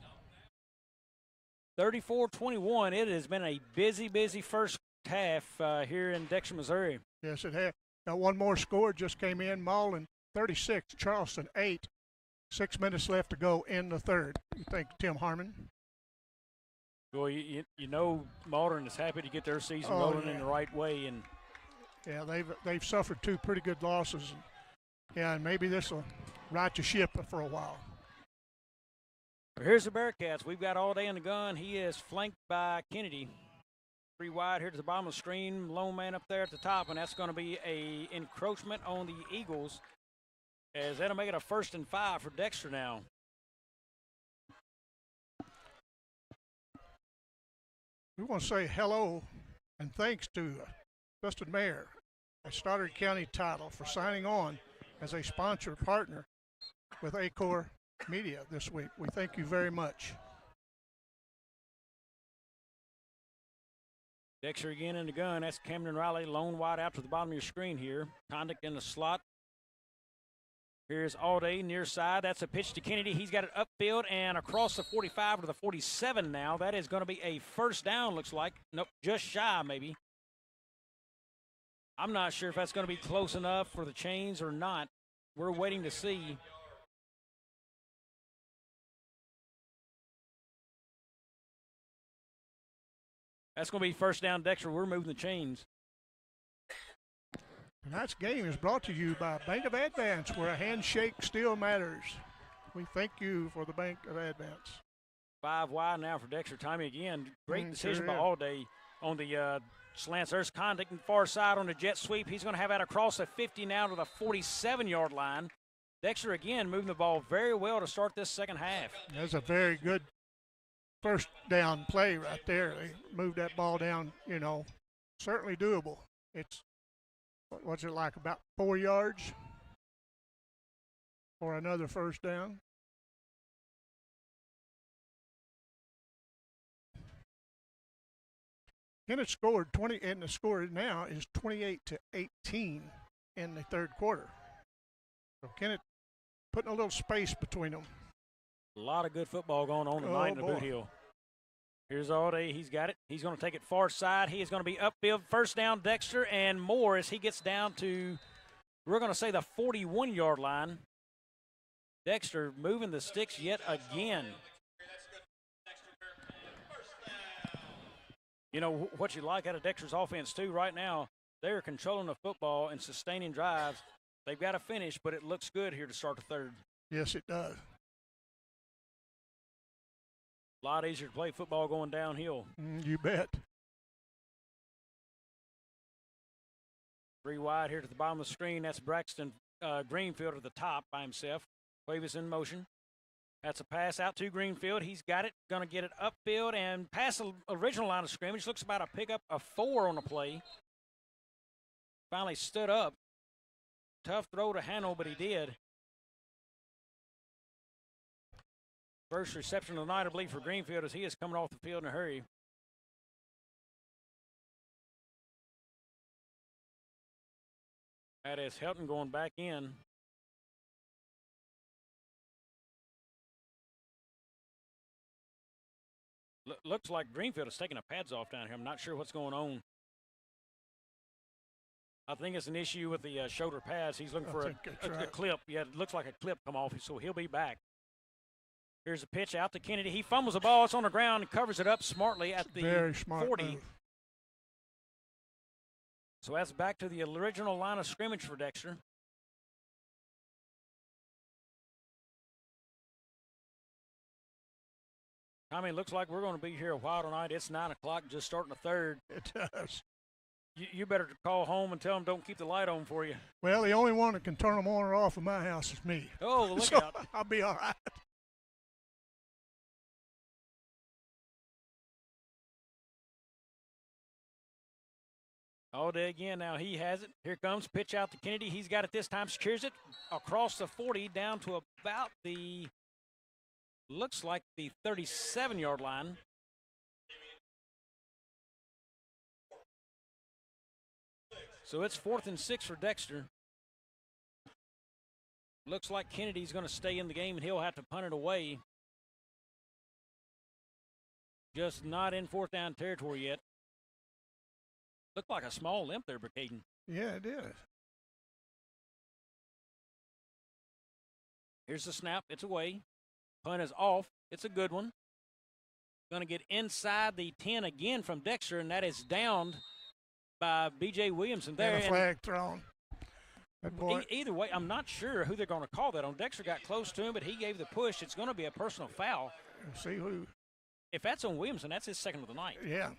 34-21. It has been a busy first half here in Dexter, Missouri. Yes, it has. Now one more score just came in. Malden 36, Charleston 8. 6 minutes left to go in the third. You think, Tim Harmon? Well, you know Malden is happy to get their season rolling in the right way, and yeah, they've suffered two pretty good losses. And maybe this will right the ship for a while. Here's the Bearcats. We've got All Day in the gun. He is flanked by Kennedy. 3 wide here to the bottom of the screen. Lone man up there at the top, and that's going to be a encroachment on the Eagles, as that'll make it a 1st and 5 for Dexter now. We want to say hello and thanks to Dustin Mayer at Stoddard County Title for signing on as a sponsor partner with Acor Media this week. We thank you very much. Dexter again in the gun. That's Camden Riley, lone wide out to the bottom of your screen here. Conduct in the slot. Here's All Day near side. That's a pitch to Kennedy. He's got it upfield and across the 45 to the 47 now. That is going to be a first down, looks like. Nope, just shy maybe. I'm not sure if that's going to be close enough for the chains or not. We're waiting to see. That's going to be first down, Dexter. We're moving the chains. Tonight's game is brought to you by Bank of Advance, where a handshake still matters. We thank you for the Bank of Advance. 5 wide now for Dexter. Tommy again. Great decision by All Day on the slants. There's Conduct in the far side on the jet sweep. He's going to have that across the 50 now to the 47-yard line. Dexter again moving the ball very well to start this second half. That's a very good first down play right there. They moved that ball down, certainly doable. It's, what's it like, about 4 yards for another first down? Kennett scored 20, and the score now is 28-18 in the third quarter. So Kennett putting a little space between them. A lot of good football going on tonight in the Boot Hill. Here's Alday. He's got it. He's going to take it far side. He is going to be upfield. First down, Dexter, and more as he gets down to, we're going to say, the 41-yard line. Dexter moving the sticks yet again. You know, what you like out of Dexter's offense, too, right now, they're controlling the football and sustaining drives. They've got to finish, but it looks good here to start the third. Yes, it does. A lot easier to play football going downhill. You bet. 3 wide here to the bottom of the screen. That's Braxton Greenfield at the top by himself. Wave is in motion. That's a pass out to Greenfield. He's got it. Going to get it upfield and past the original line of scrimmage. Looks about a pickup of 4 on the play. Finally stood up. Tough throw to handle, but he did. First reception of the night, I believe, for Greenfield as he is coming off the field in a hurry. That is Helton going back in. Looks like Greenfield is taking the pads off down here. I'm not sure what's going on. I think it's an issue with the shoulder pads. He's looking for a clip. Yeah, it looks like a clip come off, so he'll be back. Here's a pitch out to Kennedy. He fumbles the ball. It's on the ground and covers it up smartly at the Very smart 40. move. So that's back to the original line of scrimmage for Dexter. I mean, looks like we're going to be here a while tonight. It's 9 o'clock, just starting the third. It does. You better call home and tell them don't keep the light on for you. Well, the only one that can turn them on or off in my house is me. Oh, look so out. I'll be all right. All day again. Now he has it. Here comes pitch out to Kennedy. He's got it this time. Secures it across the 40 down to about the, looks like the 37-yard line. So it's 4th and 6 for Dexter. Looks like Kennedy's going to stay in the game and he'll have to punt it away. Just not in 4th down territory yet. Looked like a small limp there, Bracaden. Yeah, it is. Here's the snap. It's away. Punt is off. It's a good one. Going to get inside the 10 again from Dexter, and that is downed by B.J. Williamson there. And a flag thrown. Either way, I'm not sure who they're going to call that on. Dexter got close to him, but he gave the push. It's going to be a personal foul. We'll see who. If that's on Williamson, that's his second of the night. Yeah.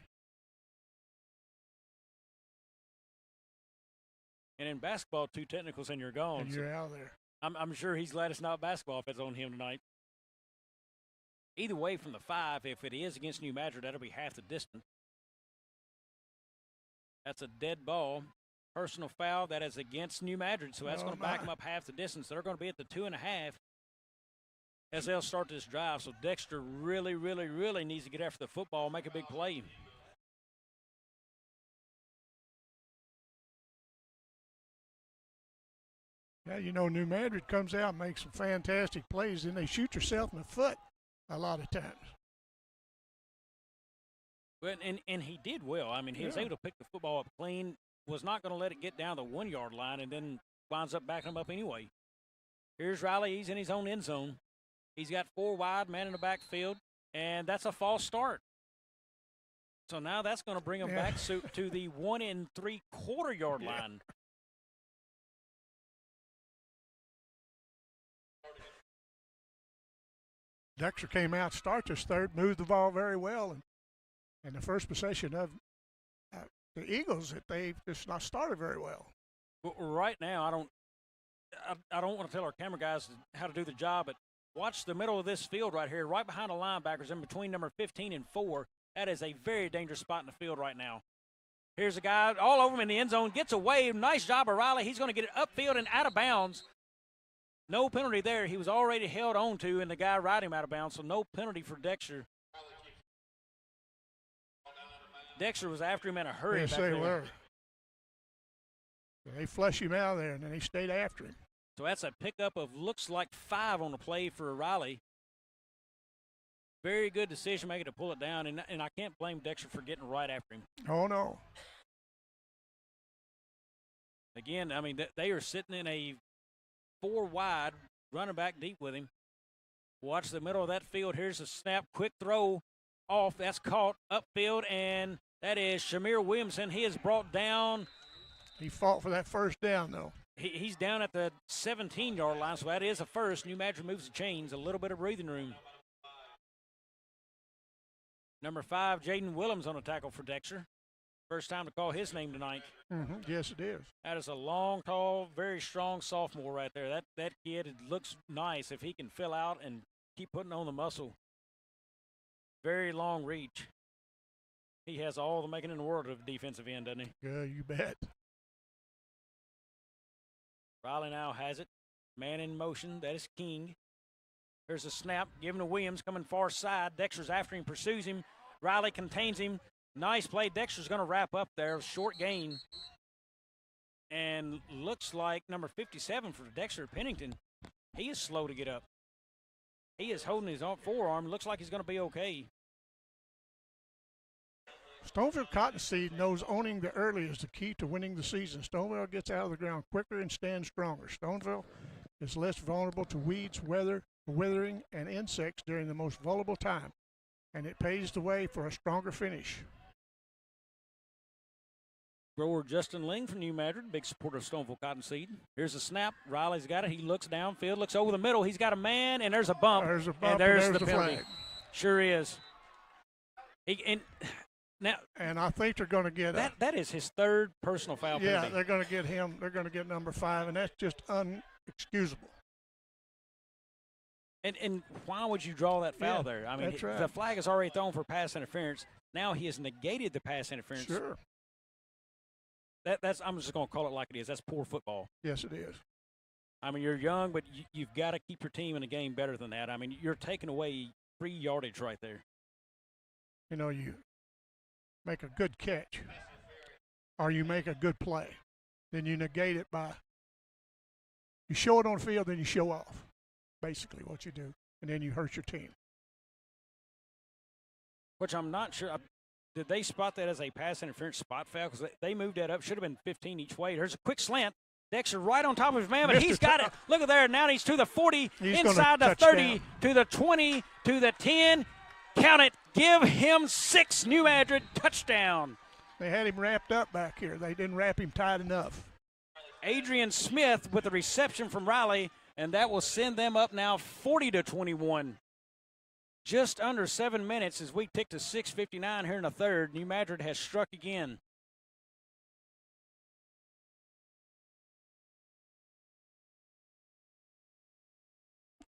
And in basketball, 2 technicals and you're gone. And you're out of there. I'm sure he's glad it's not basketball if it's on him tonight. Either way, from the 5, if it is against New Madrid, that'll be half the distance. That's a dead ball. Personal foul, that is against New Madrid, so that's going to back them up half the distance. They're going to be at the 2.5 as they'll start this drive. So Dexter really, really, really needs to get after the football, make a big play. Yeah, you know, New Madrid comes out and makes some fantastic plays, and they shoot yourself in the foot a lot of times. Well, and he did well. I mean, he was able to pick the football up clean, was not going to let it get down the 1-yard line, and then winds up backing him up anyway. Here's Riley. He's in his own end zone. He's got 4 wide, man in the backfield, and that's a false start. So now that's going to bring him back to the 1 3/4 line. Dexter came out, start this third, moved the ball very well, and the first possession of the Eagles, that they just not started very well. Well, right now, I don't want to tell our camera guys how to do the job, but watch the middle of this field right here, right behind the linebackers, in between number 15 and 4. That is a very dangerous spot in the field right now. Here's a guy all over him in the end zone, gets away. Nice job of Riley. He's going to get it upfield and out of bounds. No penalty there. He was already held on to, and the guy riding him out of bounds, so no penalty for Dexter. Dexter was after him in a hurry. Yes, they were. They flushed him out of there, and then he stayed after him. So that's a pickup of looks like 5 on the play for Riley. Very good decision making to pull it down, and I can't blame Dexter for getting right after him. Oh, no. Again, I mean, they are sitting in a 4 wide, running back deep with him. Watch the middle of that field. Here's a snap, quick throw off. That's caught upfield, and that is Shamir Williamson. He is brought down. He fought for that first down, though. He's down at the 17-yard line, so that is a first. New Madrid moves the chains, a little bit of breathing room. Number 5, Jaden Willems on a tackle for Dexter. First time to call his name tonight. Yes, it is. That is a long, tall, very strong sophomore right there. That kid, it looks nice if he can fill out and keep putting on the muscle. Very long reach. He has all the making in the world of a defensive end, doesn't he? Yeah, you bet. Riley now has it. Man in motion. That is King. There's a snap given to Williams coming far side. Dexter's after him, pursues him. Riley contains him. Nice play. Dexter's going to wrap up there. Short gain. And looks like number 57 for Dexter, Pennington. He is slow to get up. He is holding his own forearm. Looks like he's going to be okay. Stoneville Cottonseed knows owning the early is the key to winning the season. Stoneville gets out of the ground quicker and stands stronger. Stoneville is less vulnerable to weeds, weather, withering, and insects during the most vulnerable time, and it paves the way for a stronger finish. Grower Justin Ling from New Madrid, big supporter of Stoneville Cottonseed. Here's a snap. Riley's got it. He looks downfield, looks over the middle. He's got a man, and there's a bump. There's a bump, and there's and the penalty. flag. Sure is. And I think they're going to get that is his 3rd personal foul penalty. Yeah, they're going to get him. They're going to get number 5, and that's just unexcusable. And why would you draw that foul there? I mean, that's right. The flag is already thrown for pass interference. Now he has negated the pass interference. Sure. That's I'm just going to call it like it is. That's poor football. Yes, it is. I mean, you're young, but you've got to keep your team in the game better than that. I mean, you're taking away free yardage right there. You know, you make a good catch or you make a good play. Then you negate it by you show it on the field, then you show off. Basically what you do. And then you hurt your team. Which I'm not sure. Did they spot that as a pass interference spot foul? Because they moved that up. Should have been 15 each way. There's a quick slant. Dexter right on top of his man, but he's got it. Look at there. Now he's to the 40, inside the 30, to the 20, to the 10. Count it. Give him 6. New Madrid touchdown. They had him wrapped up back here. They didn't wrap him tight enough. Adrian Smith with the reception from Riley, and that will send them up now 40-21. Just under 7 minutes as we tick to 6:59 here in the 3rd. New Madrid has struck again.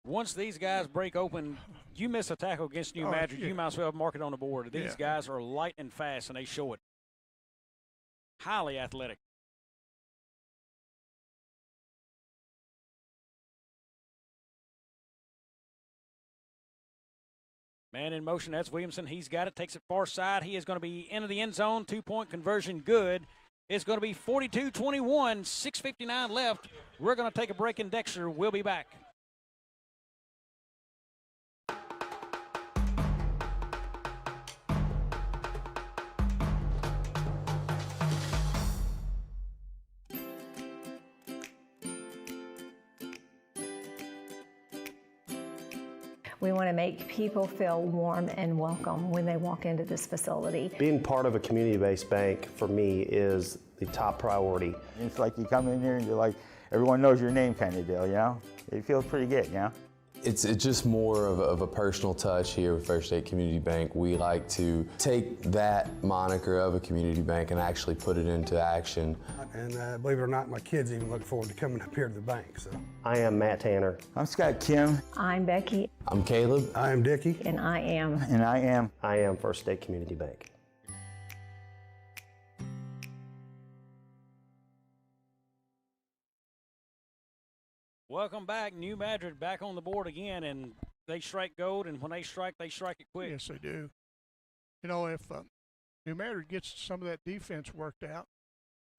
Once these guys break open, you miss a tackle against New Madrid, you might as well mark it on the board. These guys are light and fast, and they show it. Highly athletic. Man in motion, that's Williamson. He's got it, takes it far side. He is going to be into the end zone. 2-point conversion good. It's going to be 42-21, 6:59 left. We're going to take a break in Dexter. We'll be back. We want to make people feel warm and welcome when they walk into this facility. Being part of a community-based bank for me is the top priority. It's like you come in here and you're like, everyone knows your name kind of deal, you know? It feels pretty good, you know? It's just more of a personal touch here with First State Community Bank. We like to take that moniker of a community bank and actually put it into action. And believe it or not, my kids even look forward to coming up here to the bank. So I am Matt Tanner. I'm Scott Kim. I'm Becky. I'm Caleb. I am Dickie. And I am. And I am. I am First State Community Bank. Welcome back. New Madrid back on the board again, and they strike gold, and when they strike it quick. Yes, they do. You know, if New Madrid gets some of that defense worked out,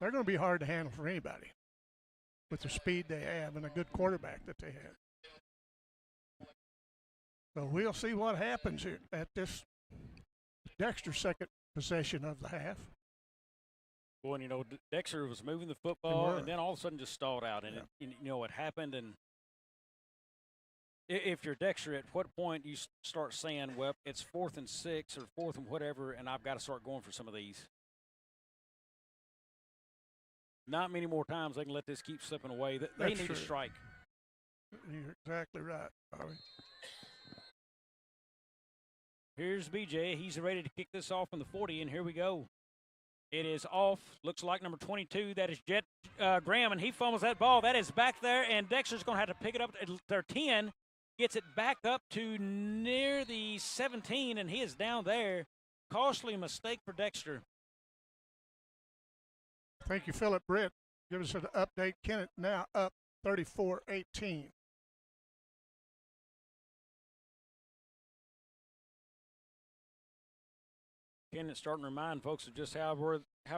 they're going to be hard to handle for anybody. with the speed they have and a good quarterback that they have. So we'll see what happens here at this Dexter second possession of the half. Boy, and, Dexter was moving the football and then all of a sudden just stalled out. And, it happened. And if you're Dexter, at what point you start saying, well, it's 4th and 6 or 4th and whatever, and I've got to start going for some of these? Not many more times they can let this keep slipping away. They need to strike. You're exactly right, Bobby. Here's BJ. He's ready to kick this off from the 40, and here we go. It is off. Looks like number 22. That is Jet Graham, and he fumbles that ball. That is back there, and Dexter's going to have to pick it up at their 10. Gets it back up to near the 17, and he is down there. Costly mistake for Dexter. Thank you, Philip Britt. Give us an update. Kennett now up 34-18. Kennett's starting to remind folks of just how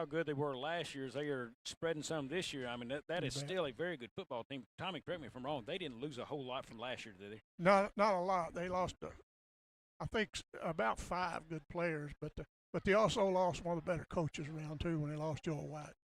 good they were last year as they are spreading some this year. I mean, that is still a very good football team. Tommy, correct me if I'm wrong. They didn't lose a whole lot from last year, did they? No, not a lot. They lost, I think, about 5 good players, but they also lost one of the better coaches around, too, when they lost Joel White.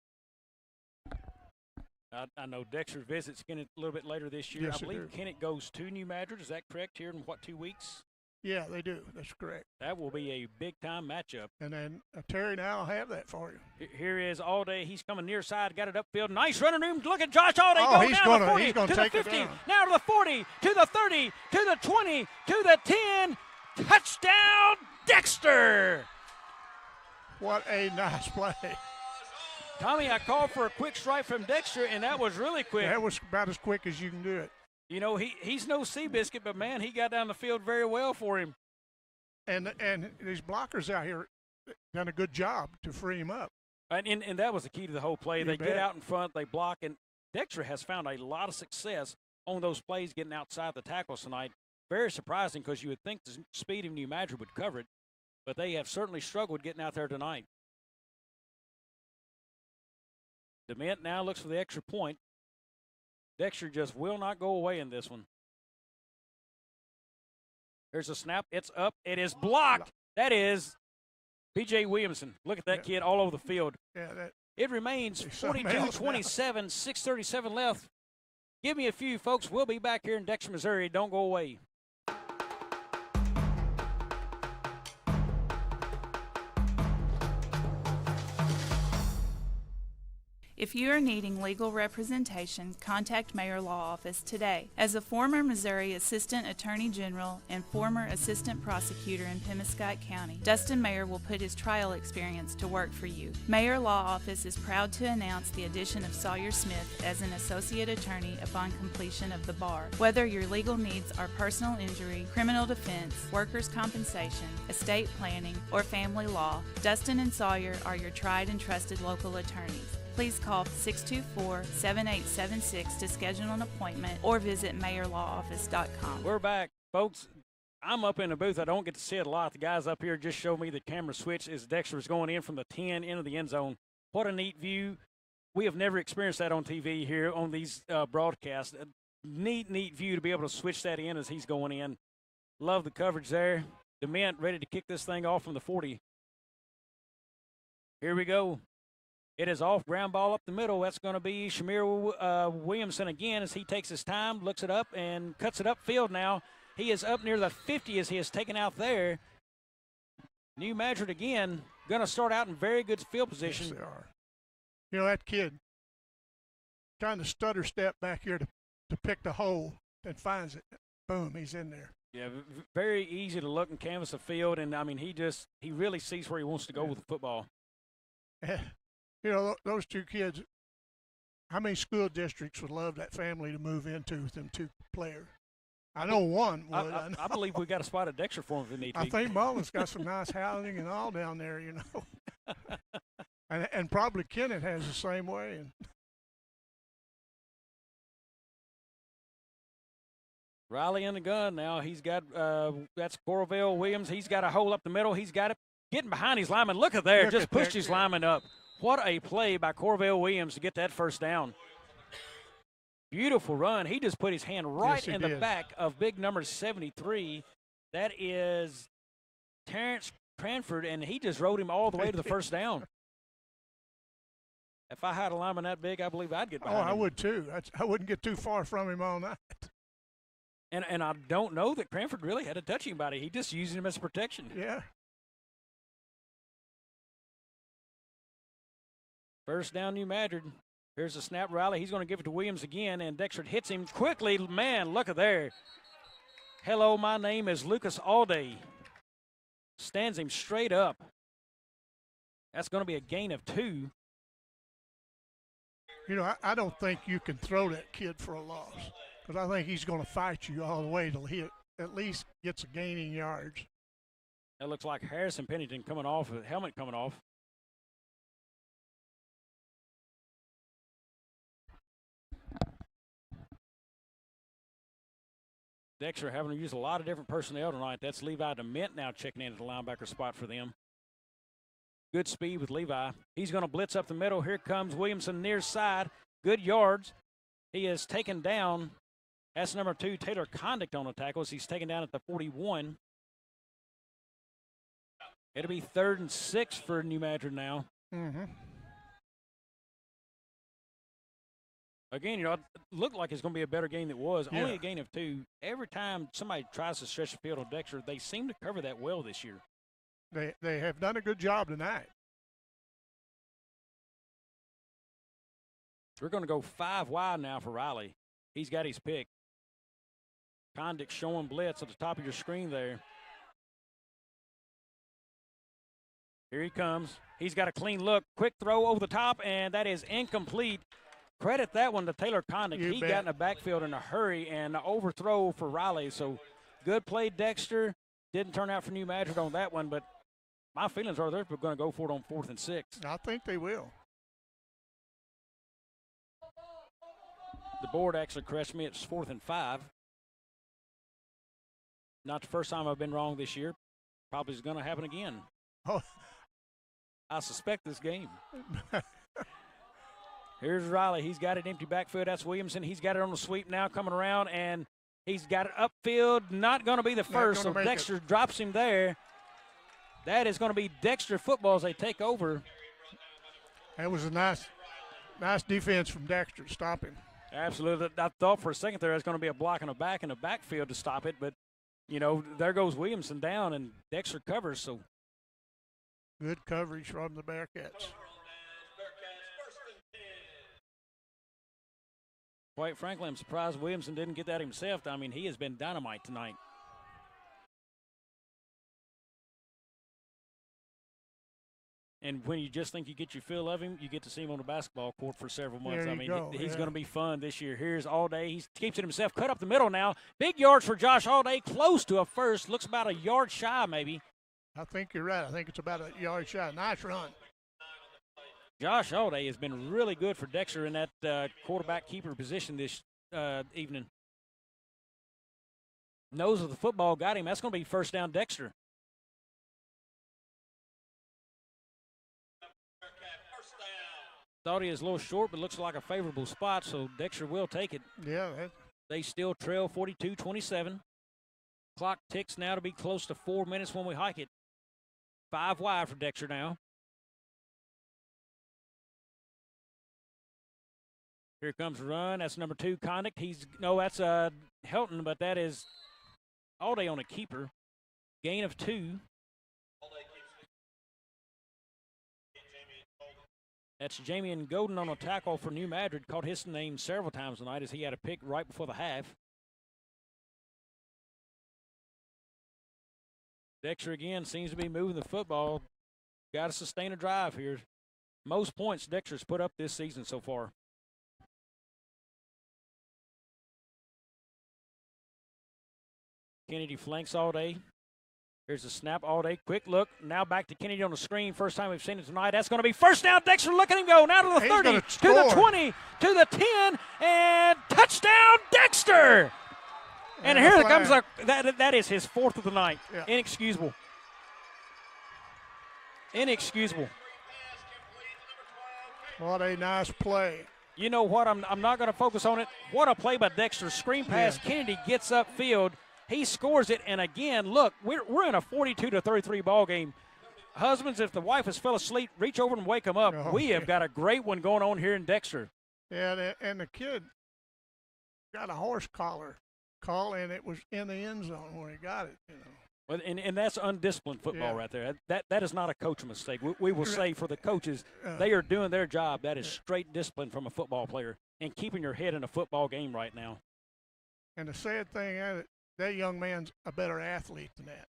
I know Dexter visits Kennett a little bit later this year. Yes, I believe Kennett goes to New Madrid. Is that correct here in, 2 weeks? Yeah, they do. That's correct. That will be a big-time matchup. And then Terry now will have that for you. Here is Allday. He's coming near side, got it upfield. Nice running room. Look at Josh Allday go down the 40, he's gonna to take the 50, it down. now to the 40, to the 30, to the 20, to the 10. Touchdown, Dexter! What a nice play. Tommy, I called for a quick strike from Dexter, and that was really quick. That was about as quick as you can do it. He's no Seabiscuit, but, man, he got down the field very well for him. And these blockers out here done a good job to free him up. And that was the key to the whole play. They bet. get out in front, they block, and Dexter has found a lot of success on those plays getting outside the tackles tonight. Very surprising because you would think the speed of New Madrid would cover it, but they have certainly struggled getting out there tonight. DeMint now looks for the extra point. Dexter just will not go away in this one. There's a snap. It's up. It is blocked. That is B.J. Williamson. Look at that kid all over the field. Yeah, it remains 42-27, 6:37 left. Give me a few, folks. We'll be back here in Dexter, Missouri. Don't go away. If you are needing legal representation, contact Mayor Law Office today. As a former Missouri Assistant Attorney General and former Assistant Prosecutor in Pemmican County, Dustin Mayer will put his trial experience to work for you. Mayor Law Office is proud to announce the addition of Sawyer Smith as an Associate Attorney upon completion of the bar. Whether your legal needs are personal injury, criminal defense, workers' compensation, estate planning, or family law, Dustin and Sawyer are your tried and trusted local attorneys. Please call 624-7876 to schedule an appointment or visit mayorlawoffice.com. We're back, folks. I'm up in the booth. I don't get to see it a lot. The guys up here just showed me the camera switch as Dexter is going in from the 10 into the end zone. What a neat view. We have never experienced that on TV here on these broadcasts. A neat view to be able to switch that in as he's going in. Love the coverage there. DeMint ready to kick this thing off from the 40. Here we go. It is off, ground ball up the middle. That's going to be Shamir Williamson again as he takes his time, looks it up, and cuts it upfield now. He is up near the 50 as he is taken out there. New Madrid again, going to start out in very good field position. Yes, they are. That kid trying to stutter step back here to pick the hole and finds it. Boom, he's in there. Yeah, very easy to look and canvas the field, and, I mean, he really sees where he wants to go with the football. Those two kids, how many school districts would love that family to move into with them two players? I know one would. I believe we got a spot at Dexter for him if we need to. I think Mullen's got some nice housing and all down there, and probably Kennett has the same way. And Riley in the gun now. He's got that's Corvell Williams. He's got a hole up the middle. He's got it getting behind his lineman. Look at there, just pushed his lineman up. What a play by Corvell Williams to get that first down. Beautiful run. He just put his hand right in the did. back of big number 73. That is Terrence Cranford, and he just rode him all the way to the first down. If I had a lineman that big, I believe I'd get behind him. I would too. I wouldn't get too far from him on that. And I don't know that Cranford really had to touch anybody. He just used him as protection. Yeah. First down, New Madrid. Here's a snap rally. He's going to give it to Williams again, and Dexter hits him quickly. Man, look at there. Hello, my name is Lucas Alday. Stands him straight up. That's going to be a gain of 2. You know, I don't think you can throw that kid for a loss, because I think he's going to fight you all the way till he at least gets a gaining yards. That looks like Harrison Pennington coming off, with helmet coming off. Dexter having to use a lot of different personnel tonight. That's Levi DeMint now checking in at the linebacker spot for them. Good speed with Levi. He's going to blitz up the middle. Here comes Williamson near side. Good yards. He is taken down. That's number 2, Taylor Condict on the tackles. He's taken down at the 41. It'll be 3rd and 6 for New Madrid now. Mm-hmm. Again, you know, it looked like it's going to be a better game than it was. Yeah. Only a gain of 2. Every time somebody tries to stretch the field on Dexter, they seem to cover that well this year. They have done a good job tonight. We're going to go 5 wide now for Riley. He's got his pick. Condict showing blitz at the top of your screen there. Here he comes. He's got a clean look. Quick throw over the top, and that is incomplete. Credit that one to Taylor Condict. He got in the backfield in a hurry and an overthrow for Riley. So good play, Dexter. Didn't turn out for New Madrid on that one, but my feelings are they're going to go for it on 4th and 6. I think they will. The board actually corrects me. It's 4th and 5. Not the first time I've been wrong this year. Probably is going to happen again. Oh. I suspect this game. Here's Riley. He's got it empty backfield. That's Williamson. He's got it on the sweep now coming around, and he's got it upfield. Not going to be the first, so Dexter drops him there. That is going to be Dexter football as they take over. That was a nice defense from Dexter to stop him. Absolutely. I thought for a second there was going to be a block in the backfield to stop it, but, you know, there goes Williamson down, and Dexter covers, so. Good coverage from the Bearcats. Quite frankly, I'm surprised Williamson didn't get that himself. I mean, he has been dynamite tonight. And when you just think you get your fill of him, you get to see him on the basketball court for several months. There I you mean, go, he's yeah. going to be fun this year. Here's Alday. He keeps it himself. Cut up the middle now. Big yards for Josh Alday. Close to a first. Looks about a yard shy, maybe. I think you're right. I think it's about a yard shy. Nice run. Josh Alday has been really good for Dexter in that quarterback keeper position this evening. Nose of the football got him. That's going to be first down Dexter. Thought he was a little short, but looks like a favorable spot, so Dexter will take it. Yeah. They still trail 42-27. Clock ticks now to be close to 4 minutes when we hike it. 5 wide for Dexter now. Here comes the run. That's number 2, Condict. That's Helton, but that is Alday on a keeper. Gain of 2. That's Jamian Golden on a tackle for New Madrid. Caught his name several times tonight as he had a pick right before the half. Dexter again seems to be moving the football. Got to sustain a drive here. Most points Dexter's put up this season so far. Kennedy flanks Alday. Here's the snap, Alday. Quick look. Now back to Kennedy on the screen. First time we've seen it tonight. That's going to be first down. Dexter, look at him go. Now to the 30, to the 20, to the 10, and touchdown, Dexter! And here comes that is his 4th of the night. Yeah. Inexcusable. Inexcusable. What a nice play. You know what? I'm not going to focus on it. What a play by Dexter. Screen pass. Yeah. Kennedy gets upfield. He scores it. And again, look, we're in a 42-33 ball game. Husbands, if the wife has fell asleep, reach over and wake them up. Oh, we have got a great one going on here in Dexter. Yeah, and the kid got a horse collar call, and it was in the end zone when he got it. Well, and that's undisciplined football right there. That is not a coach mistake. We will say for the coaches, they are doing their job. That is straight discipline from a football player and keeping your head in a football game right now. And the sad thing, that young man's a better athlete than that.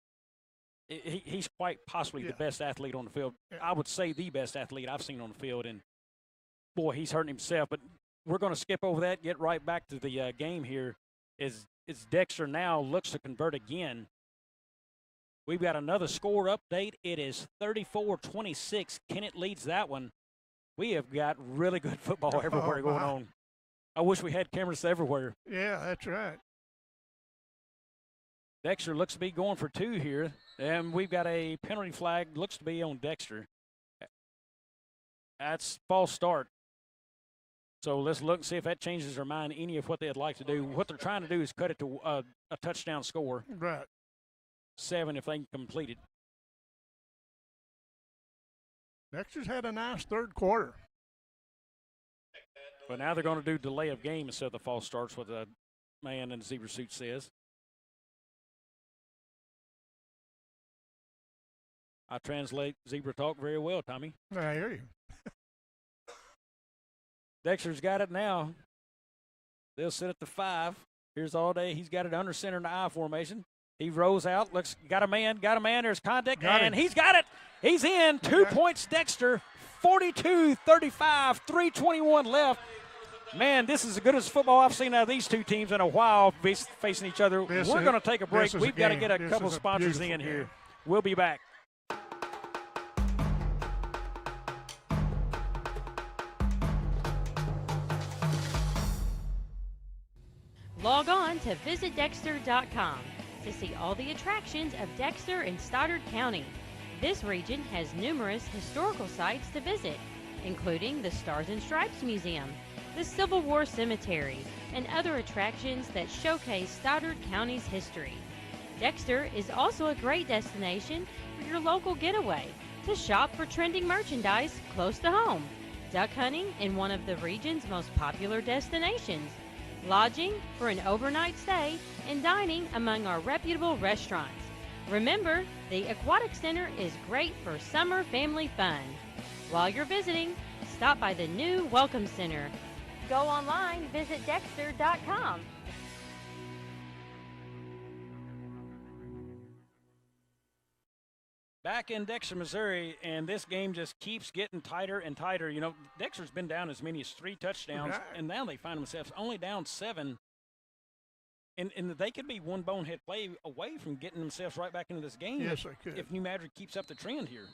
He's quite possibly the best athlete on the field. I would say the best athlete I've seen on the field. And, boy, he's hurting himself. But we're going to skip over that, get right back to the game here. Is Dexter now looks to convert again. We've got another score update. It is 34-26. Kennett leads that one. We have got really good football everywhere going on. I wish we had cameras everywhere. Yeah, that's right. Dexter looks to be going for 2 here, and we've got a penalty flag, looks to be on Dexter. That's false start. So let's look and see if that changes their mind, any of what they'd like to do. What they're trying to do is cut it to a touchdown score. Right. 7 if they can complete it. Dexter's had a nice third quarter. But now they're going to do delay of game instead of the false starts, what the man in the zebra suit says. I translate zebra talk very well, Tommy. I hear you. Dexter's got it now. They'll sit at the 5. Here's all day. He's got it under center in the I formation. He rolls out, got a man. There's contact, and he's got it. He's in. 2 points, Dexter. 42-35, 3:21 left. Man, this is as good as football I've seen out of these two teams in a while facing each other. We're going to take a break. We've got to get a couple sponsors in here. We'll be back. Log on to visitdexter.com to see all the attractions of Dexter and Stoddard County. This region has numerous historical sites to visit, including the Stars and Stripes Museum, the Civil War Cemetery, and other attractions that showcase Stoddard County's history. Dexter is also a great destination for your local getaway to shop for trending merchandise close to home, duck hunting in one of the region's most popular destinations, lodging for an overnight stay, and dining among our reputable restaurants. Remember, the Aquatic Center is great for summer family fun. While you're visiting, stop by the new Welcome Center. Go online, visit Dexter.com. Back in Dexter, Missouri, and this game just keeps getting tighter and tighter. You know, Dexter's been down as many as 3 touchdowns, and now they find themselves only down 7. And they could be one bonehead play away from getting themselves right back into this game. Yes, they could. If New Madrid keeps up the trend here.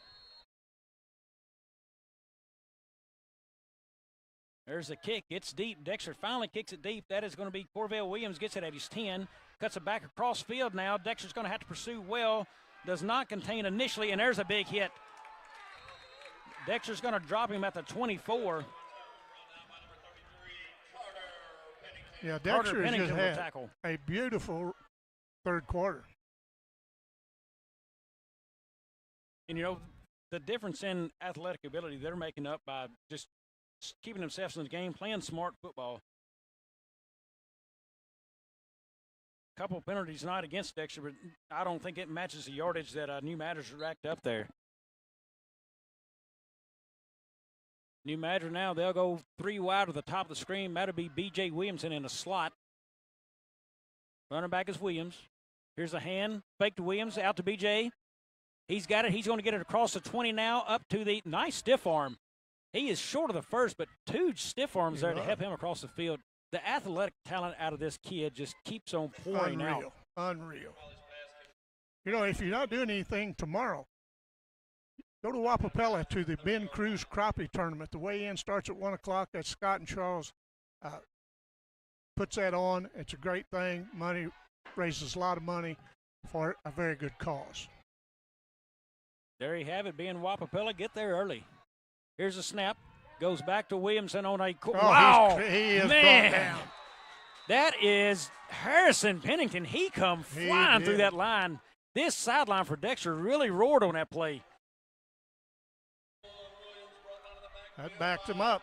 There's a kick. It's deep. Dexter finally kicks it deep. That is going to be Corvell Williams. Gets it at his 10. Cuts it back across field now. Dexter's going to have to pursue well. Does not contain initially, and there's a big hit. Dexter's going to drop him at the 24. Yeah, Dexter has just had a beautiful third quarter. And, you know, the difference in athletic ability they're making up by just keeping themselves in the game, playing smart football. Couple penalties tonight against Dexter, but I don't think it matches the yardage that New Madrid's racked up there. New Madrid now, they'll go 3 wide to the top of the screen. That'll be B.J. Williamson in a slot. Running back is Williams. Here's a hand, fake to Williams, out to B.J. He's got it. He's going to get it across the 20 now, up to the nice stiff arm. He is short of the first, but 2 stiff arms there to help him across the field. The athletic talent out of this kid just keeps on pouring out. Unreal. You know, if you're not doing anything tomorrow, go to Wapapella to the Ben Cruz Crappie Tournament. The weigh-in starts at 1 o'clock. That's Scott and Charles puts that on. It's a great thing. Money raises a lot of money for a very good cause. There you have it, being Wapapella. Get there early. Here's a snap. Goes back to Williamson on a wow. He is man. brought down. That is Harrison Pennington. He come flying through that line. This sideline for Dexter really roared on that play. That backed him up.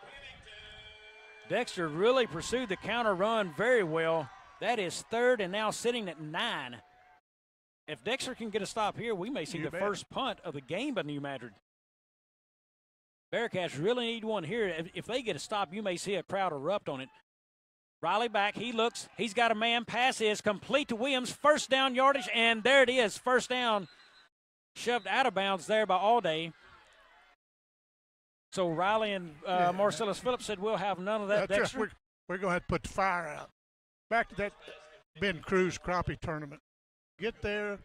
Dexter really pursued the counter run very well. That is third and now sitting at 9. If Dexter can get a stop here, we may see the first punt of the game by New Madrid. Bearcats really need one here. If they get a stop, you may see a crowd erupt on it. Riley back, he looks, he's got a man. Pass is complete to Williams. First down yardage, and there it is. First down, shoved out of bounds there by Allday. So Riley and Marcellus Phillips said we'll have none of that, That's Dexter. We're going to have to put the fire out. Back to that Ben Cruz crappie tournament. Get there,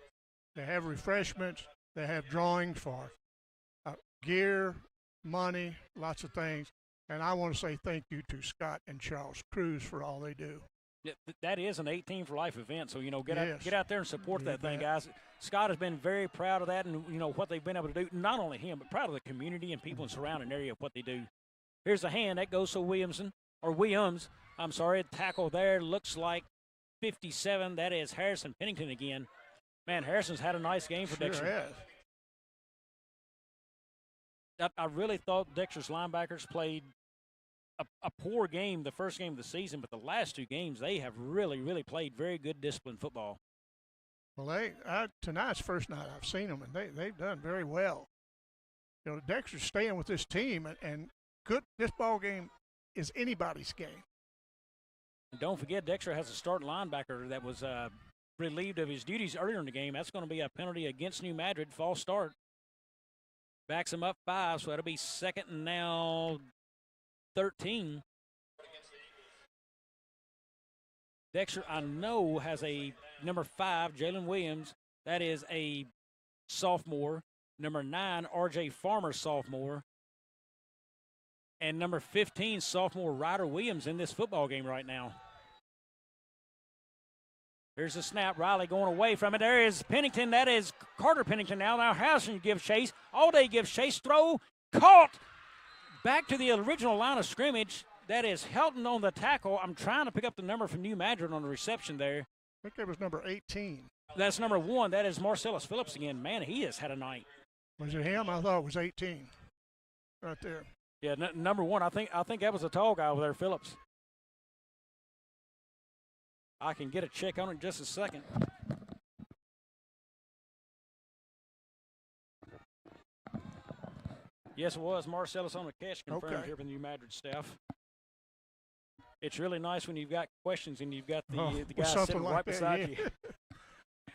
they have refreshments, they have drawings for gear, money, lots of things. And I want to say thank you to Scott and Charles Cruz for all they do. That is an 18 for life event, so, get out there and support that thing, guys. Scott has been very proud of that and, what they've been able to do. Not only him, but proud of the community and people in the surrounding area of what they do. Here's the hand. That goes to Williams. Tackle there looks like 57. That is Harrison Pennington again. Man, Harrison's had a nice game for Dexter. I really thought Dexter's linebackers played a poor game the first game of the season, but the last 2 games, they have really, really played very good disciplined football. Well, tonight's first night I've seen them, and they've done very well. Dexter's staying with this team, and this ball game is anybody's game. And don't forget, Dexter has a starting linebacker that was relieved of his duties earlier in the game. That's going to be a penalty against New Madrid, false start. Backs him up 5, so that'll be second and now 13. Dexter, I know, has a number 5, Jalen Williams. That is a sophomore. Number 9, R.J. Farmer, sophomore. And number 15, sophomore Ryder Williams in this football game right now. Here's the snap. Riley going away from it. There is Pennington. That is Carter Pennington now. Now Harrison gives chase. Allday gives chase. Throw. Caught. Back to the original line of scrimmage. That is Helton on the tackle. I'm trying to pick up the number from New Madrid on the reception there. I think that was number 18. That's number 1. That is Marcellus Phillips again. Man, he has had a night. Was it him? I thought it was 18. Right there. Yeah, number 1. I think that was a tall guy over there, Phillips. I can get a check on it in just a second. Yes, it was Marcellus on the catch, confirmed here from the New Madrid staff. It's really nice when you've got questions and you've got the guy sitting right beside you.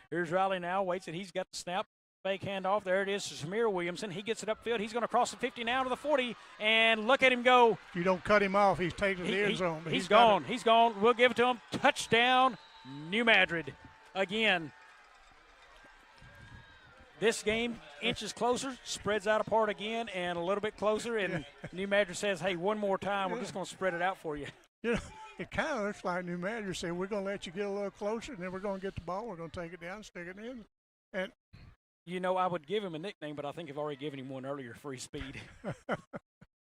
Here's Riley now, waits it. He's got the snap. Fake handoff. There it is to Samir Williamson. He gets it upfield. He's going to cross the 50 now to the 40, and look at him go. If you don't cut him off, he's taking the end zone. He's gone. He's gone. We'll give it to him. Touchdown, New Madrid. Again, this game inches closer, spreads out apart again, and a little bit closer, and New Madrid says, hey, one more time, we're just going to spread it out for you. It kind of looks like New Madrid said, we're going to let you get a little closer, and then we're going to get the ball. We're going to take it down, stick it in, and I would give him a nickname, but I think I've already given him one earlier, Free Speed.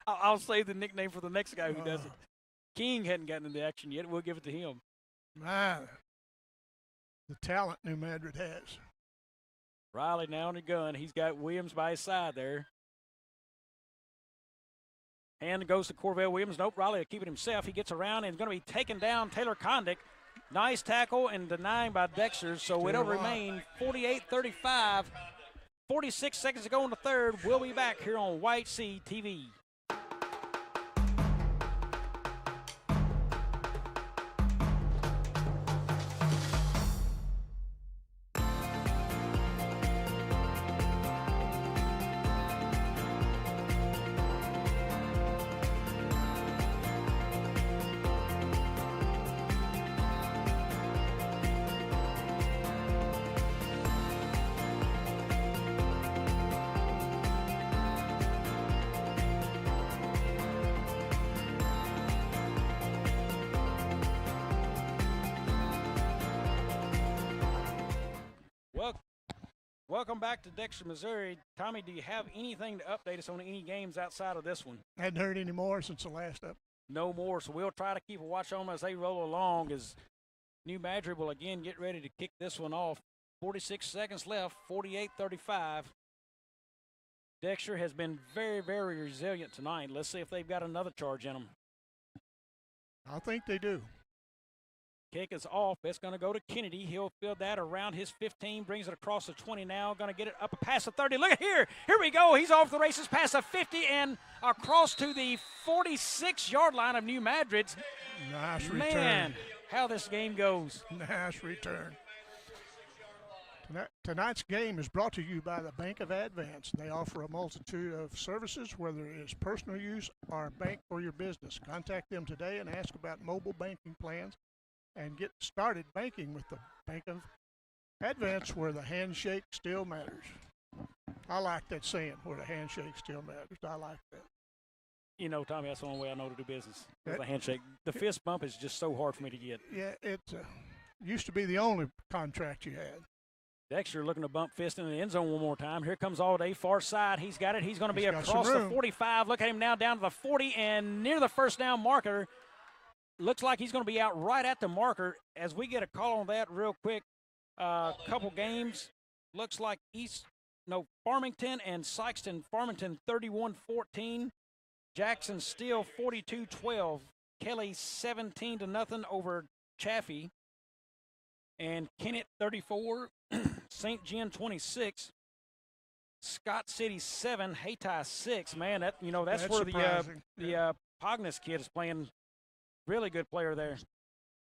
I'll save the nickname for the next guy who does it. King hadn't gotten into action yet. We'll give it to him. Man, the talent New Madrid has. Riley now on the gun. He's got Williams by his side there. Hand goes to Corvell Williams. Nope, Riley will keep it himself. He gets around and is going to be taken down. Taylor Condick. Nice tackle and denying by Dexter, so it'll remain 48-35. 46 seconds to go in the third. We'll be back here on White Sea TV. Welcome back to Dexter, Missouri. Tommy, do you have anything to update us on any games outside of this one? Hadn't heard any more since the last up. No more, so we'll try to keep a watch on them as they roll along, as New Madrid will again get ready to kick this one off. 46 seconds left, 48-35. Dexter has been very, very resilient tonight. Let's see if they've got another charge in them. I think they do. Kick is off. It's going to go to Kennedy. He'll field that around his 15, brings it across the 20 now. Going to get it up past the 30. Look at here. Here we go. He's off the races past the 50 and across to the 46-yard line of New Madrid's. Nice return. Man, how this game goes. Nice return. Tonight's game is brought to you by the Bank of Advance. They offer a multitude of services, whether it is personal use or a bank for your business. Contact them today and ask about mobile banking plans and get started banking with the Bank of Advance, where the handshake still matters. I like that saying, where the handshake still matters. I like that. You know, Tommy, that's the only way I know to do business, with a handshake. The fist bump is just so hard for me to get. Yeah, it used to be the only contract you had. Dexter looking to bump fist in the end zone one more time. Here comes All Day, far side. He's got it. He's going to be across the 45. Look at him now down to the 40 and near the first down marker. Looks like he's going to be out right at the marker. As we get a call on that real quick, couple games. Looks like Farmington and Sykeston. Farmington 31-14. Jackson Steele 42-12. Kelly 17-0 over Chaffee. And Kennett 34. St. John 26. Scott City 7. Hayti 6. Man, that's where the Pognes kid is playing. Really good player there.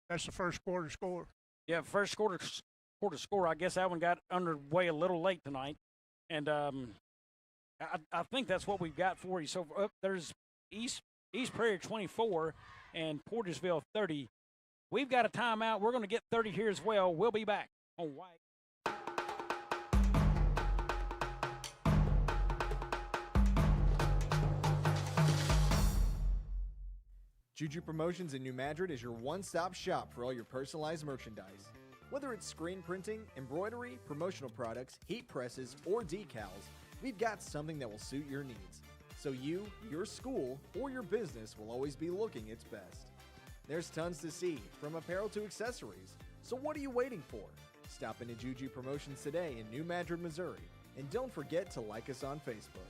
That's the first quarter score. Yeah, first quarter score. I guess that one got underway a little late tonight. And I think that's what we've got for you. So there's East Prairie 24 and Portersville 30. We've got a timeout. We're going to get 30 here as well. We'll be back on White. Juju Promotions in New Madrid is your one-stop shop for all your personalized merchandise. Whether it's screen printing, embroidery, promotional products, heat presses, or decals, we've got something that will suit your needs. So you, your school, or your business will always be looking its best. There's tons to see, from apparel to accessories. So what are you waiting for? Stop into Juju Promotions today in New Madrid, Missouri. And don't forget to like us on Facebook.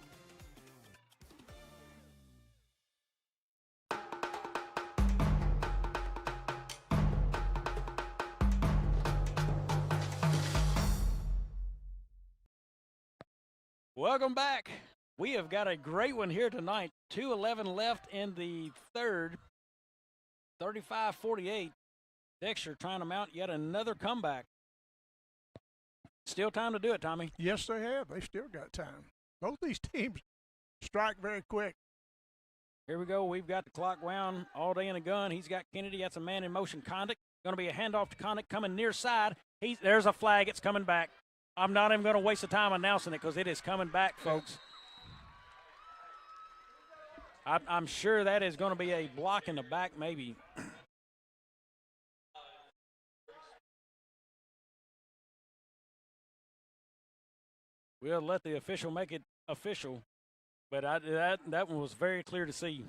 Welcome back. We have got a great one here tonight. 2:11 left in the third. 35-48. Dexter trying to mount yet another comeback. Still time to do it, Tommy. Yes, they have. They still got time. Both these teams strike very quick. Here we go. We've got the clock wound. All Day in a gun. He's got Kennedy. That's a man in motion. Condick. Going to be a handoff to Condick coming near side. There's a flag. It's coming back. I'm not even going to waste the time announcing it because it is coming back, folks. I'm sure that is going to be a block in the back, maybe. We'll let the official make it official, but that one was very clear to see.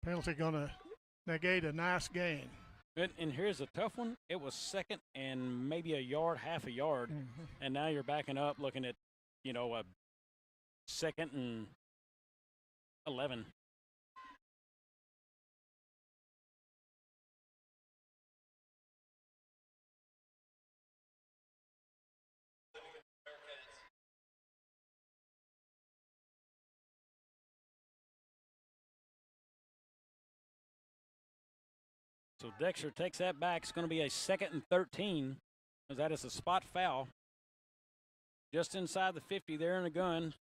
Penalty going to negate a nice gain. And here's a tough one. It was second and maybe half a yard, and now you're backing up looking at, a second and 11. So Dexter takes that back. It's going to be a 2nd and 13, as that is a spot foul. Just inside the 50 there in the gun.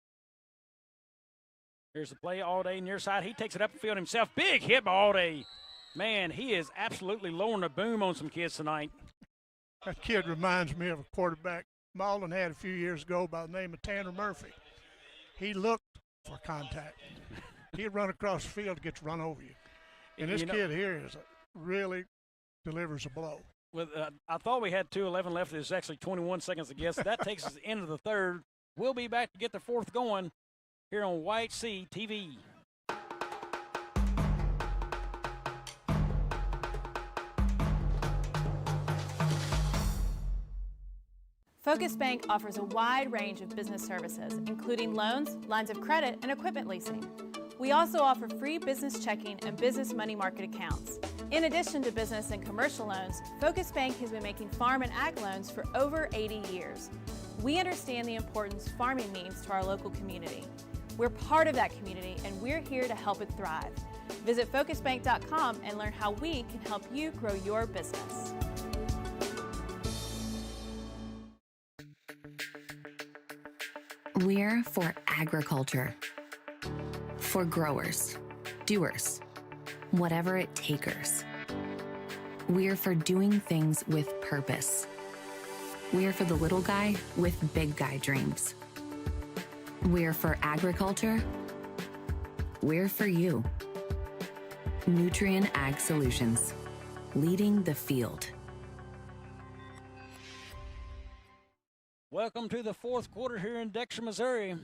Here's the play, All Day near side. He takes it up the field himself. Big hit by All Day. Man, he is absolutely lowering the boom on some kids tonight. That kid reminds me of a quarterback Malden had a few years ago by the name of Tanner Murphy. He looked for contact. He'd run across the field, gets run over you. And this kid here really delivers a blow. I thought we had 2:11 left. There's actually 21 seconds to guess. That takes us to the end of the third. We'll be back to get the fourth going here on YHC TV. Focus Bank offers a wide range of business services, including loans, lines of credit, and equipment leasing. We also offer free business checking and business money market accounts. In addition to business and commercial loans, Focus Bank has been making farm and ag loans for over 80 years. We understand the importance farming means to our local community. We're part of that community, and we're here to help it thrive. Visit focusbank.com and learn how we can help you grow your business. We're for agriculture, for growers, doers, whatever it takers. We're for doing things with purpose. We're for the little guy with big guy dreams. We're for agriculture. We're for you. Nutrien Ag Solutions, leading the field. Welcome to the fourth quarter here in Dexter, Missouri.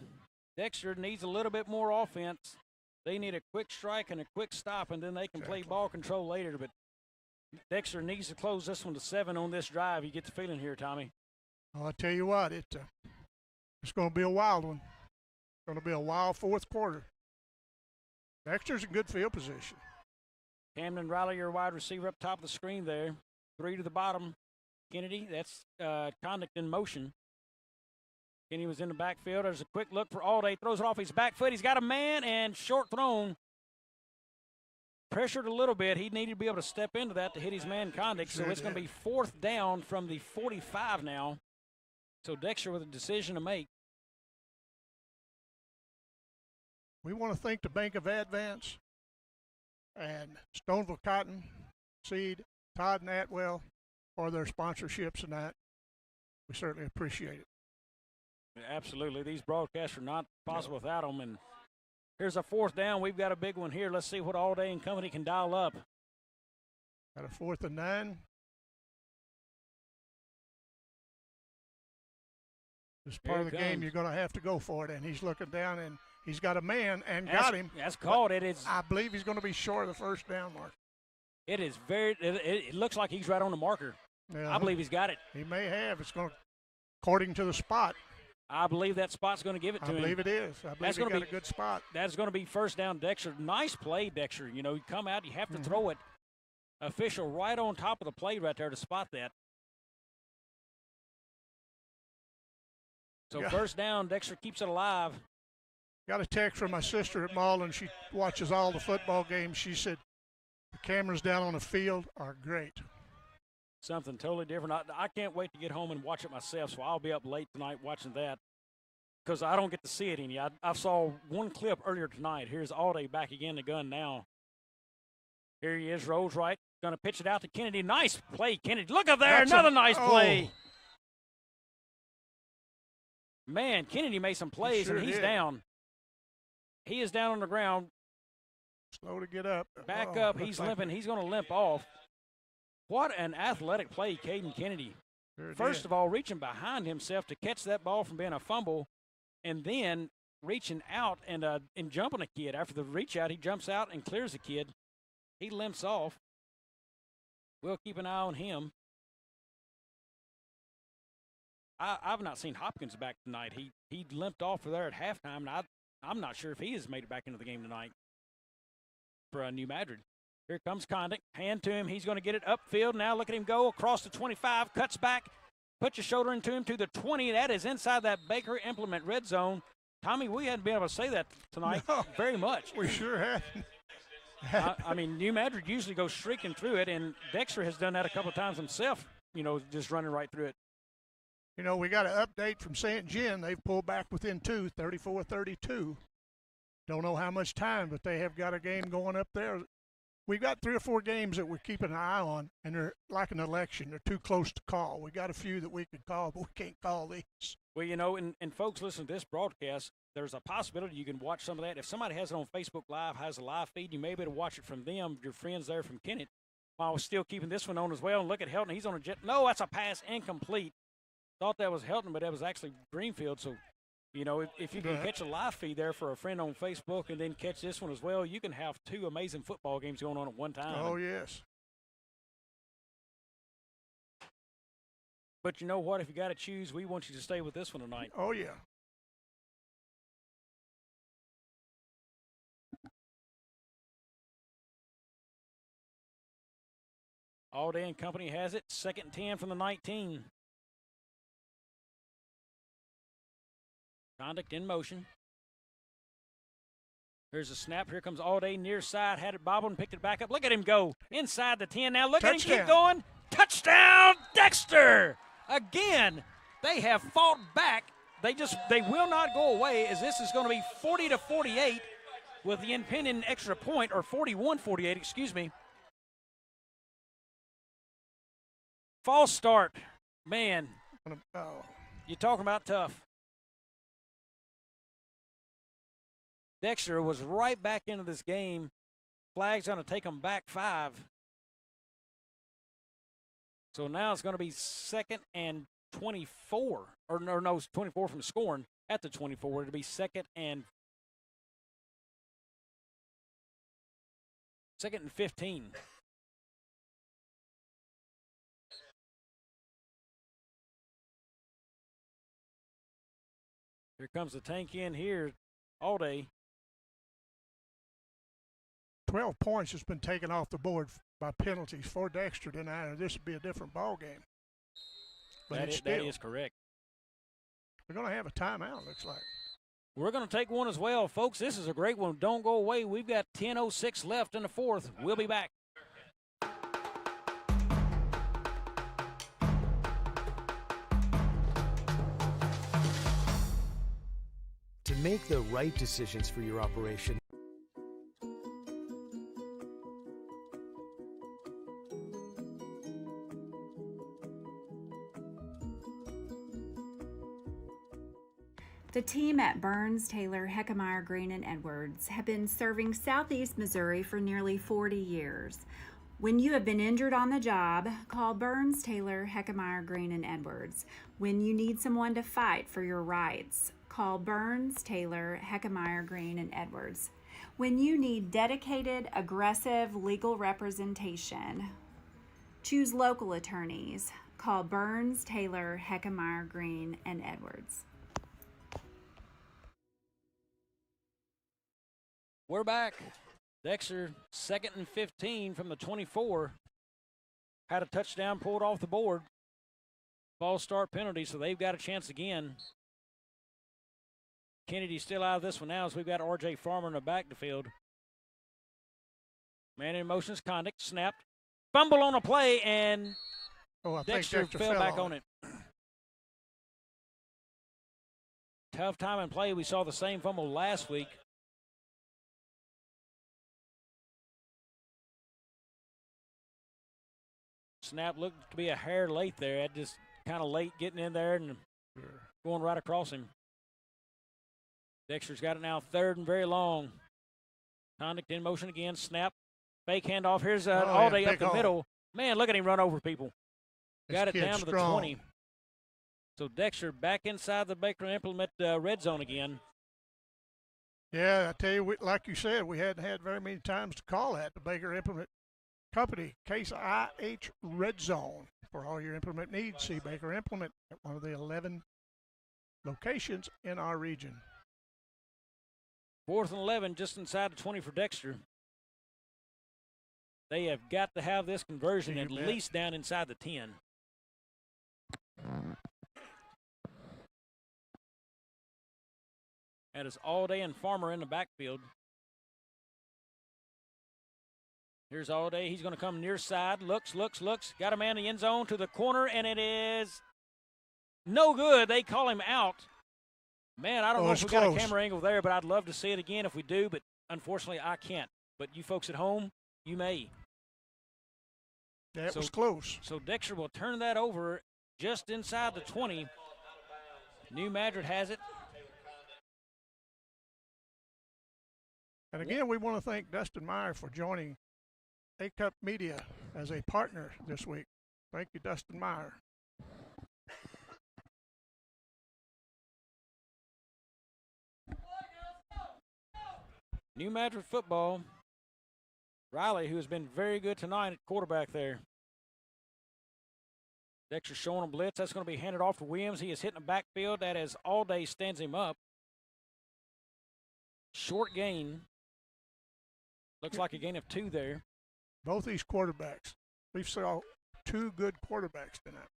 Dexter needs a little bit more offense. They need a quick strike and a quick stop, and then they can play ball control later. But Dexter needs to close this one to 7 on this drive. You get the feeling here, Tommy. Well, I tell you what, it's going to be a wild one. It's going to be a wild fourth quarter. Dexter's in good field position. Camden Riley, your wide receiver, up top of the screen there. 3 to the bottom. Kennedy, that's conduct in motion. Kennedy was in the backfield. There's a quick look for Alday. Throws it off his back foot. He's got a man and short thrown. Pressured a little bit. He needed to be able to step into that to hit his man conduct. So it's going to be 4th down from the 45 now. So Dexter with a decision to make. We want to thank the Bank of Advance and Stoneville Cotton Seed, Todd and Atwell for their sponsorships and that. We certainly appreciate it. Absolutely. These broadcasts are not possible without them. And here's a 4th down. We've got a big one here. Let's see what Alday and company can dial up. Got a 4th and 9. This part of the game, you're going to have to go for it. And he's looking down, and he's got a man and got him. That's called. I believe he's going to be short of the first down mark. It is it looks like he's right on the marker. Yeah, I believe he's got it. He may have. It's going to, according to the spot. I believe that spot's going to give it to him. I believe it is. I believe he got a good spot. That's going to be first down, Dexter. Nice play, Dexter. You know, you come out, you have to throw it. Official right on top of the play right there to spot that. So first down, Dexter keeps it alive. Got a text from my sister at Malden. She watches all the football games. She said the cameras down on the field are great. Something totally different. I can't wait to get home and watch it myself, so I'll be up late tonight watching that because I don't get to see it any. I saw one clip earlier tonight. Here's Alday back again, the gun now. Here he is, rolls right, going to pitch it out to Kennedy. Nice play, Kennedy. Look up there, another nice play. Man, Kennedy made some plays, and he's down. He is down on the ground. Slow to get up. Back up. He's limping. He's going to limp off. What an athletic play, Caden Kennedy. First of all, reaching behind himself to catch that ball from being a fumble, and then reaching out and jumping a kid. After the reach out, he jumps out and clears the kid. He limps off. We'll keep an eye on him. I've not seen Hopkins back tonight. He limped off there at halftime, and I'm not sure if he has made it back into the game tonight for New Madrid. Here comes Condick. Hand to him. He's going to get it upfield. Now look at him go across the 25. Cuts back. Puts your shoulder into him to the 20. That is inside that Baker Implement red zone. Tommy, we hadn't been able to say that tonight very much. We sure haven't. I mean, New Madrid usually goes streaking through it, and Dexter has done that a couple of times himself, you know, just running right through it. You know, we got an update from St. Gen. They've pulled back within 2, 34-32. Don't know how much time, but they have got a game going up there. We've got 3 or 4 games that we're keeping an eye on, and they're like an election. They're too close to call. We got a few that we could call, but we can't call these. Well, you know, and folks listen to this broadcast, there's a possibility you can watch some of that. If somebody has it on Facebook Live, has a live feed, you may be able to watch it from them, your friends there from Kennett, while still keeping this one on as well. And look at Helton. He's on a jet. No, that's a pass incomplete. Thought that was Helton, but that was actually Greenfield. So, you know, if you can catch a live feed there for a friend on Facebook and then catch this one as well, you can have two amazing football games going on at one time. Oh, yes. But you know what? If you got to choose, we want you to stay with this one tonight. Oh, yeah. All Day and Company has it. 2nd and 10 from the 19. Conduct in motion. Here's a snap. Here comes All Day near side. Had it bobbling, picked it back up. Look at him go inside the 10 now. Look at him keep going. Touchdown, Dexter! Again, they have fought back. They will not go away, as this is going to be 40-48 with the impending extra point, or 41-48, excuse me. False start. Man, you're talking about tough. Dexter was right back into this game. Flag's going to take them back 5. So now it's going to be 2nd and 24. Or no, it's 24 from scoring at the 24. It'll be 2nd and 15. Here comes the tank in here All Day. 12 points has been taken off the board by penalties for Dexter tonight, and this would be a different ball game. But That is correct. We're going to have a timeout, looks like. We're going to take one as well. Folks, this is a great one. Don't go away. We've got 10:06 left in the 4th. We'll be back. To make the right decisions for your operation, The team at Burns, Taylor, Heckmeyer, Green, and Edwards have been serving Southeast Missouri for nearly 40 years. When you have been injured on the job, call Burns, Taylor, Heckmeyer, Green, and Edwards. When you need someone to fight for your rights, call Burns, Taylor, Heckmeyer, Green, and Edwards. When you need dedicated, aggressive legal representation, choose local attorneys. Call Burns, Taylor, Heckmeyer, Green, and Edwards. We're back. Dexter, 2nd and 15 from the 24. Had a touchdown pulled off the board. False start penalty, so they've got a chance again. Kennedy's still out of this one now, as we've got R.J. Farmer in the back of the field. Man in motion's conduct, snapped. Fumble on a play, and Dexter fell back on it. Tough time in play. We saw the same fumble last week. Snap looked to be a hair late there. Just kind of late getting in there and going right across him. Dexter's got it now, 3rd and very long. Conduct in motion again. Snap. Fake handoff. Here's All Day up the middle. Man, look at him run over people. Got it down to the 20. So Dexter back inside the Baker Implement red zone again. Yeah, I tell you, like you said, we hadn't had very many times to call that, the Baker Implement Company, Case IH Red Zone. For all your implement needs, see Baker Implement at one of the 11 locations in our region. 4th and 11, just inside the 20 for Dexter. They have got to have this conversion at least down inside the 10. That is All Day and Farmer in the backfield. Here's All Day. He's going to come near side. Looks. Got a man in the end zone to the corner, and it is no good. They call him out. Man, I don't know if we got a camera angle there, but I'd love to see it again if we do, but unfortunately I can't. But you folks at home, you may. That was close. So Dexter will turn that over just inside the 20. New Madrid has it. And again, we want to thank Dustin Meyer for joining A-Cup Media as a partner this week. Thank you, Dustin Meyer. New Madrid football. Riley, who has been very good tonight at quarterback there. Dexter showing a blitz. That's going to be handed off to Williams. He is hitting the backfield. That is all day stands him up. Short gain. Looks like a gain of 2 there. Both these quarterbacks. We've saw 2 good quarterbacks tonight.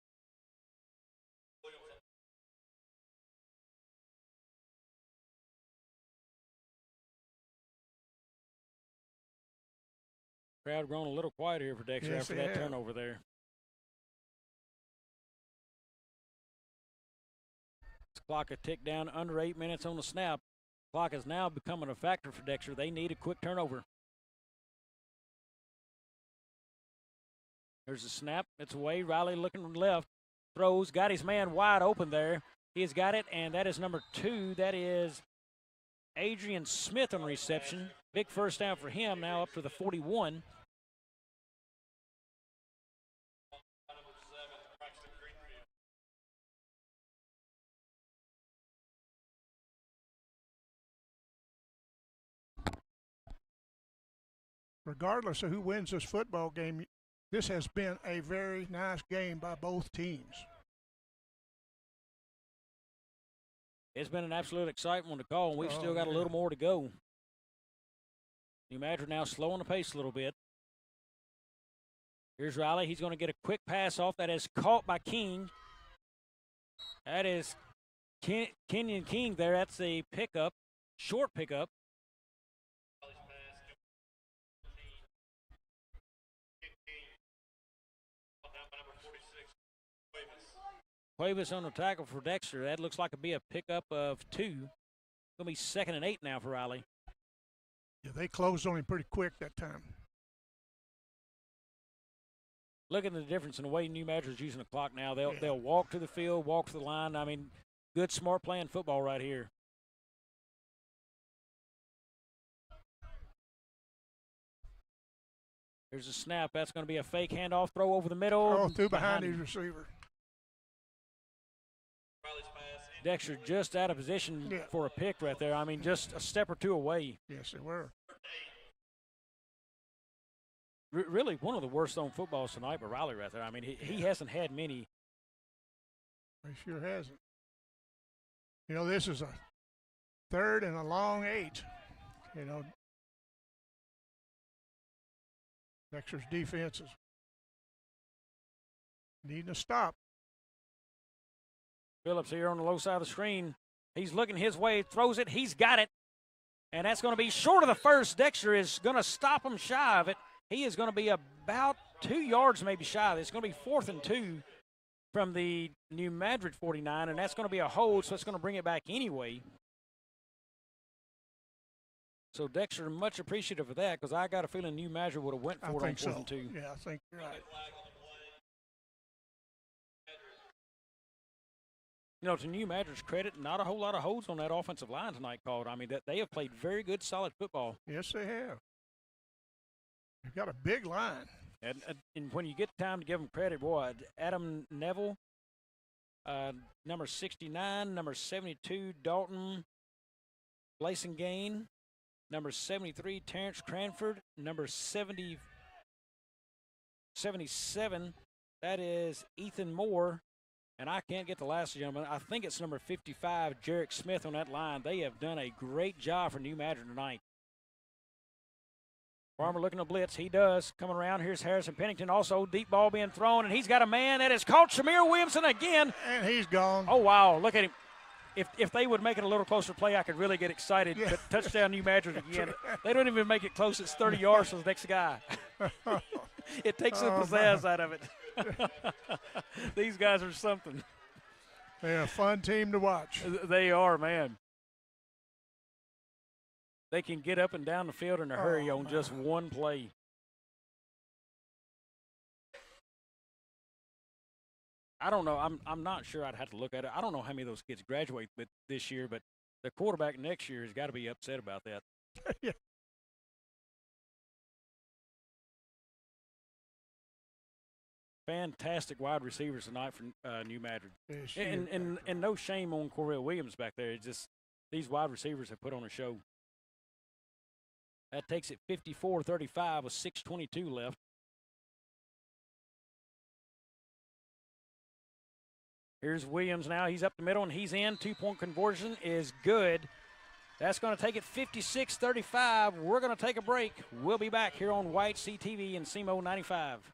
Crowd grown a little quiet here for Dexter after that turnover there. This clock a tick down under 8 minutes on the snap. Clock is now becoming a factor for Dexter. They need a quick turnover. There's a snap. It's away. Riley looking left. Throws. Got his man wide open there. He has got it, and that is number 2. That is Adrian Smith on reception. Big first down for him, now up to the 41. Regardless of who wins this football game, this has been a very nice game by both teams. It's been an absolute exciting one to call, and we've still got a little more to go. New Madrid now slowing the pace a little bit. Here's Riley. He's going to get a quick pass off. That is caught by King. That is Kenyon King there. That's a pickup, short pickup. Cuevas on the tackle for Dexter. That looks like it'll be a pickup of 2. Going to be 2nd and 8 now for Riley. Yeah, they closed on him pretty quick that time. Look at the difference in the way New Madrid's using the clock now. They'll walk to the field, walk to the line. I mean, good, smart playing football right here. There's a snap. That's going to be a fake handoff throw over the middle. Oh, through behind his receiver. Dexter just out of position for a pick right there. I mean, just a step or 2 away. Yes, they were. Really one of the worst on footballs tonight, but Riley right there. I mean, he hasn't had many. He sure hasn't. You know, this is a 3rd and a long 8. You know, Dexter's defense is needing to stop. Phillips here on the low side of the screen. He's looking his way, throws it. He's got it. And that's going to be short of the first. Dexter is going to stop him shy of it. He is going to be about 2 yards maybe shy of it. It's going to be 4th and 2 from the New Madrid 49, and that's going to be a hold, so it's going to bring it back anyway. So Dexter much appreciative of that because I got a feeling New Madrid would have went for it on 4th and 2. Yeah, I think you're right. You know, to New Madrid's credit, not a whole lot of holds on that offensive line tonight called. I mean, that they have played very good, solid football. Yes, they have. They've got a big line. And when you get time to give them credit, boy, Adam Neville, number 69, number 72, Dalton Blasingame, number 73, Terrence Cranford, number 77, that is Ethan Moore. And I can't get the last gentleman. I think it's number 55, Jarek Smith on that line. They have done a great job for New Madrid tonight. Farmer looking to blitz. He does. Coming around. Here's Harrison Pennington. Also, deep ball being thrown. And he's got a man that is caught. Shamir Williamson again. And he's gone. Oh, wow. Look at him. If they would make it a little closer play, I could really get excited. Yeah. But touchdown New Madrid again. They don't even make it close. It's 30 yards to the next guy. It takes the pizzazz out of it. These guys are something. They're a fun team to watch. They are, man. They can get up and down the field in a hurry on just one play. I don't know. I'm not sure. I'd have to look at it. I don't know how many of those kids graduate this year, but the quarterback next year has got to be upset about that. Yeah. Fantastic wide receivers tonight for New Madrid. Yes, And no shame on Corvell Williams back there. It's just these wide receivers have put on a show. That takes it 54-35 with 6:22 left. Here's Williams now. He's up the middle, and he's in. Two-point conversion is good. That's going to take it 56-35. We're going to take a break. We'll be back here on White CTV and SEMO 95.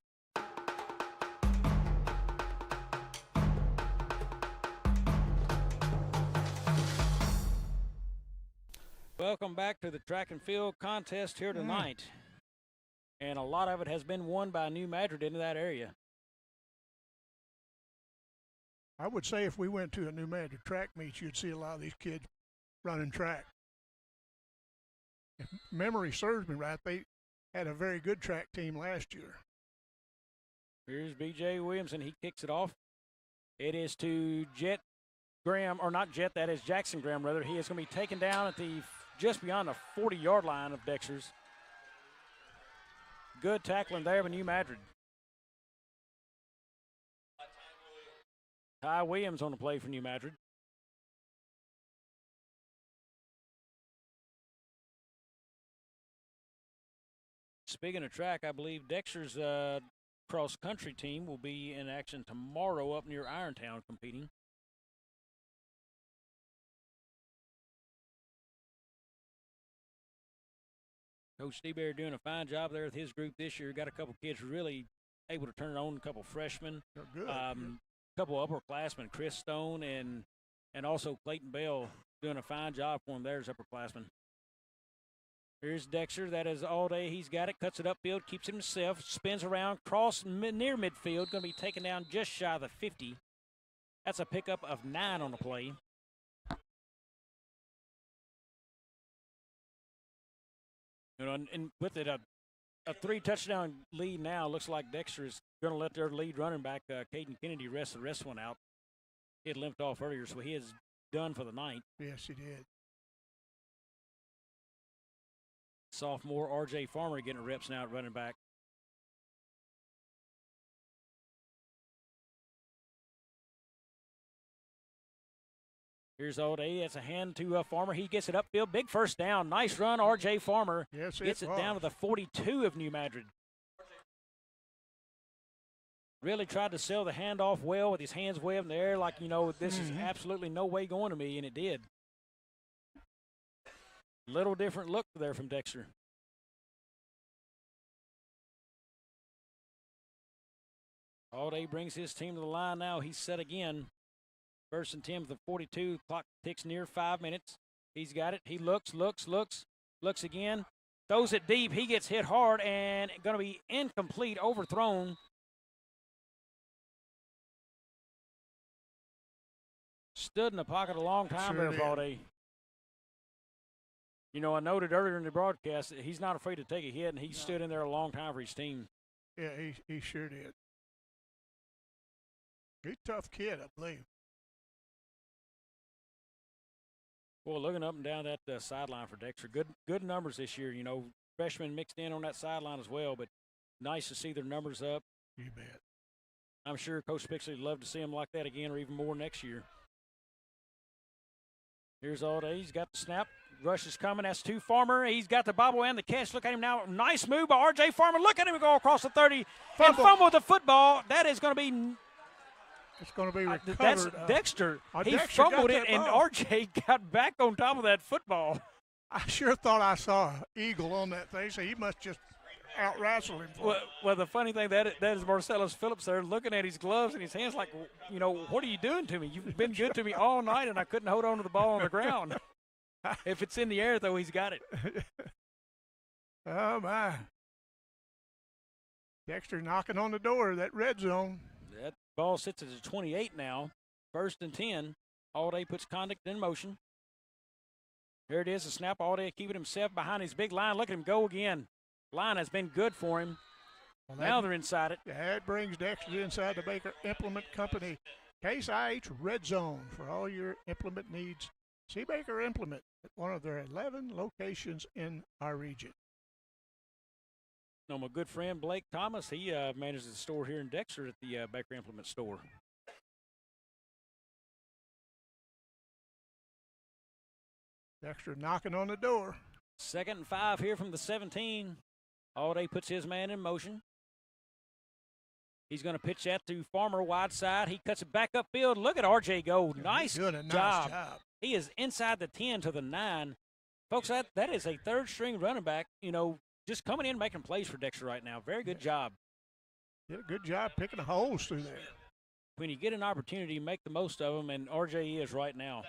Welcome back to the track and field contest here tonight. And a lot of it has been won by New Madrid into that area. I would say if we went to a New Madrid track meet, you'd see a lot of these kids running track. If memory serves me right, they had a very good track team last year. Here's B.J. Williams, and he kicks it off. It is to Jet Graham, or not Jet, that is Jackson Graham, rather. He is going to be taken down at the just beyond the 40-yard line of Dexter's. Good tackling there by New Madrid. Ty Williams on the play for New Madrid. Speaking of track, I believe Dexter's cross-country team will be in action tomorrow up near Irontown competing. Coach Steeberry doing a fine job there with his group this year. Got a couple kids really able to turn it on, a couple freshmen. Good. A couple upperclassmen, Chris Stone and also Clayton Bell doing a fine job for him there as upperclassmen. Here's Dexter. That is all day. He's got it. Cuts it upfield. Keeps it himself. Spins around. Cross near midfield. Going to be taken down just shy of the 50. That's a pickup of 9 on the play. You know, and with it, a 3-touchdown lead now, looks like Dexter is going to let their lead running back, Caden Kennedy, rest the rest one out. He had limped off earlier, so he is done for the night. Yes, he did. Sophomore R.J. Farmer getting reps now at running back. Here's Old A. That's a hand to Farmer. He gets it upfield. Big first down. Nice run, R.J. Farmer. Yes, gets it down to the 42 of New Madrid. Really tried to sell the handoff well with his hands way up in the air like, you know, this is absolutely no way going to me, and it did. Little different look there from Dexter. Alday brings his team to the line now. He's set again. First and 10 with the 42. Clock ticks near 5 minutes. He's got it. He looks again. Throws it deep. He gets hit hard and going to be incomplete, overthrown. Stood in the pocket a long time there for Alday. You know, I noted earlier in the broadcast that he's not afraid to take a hit, and he stood in there a long time for his team. Yeah, he sure did. He's a tough kid, I believe. Well, looking up and down that sideline for Dexter, good numbers this year. You know, freshmen mixed in on that sideline as well, but nice to see their numbers up. You bet. I'm sure Coach Pixley would love to see them like that again or even more next year. Here's Alday. He's got the snap. Rush is coming. That's to Farmer. He's got the bobble and the catch. Look at him now. Nice move by R.J. Farmer. Look at him go across the 30 and fumble the football. That is going to be It's going to be recovered. That's Dexter. He Dexter fumbled got it, that and ball. R.J. got back on top of that football. I sure thought I saw an eagle on that thing, so he must just out-wrestle him. Well, the funny thing, that is Marcellus Phillips there looking at his gloves and his hands like, you know, what are you doing to me? You've been good to me all night, and I couldn't hold on to the ball on the ground. If it's in the air, though, he's got it. Oh, my. Dexter knocking on the door of that red zone. That ball sits at the 28 now. First and 10. Alday puts conduct in motion. Here it is, a snap. Alday keeping himself behind his big line. Look at him go again. Line has been good for him. Well, now they're inside it. That brings Dexter inside the Baker Implement Company Case IH Red Zone for all your implement needs. See Baker Implement at one of their 11 locations in our region. No, my good friend Blake Thomas, he manages the store here in Dexter at the Baker Implement store. Dexter knocking on the door. 2nd and 5 here from the 17. Alday puts his man in motion. He's going to pitch that to Farmer wide side. He cuts it back upfield. Look at RJ go. Nice Doing a job. nice job. He is inside the 10 to the 9. Folks, that is a third-string running back, just coming in making plays for Dexter right now. Very good job. Did a good job picking the holes through there. When you get an opportunity, make the most of them, and RJ is right now.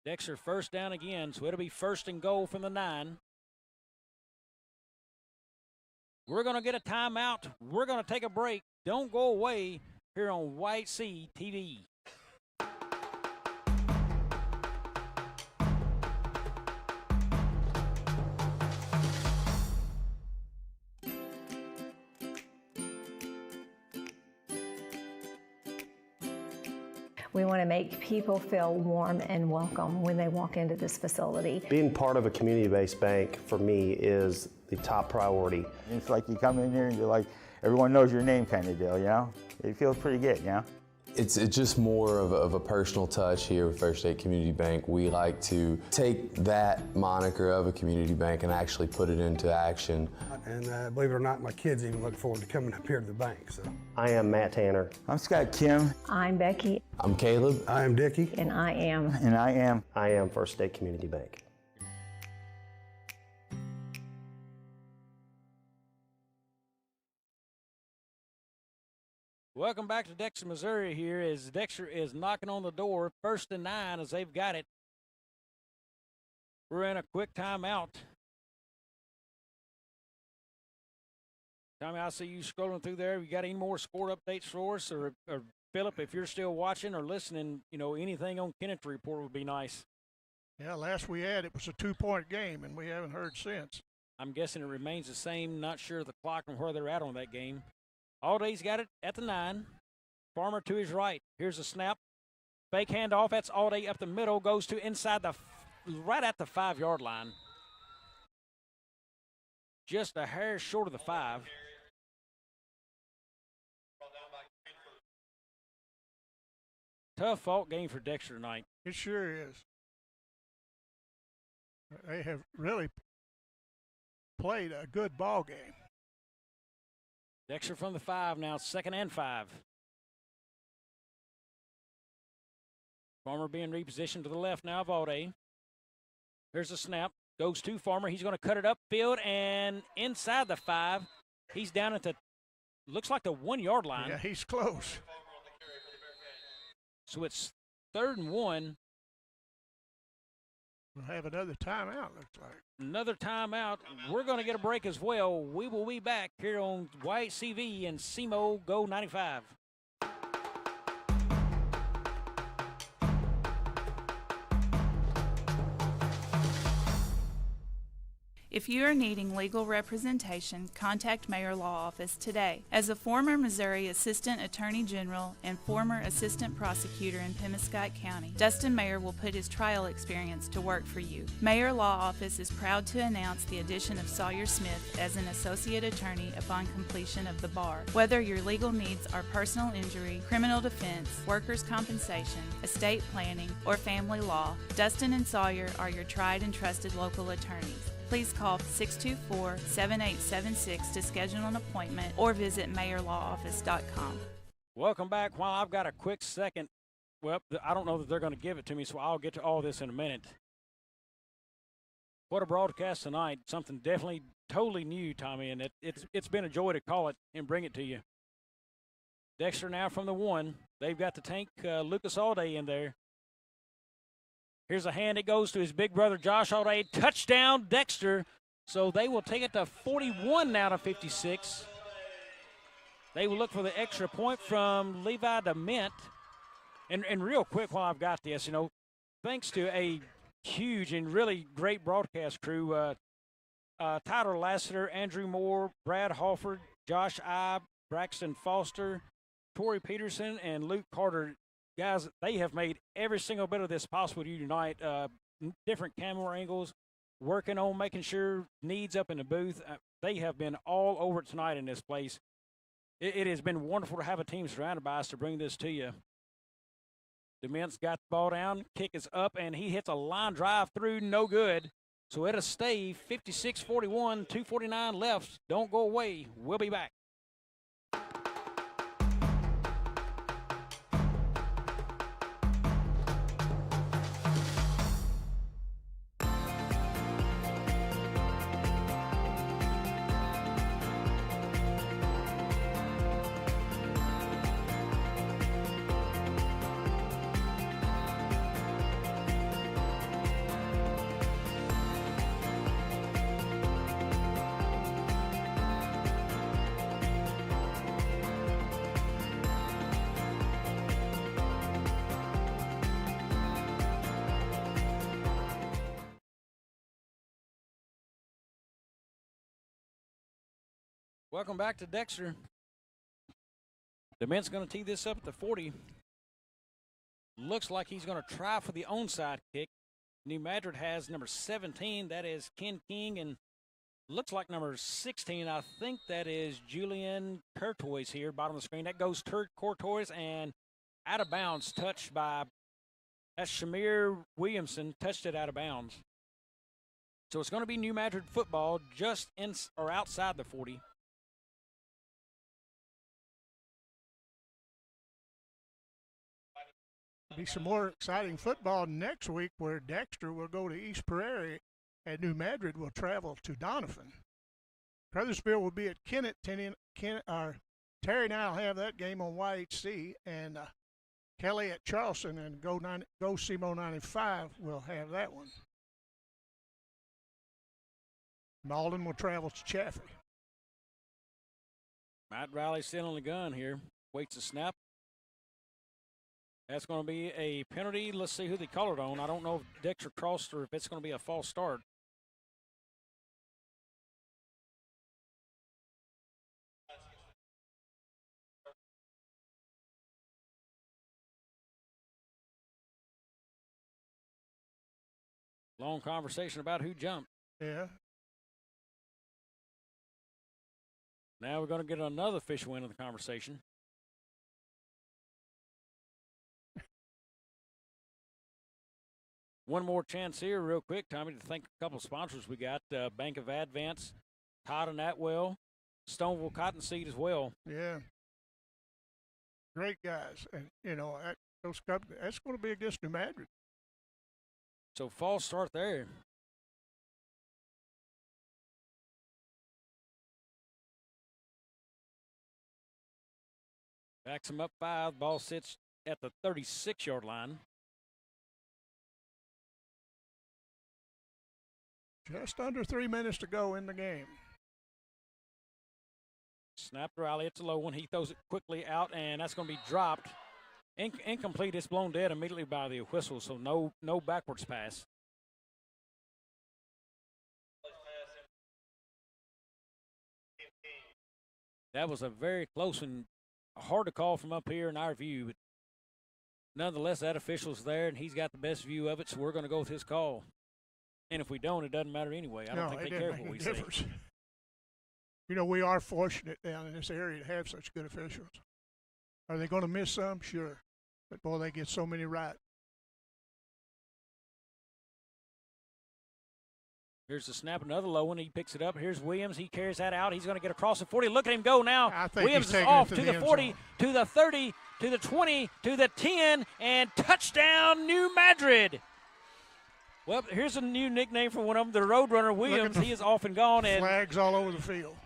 Dexter first down again, so it'll be 1st and goal from the 9. We're going to get a timeout. We're going to take a break. Don't go away here on White Sea TV. We want to make people feel warm and welcome when they walk into this facility. Being part of a community-based bank for me is the top priority. It's like you come in here and you're like, everyone knows your name kind of deal, It feels pretty good, It's just more of a personal touch here with First State Community Bank. We like to take that moniker of a community bank and actually put it into action. And believe it or not, my kids even look forward to coming up here to the bank. So. I am Matt Tanner. I'm Scott Kim. I'm Becky. I'm Caleb. I am Dickie. And I am. And I am. I am First State Community Bank. Welcome back to Dexter, Missouri here as Dexter is knocking on the door. 1st and 9 as they've got it. We're in a quick timeout. Tommy, I see you scrolling through there. You got any more score updates for us? Or Philip, if you're still watching or listening, anything on Kenneth Report would be nice. Yeah, last we had, it was a 2-point game, and we haven't heard since. I'm guessing it remains the same. Not sure of the clock and where they're at on that game. Alday's got it at the 9. Farmer to his right. Here's a snap. Fake handoff. That's Alday up the middle. Goes to inside right at the 5-yard line. Just a hair short of the 5. Tough fought game for Dexter tonight. It sure is. They have really played a good ball game. Dexter from the 5 now, 2nd and 5. Farmer being repositioned to the left now of Alday. Here's a snap. Goes to Farmer. He's going to cut it upfield and inside the 5. He's down at looks like the 1-yard line. Yeah, he's close. So it's 3rd and 1. We'll have another timeout, looks like. Another timeout. We're going to get a break as well. We will be back here on YCV and SEMO Go 95. If you are needing legal representation, contact Mayor Law Office today. As a former Missouri Assistant Attorney General and former Assistant Prosecutor in Pemmican County, Dustin Mayer will put his trial experience to work for you. Mayor Law Office is proud to announce the addition of Sawyer Smith as an Associate Attorney upon completion of the bar. Whether your legal needs are personal injury, criminal defense, workers' compensation, estate planning, or family law, Dustin and Sawyer are your tried and trusted local attorneys. Please call 624-7876 to schedule an appointment or visit mayorlawoffice.com. Welcome back. While I've got a quick second, well, I don't know that they're going to give it to me, so I'll get to all this in a minute. What a broadcast tonight. Something definitely totally new, Tommy, and it's been a joy to call it and bring it to you. Dexter now from the 1. They've got the tank, Lucas Alday in there. Here's a hand. It goes to his big brother, Josh Alday. Touchdown, Dexter. So they will take it to 41 now to 56. They will look for the extra point from Levi DeMint. And real quick while I've got this, thanks to a huge and really great broadcast crew, Tyler Lassiter, Andrew Moore, Brad Halford, Josh Ibe, Braxton Foster, Torrey Peterson, and Luke Carter. Guys, they have made every single bit of this possible to you tonight. Different camera angles, working on making sure needs up in the booth. They have been all over it tonight in this place. It has been wonderful to have a team surrounded by us to bring this to you. DeMint's got the ball down, kick is up, and he hits a line drive through, no good. So it'll stay 56-41, 2:49 left. Don't go away. We'll be back. Welcome back to Dexter. DeMint's going to tee this up at the 40. Looks like he's going to try for the onside kick. New Madrid has number 17. That is Ken King. And looks like number 16. I think that is Julian Courtois here, bottom of the screen. That goes Courtois and out of bounds, touched by, that's Shamir Williamson, touched it out of bounds. So it's going to be New Madrid football just in or outside the 40. Be some more exciting football next week where Dexter will go to East Prairie and New Madrid will travel to Donovan. Crothersville will be at Kennett. Terry and I will have that game on YHC, and Kelly at Charleston and Go SEMO 95 will have that one. Malden will travel to Chaffee. Matt Riley's still on the gun here. Waits a snap. That's going to be a penalty. Let's see who they call it on. I don't know if Dexter crossed or if it's going to be a false start. Long conversation about who jumped. Yeah. Now we're going to get another official into the conversation. One more chance here real quick, Tommy, to thank a couple of sponsors we got. Bank of Advance, Todd and Atwell, Stoneville Cottonseed as well. Yeah. Great guys. And, those companies, that's going to be against New Madrid. So false start there. Backs him up 5. Ball sits at the 36-yard line. Just under 3 minutes to go in the game. Snap to Riley. It's a low one. He throws it quickly out, and that's going to be dropped. Incomplete. It's blown dead immediately by the whistle, so no backwards pass. That was a very close and hard to call from up here in our view, but nonetheless, that official's there, and he's got the best view of it, so we're going to go with his call. And if we don't, it doesn't matter anyway. I don't think they care what we say. We are fortunate down in this area to have such good officials. Are they going to miss some? Sure. But, boy, they get so many right. Here's the snap, another low one. He picks it up. Here's Williams. He carries that out. He's going to get across the 40. Look at him go now. Williams is off to the 40, to the 30, to the 20, to the 10, and touchdown, New Madrid. Well, here's a new nickname for one of them, the Roadrunner Williams. He is off and gone. And flags all over the field.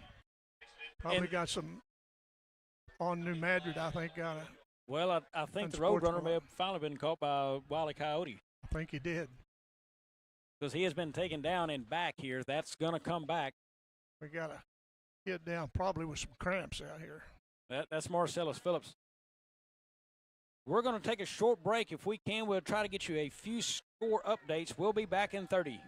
Probably got some on New Madrid, I think. Well, I think the Roadrunner may have finally been caught by Wile E. Coyote. I think he did. Because he has been taken down and back here. That's going to come back. We got to get down probably with some cramps out here. That's Marcellus Phillips. We're going to take a short break. If we can, we'll try to get you a few score updates. We'll be back in 30.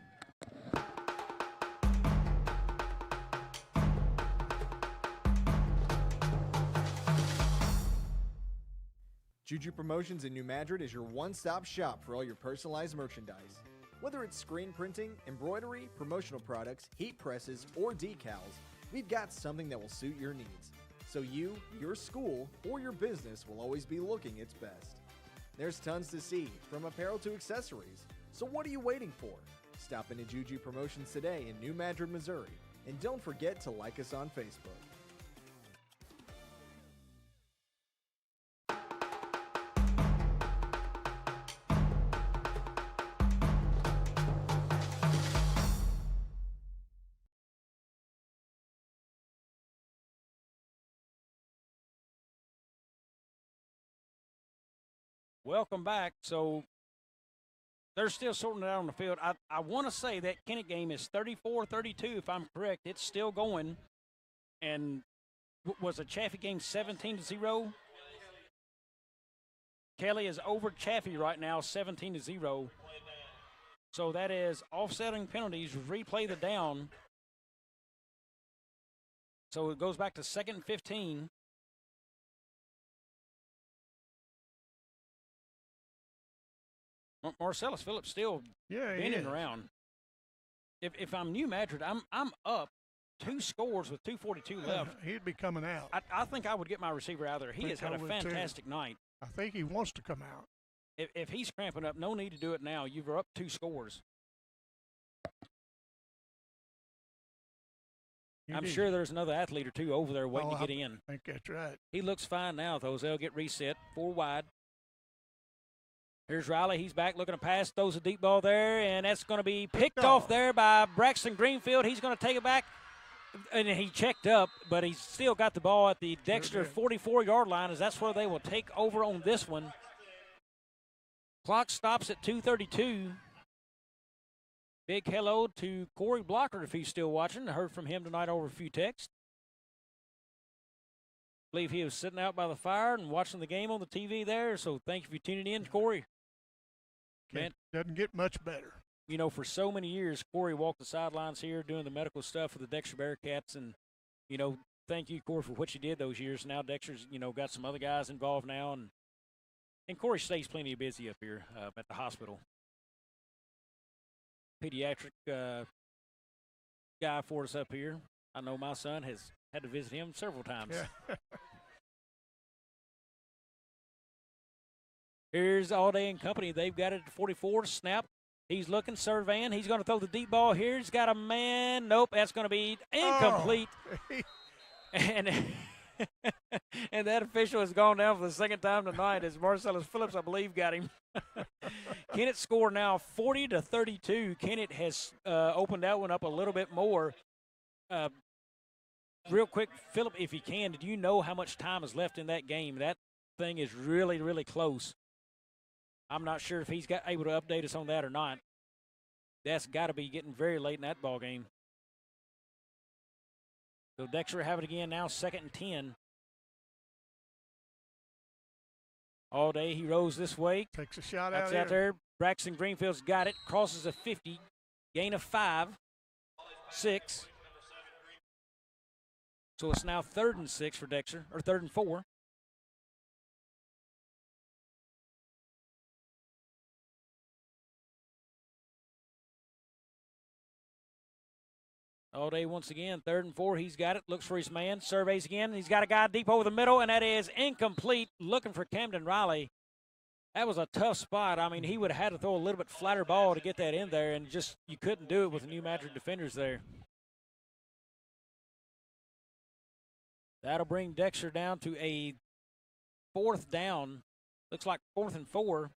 Juju Promotions in New Madrid is your one-stop shop for all your personalized merchandise. Whether it's screen printing, embroidery, promotional products, heat presses, or decals, we've got something that will suit your needs. So you, your school, or your business will always be looking its best. There's tons to see, from apparel to accessories. So what are you waiting for? Stop into Juju Promotions today in New Madrid, Missouri. And don't forget to like us on Facebook. Welcome back. So they're still sorting it out on the field. I want to say that Kennett game is 34-32, if I'm correct. It's still going. And was the Chaffee game 17-0? Kelly is over Chaffee right now, 17-0. So that is offsetting penalties, replay the down. So it goes back to 2nd and 15. Marcellus Phillips still bending around. If I'm New Madrid, I'm up 2 scores with 2:42 left. He'd be coming out. I think I would get my receiver out there. He has had a fantastic night. I think he wants to come out. If he's cramping up, no need to do it now. You're up 2 scores. I'm sure there's another athlete or two over there waiting to get in. I think that's right. He looks fine now, though. They'll get reset. 4 wide. Here's Riley. He's back looking to pass. Throws a deep ball there, and that's going to be picked off there by Braxton Greenfield. He's going to take it back, and he checked up, but he's still got the ball at the Dexter 44-yard line, as that's where they will take over on this one. Clock stops at 2:32. Big hello to Corey Blocker if he's still watching. I heard from him tonight over a few texts. I believe he was sitting out by the fire and watching the game on the TV there, so thank you for tuning in, Corey. Man, doesn't get much better. You know, for so many years, Corey walked the sidelines here doing the medical stuff for the Dexter Bearcats, and, you know, thank you, Corey, for what you did those years. Now Dexter's, you know, got some other guys involved now, and Corey stays plenty busy up here at the hospital. Pediatric guy for us up here. I know my son has had to visit him several times. Yeah. Here's All Day and Company. They've got it at 44. Snap. He's looking, surveying. He's going to throw the deep ball here. He's got a man. Nope, that's going to be incomplete. Oh. And and that official has gone down for the second time tonight as Marcellus Phillips, I believe, got him. Kennett score now 40-32. Kennett has opened that one up a little bit more. Real quick, Phillip, if you can, did you know how much time is left in that game? That thing is really, really close. I'm not sure if he's able to update us on that or not. That's got to be getting very late in that ball game. So Dexter have it again now, 2nd and 10. All Day, he rows this way. Takes a shot That's out there. Braxton Greenfield's got it. Crosses a 50. Gain of 5. 6. So it's now 3rd and 6 for Dexter, or 3rd and 4. All Day once again, 3rd and 4. He's got it. Looks for his man. Surveys again. He's got a guy deep over the middle, and that is incomplete. Looking for Camden Riley. That was a tough spot. I mean, he would have had to throw a little bit flatter ball to get that in there, and just you couldn't do it with the New Madrid defenders there. That'll bring Dexter down to a 4th down. Looks like 4th and 4.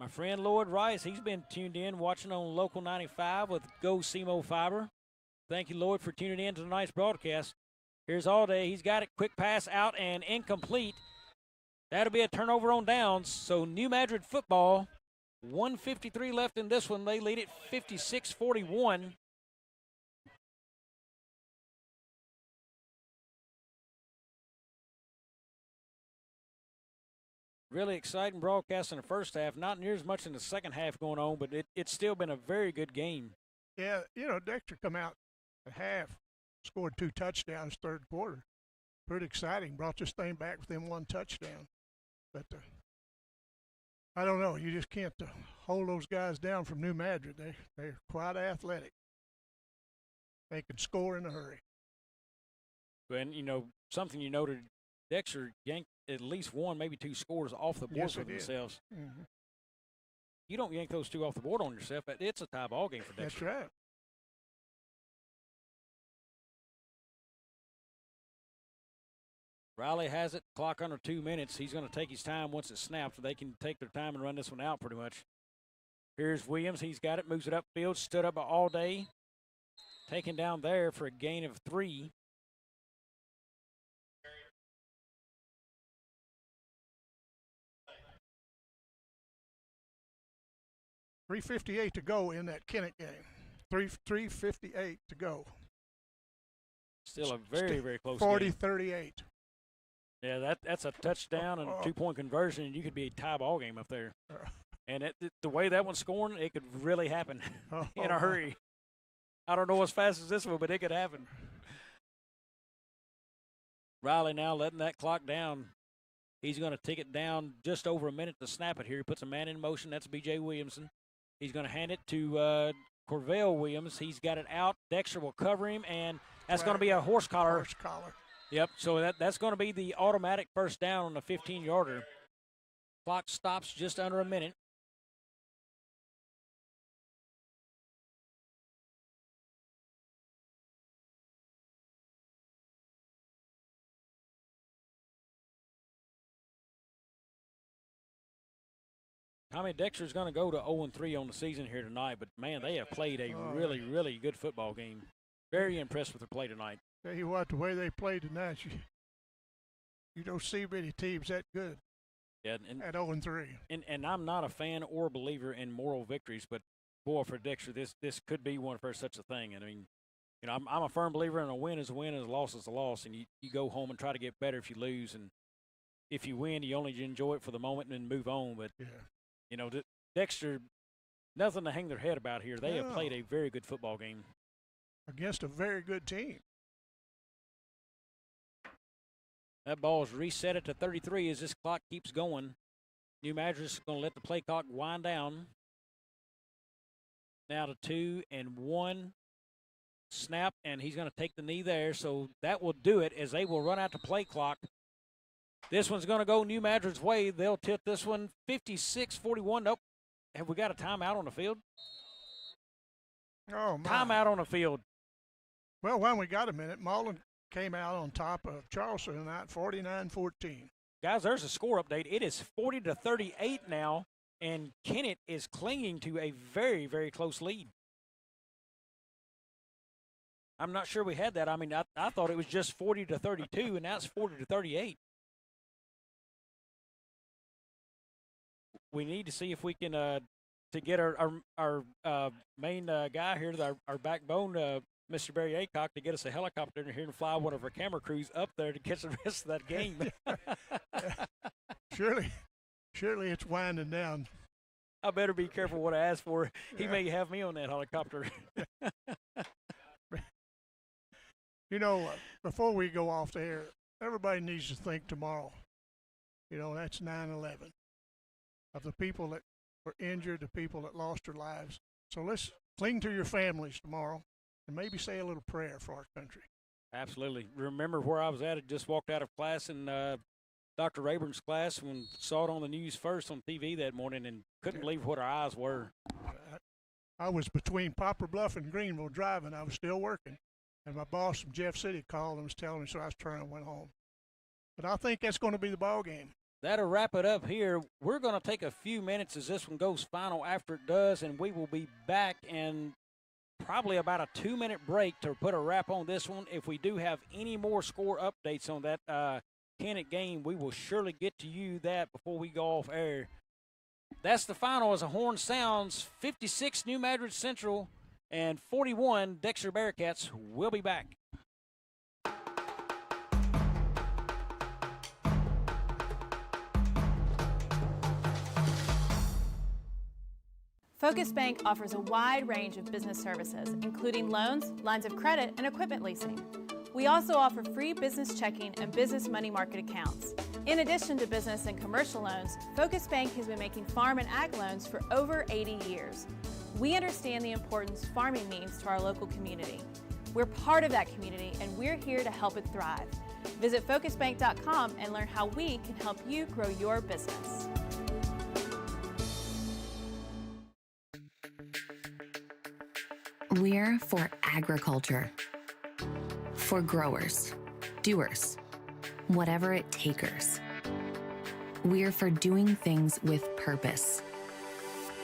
My friend Lloyd Rice, he's been tuned in, watching on Local 95 with Go Semo Fiber. Thank you, Lloyd, for tuning in to tonight's broadcast. Here's All Day. He's got it. Quick pass out and incomplete. That'll be a turnover on downs. So New Madrid football, 1:53 left in this one. They lead it 56-41. Really exciting broadcast in the first half. Not near as much in the second half going on, but it's still been a very good game. Yeah, you know, Dexter come out at half scored 2 touchdowns third quarter. Pretty exciting. Brought this thing back within 1 touchdown. But I don't know. You just can't hold those guys down from New Madrid. They're quite athletic. They can score in a hurry. And, you know, something you noted, Dexter yanked at least 1, maybe 2 scores off the board for themselves. Mm-hmm. You don't yank those 2 off the board on yourself, it's a tie ball game for Dexter. That's right. Riley has it, clock under 2 minutes. He's going to take his time once it's snapped. They can take their time and run this one out pretty much. Here's Williams. He's got it, moves it upfield, stood up all day. Taken down there for a gain of 3. .358 to go in that Kennett game. 3:58 to go. Still a very, very close 40-38. Yeah, that's a touchdown and a 2-point conversion, and you could be a tie ball game up there. And the way that one's scoring, it could really happen in a hurry. I don't know as fast as this one, but it could happen. Riley now letting that clock down. He's going to take it down just over a minute to snap it here. He puts a man in motion. That's B.J. Williamson. He's going to hand it to Corvell Williams. He's got it out. Dexter will cover him, and that's going to be a horse collar. Horse collar. Yep, so that's going to be the automatic first down on the 15-yarder. Clock stops just under a minute. Tommy Dexter's going to go to 0-3 on the season here tonight, but, man, they have played a really, really good football game. Very impressed with their play tonight. Tell you what, the way they played tonight, you don't see many teams that good at 0-3. And I'm not a fan or believer in moral victories, but, boy, for Dexter, this could be one for such a thing. And, I mean, you know, I'm a firm believer in a win is a win and a loss is a loss, and you go home and try to get better if you lose. And if you win, you only enjoy it for the moment and then move on. But, you know, Dexter, nothing to hang their head about here. They have played a very good football game. Against a very good team. That ball is reset it to 33 as this clock keeps going. New Madrid is going to let the play clock wind down. Now to 2 and 1. Snap, and he's going to take the knee there. So that will do it as they will run out the play clock. This one's going to go New Madrid's way. They'll tip this one 56-41. Nope. Have we got a timeout on the field? Oh, my. Timeout on the field. Well, when we got a minute, Mullen came out on top of Charleston tonight, 49-14. Guys, there's a score update. It is 40-38 now, and Kennett is clinging to a very, very close lead. I'm not sure we had that. I mean, I thought it was just 40-32, and now it's 40-38. We need to see if we can to get our main guy here, our backbone, Mr. Barry Aycock, to get us a helicopter in here and fly one of our camera crews up there to catch the rest of that game. Surely it's winding down. I better be careful what I ask for. He may have me on that helicopter. You know, before we go off the air, everybody needs to think tomorrow. You know, that's 9/11. Of the people that were injured, the people that lost their lives. So let's cling to your families tomorrow and maybe say a little prayer for our country. Absolutely. Remember where I was at. I just walked out of class in Dr. Rayburn's class when saw it on the news first on TV that morning and couldn't believe what our eyes were. I was between Poplar Bluff and Greenville driving. I was still working. And my boss from Jeff City called and was telling me, so I was turning and went home. But I think that's going to be the ball game. That'll wrap it up here. We're going to take a few minutes as this one goes final after it does, and we will be back in probably about a 2-minute break to put a wrap on this one. If we do have any more score updates on that Kennett game, we will surely get to you that before we go off air. That's the final as a horn sounds. 56 New Madrid Central and 41 Dexter Bearcats. We'll be back. Focus Bank offers a wide range of business services, including loans, lines of credit, and equipment leasing. We also offer free business checking and business money market accounts. In addition to business and commercial loans, Focus Bank has been making farm and ag loans for over 80 years. We understand the importance farming means to our local community. We're part of that community, and we're here to help it thrive. Visit focusbank.com and learn how we can help you grow your business. We're for agriculture, for growers, doers, whatever it takers. We're for doing things with purpose.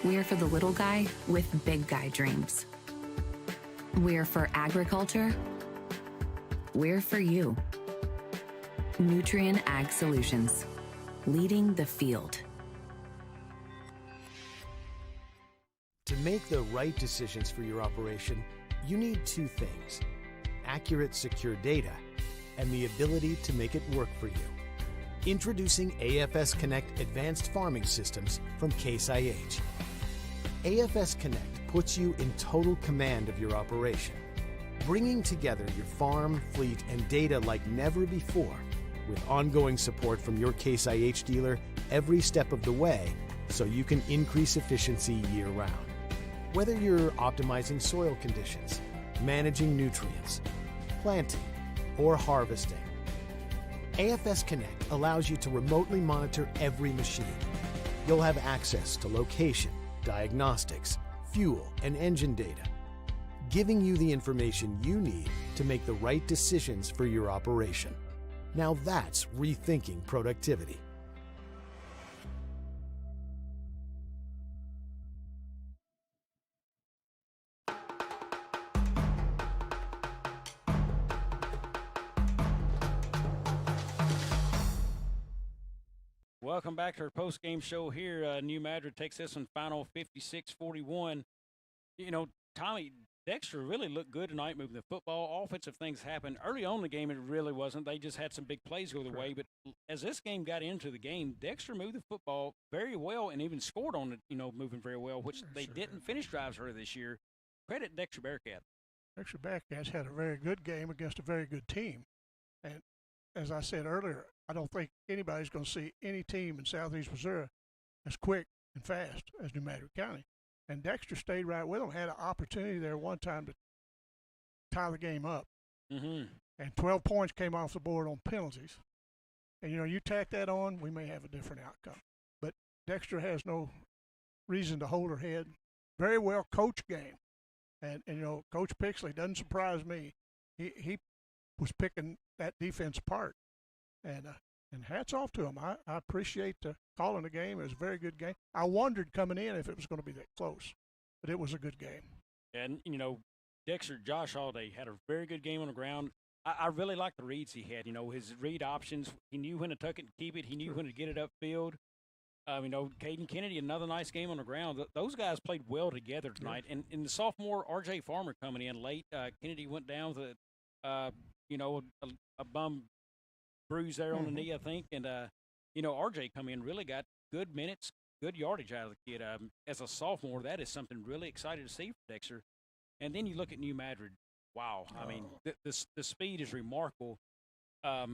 We're for the little guy with big guy dreams. We're for agriculture. We're for you. Nutrien Ag Solutions, leading the field. To make the right decisions for your operation, you need two things: accurate, secure data and the ability to make it work for you. Introducing AFS Connect Advanced Farming Systems from Case IH. AFS Connect puts you in total command of your operation, bringing together your farm, fleet, and data like never before, with ongoing support from your Case IH dealer every step of the way, so you can increase efficiency year-round. Whether you're optimizing soil conditions, managing nutrients, planting, or harvesting, AFS Connect allows you to remotely monitor every machine. You'll have access to location, diagnostics, fuel, and engine data, giving you the information you need to make the right decisions for your operation. Now that's rethinking productivity. Welcome back to our post-game show here. New Madrid takes this one final 56-41. You know, Tommy, Dexter really looked good tonight moving the football. Offensive things happened. Early on in the game, it really wasn't. They just had some big plays go their way. But as this game got into the game, Dexter moved the football very well and even scored on it, moving very well, which they didn't finish drives early this year. Credit Dexter Bearcat. Dexter Bearcats had a very good game against a very good team. And as I said earlier, I don't think anybody's going to see any team in Southeast Missouri as quick and fast as New Madrid County. And Dexter stayed right with them, had an opportunity there one time to tie the game up. Mm-hmm. And 12 points came off the board on penalties. And, you tack that on, we may have a different outcome. But Dexter has no reason to hold her head. Very well coached game. And Coach Pixley doesn't surprise me. He was picking that defense apart. And hats off to him. I appreciate calling the game. It was a very good game. I wondered coming in if it was going to be that close, but it was a good game. And, Dexter, Josh Holiday had a very good game on the ground. I really liked the reads he had. His read options. He knew when to tuck it and keep it. He knew when to get it upfield. Caden Kennedy, another nice game on the ground. Those guys played well together tonight. And in the sophomore, R.J. Farmer coming in late. Kennedy went down with a bum bruise there on the knee, I think. And, R.J. come in, really got good minutes, good yardage out of the kid. As a sophomore, that is something really exciting to see for Dexter. And then you look at New Madrid. Wow. I mean, the speed is remarkable. I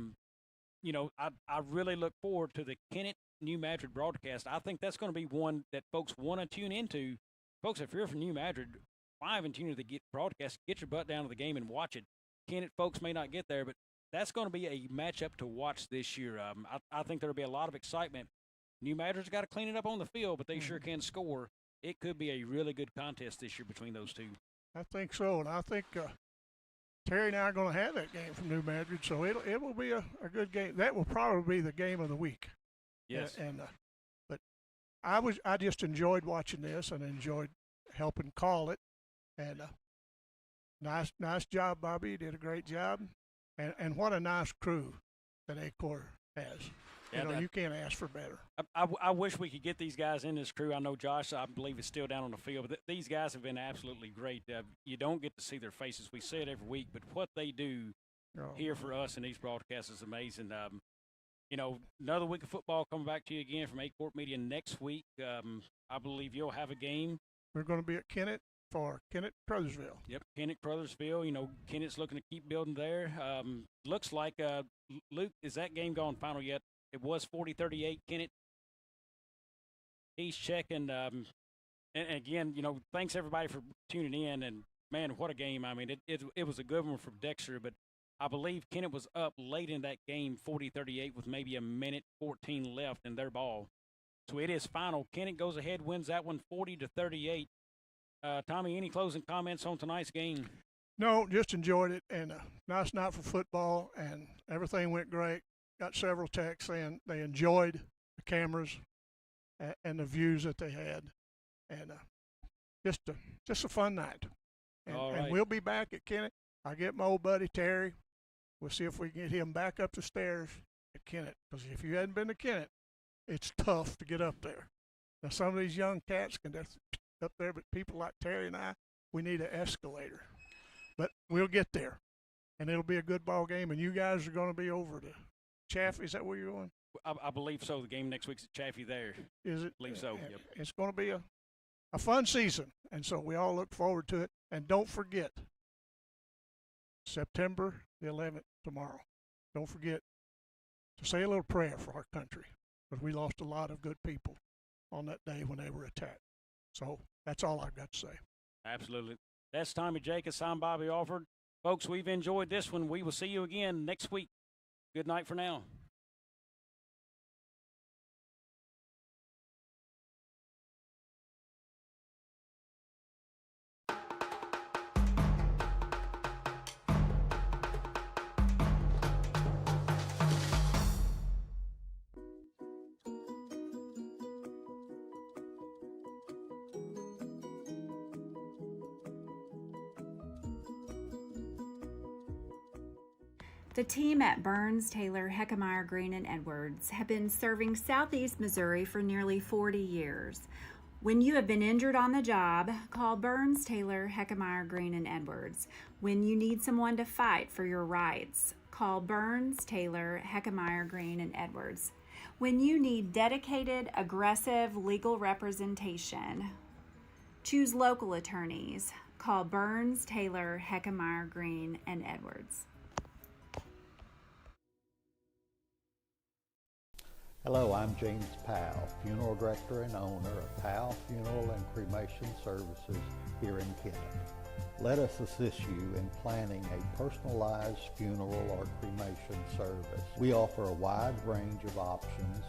really look forward to the Kennett New Madrid broadcast. I think that's going to be one that folks want to tune into. Folks, if you're from New Madrid, five and tune into the broadcast, get your butt down to the game and watch it. Kennett folks may not get there, but that's going to be a matchup to watch this year. I think there'll be a lot of excitement. New Madrid's got to clean it up on the field, but they sure can score. It could be a really good contest this year between those two. I think so, and I think Terry and I are going to have that game from New Madrid, so it will be a good game. That will probably be the game of the week. Yes. But I just enjoyed watching this and enjoyed helping call it. And nice job, Bobby. You did a great job. And what a nice crew that A-Corps has. Yeah, you can't ask for better. I wish we could get these guys in this crew. I know Josh, I believe, is still down on the field, but these guys have been absolutely great. You don't get to see their faces. We say it every week, but what they do here for us in these broadcasts is amazing. Another week of football coming back to you again from A-Corps Media next week. I believe you'll have a game. we're going to be at Kennett for Kennett Crothersville. Yep, Kennett Crothersville. You know, Kennett's looking to keep building there. Looks like, Luke, is that game gone final yet? It was 40-38 Kennett. He's checking. And again, you know, thanks everybody for tuning in. And, man, what a game. I mean, it was a good one from Dexter, but I believe Kennett was up late in that game, 40-38, with maybe a minute 14 left in their ball. So it is final. Kennett goes ahead, wins that one 40-38. Tommy, any closing comments on tonight's game? No, just enjoyed it, and a nice night for football, and everything went great. Got several texts saying they enjoyed the cameras and the views that they had, and just a fun night. And we'll be back at Kennett. I'll get my old buddy Terry. We'll see if we can get him back up the stairs at Kennett, because if you hadn't been to Kennett, it's tough to get up there. Now, some of these young cats can just up there, but people like Terry and I, we need an escalator. But we'll get there, and it'll be a good ball game, and you guys are going to be over to Chaffee. Is that where you're going? I believe so. The game next week's at Chaffee there. Is it? I believe so, yep. It's going to be a fun season, and so we all look forward to it. And don't forget, September the 11th, tomorrow. Don't forget to say a little prayer for our country, because we lost a lot of good people on that day when they were attacked. So that's all I've got to say. Absolutely. That's Tommy Jacobs. I'm Bobby Alford. Folks, we've enjoyed this one. We will see you again next week. Good night for now. The team at Burns, Taylor, Heckmeyer, Green, and Edwards have been serving Southeast Missouri for nearly 40 years. When you have been injured on the job, call Burns, Taylor, Heckmeyer, Green, and Edwards. When you need someone to fight for your rights, call Burns, Taylor, Heckmeyer, Green, and Edwards. When you need dedicated, aggressive legal representation, choose local attorneys. Call Burns, Taylor, Heckmeyer, Green, and Edwards. Hello, I'm James Powell, Funeral Director and owner of Powell Funeral and Cremation Services here in Kennett. Let us assist you in planning a personalized funeral or cremation service. We offer a wide range of options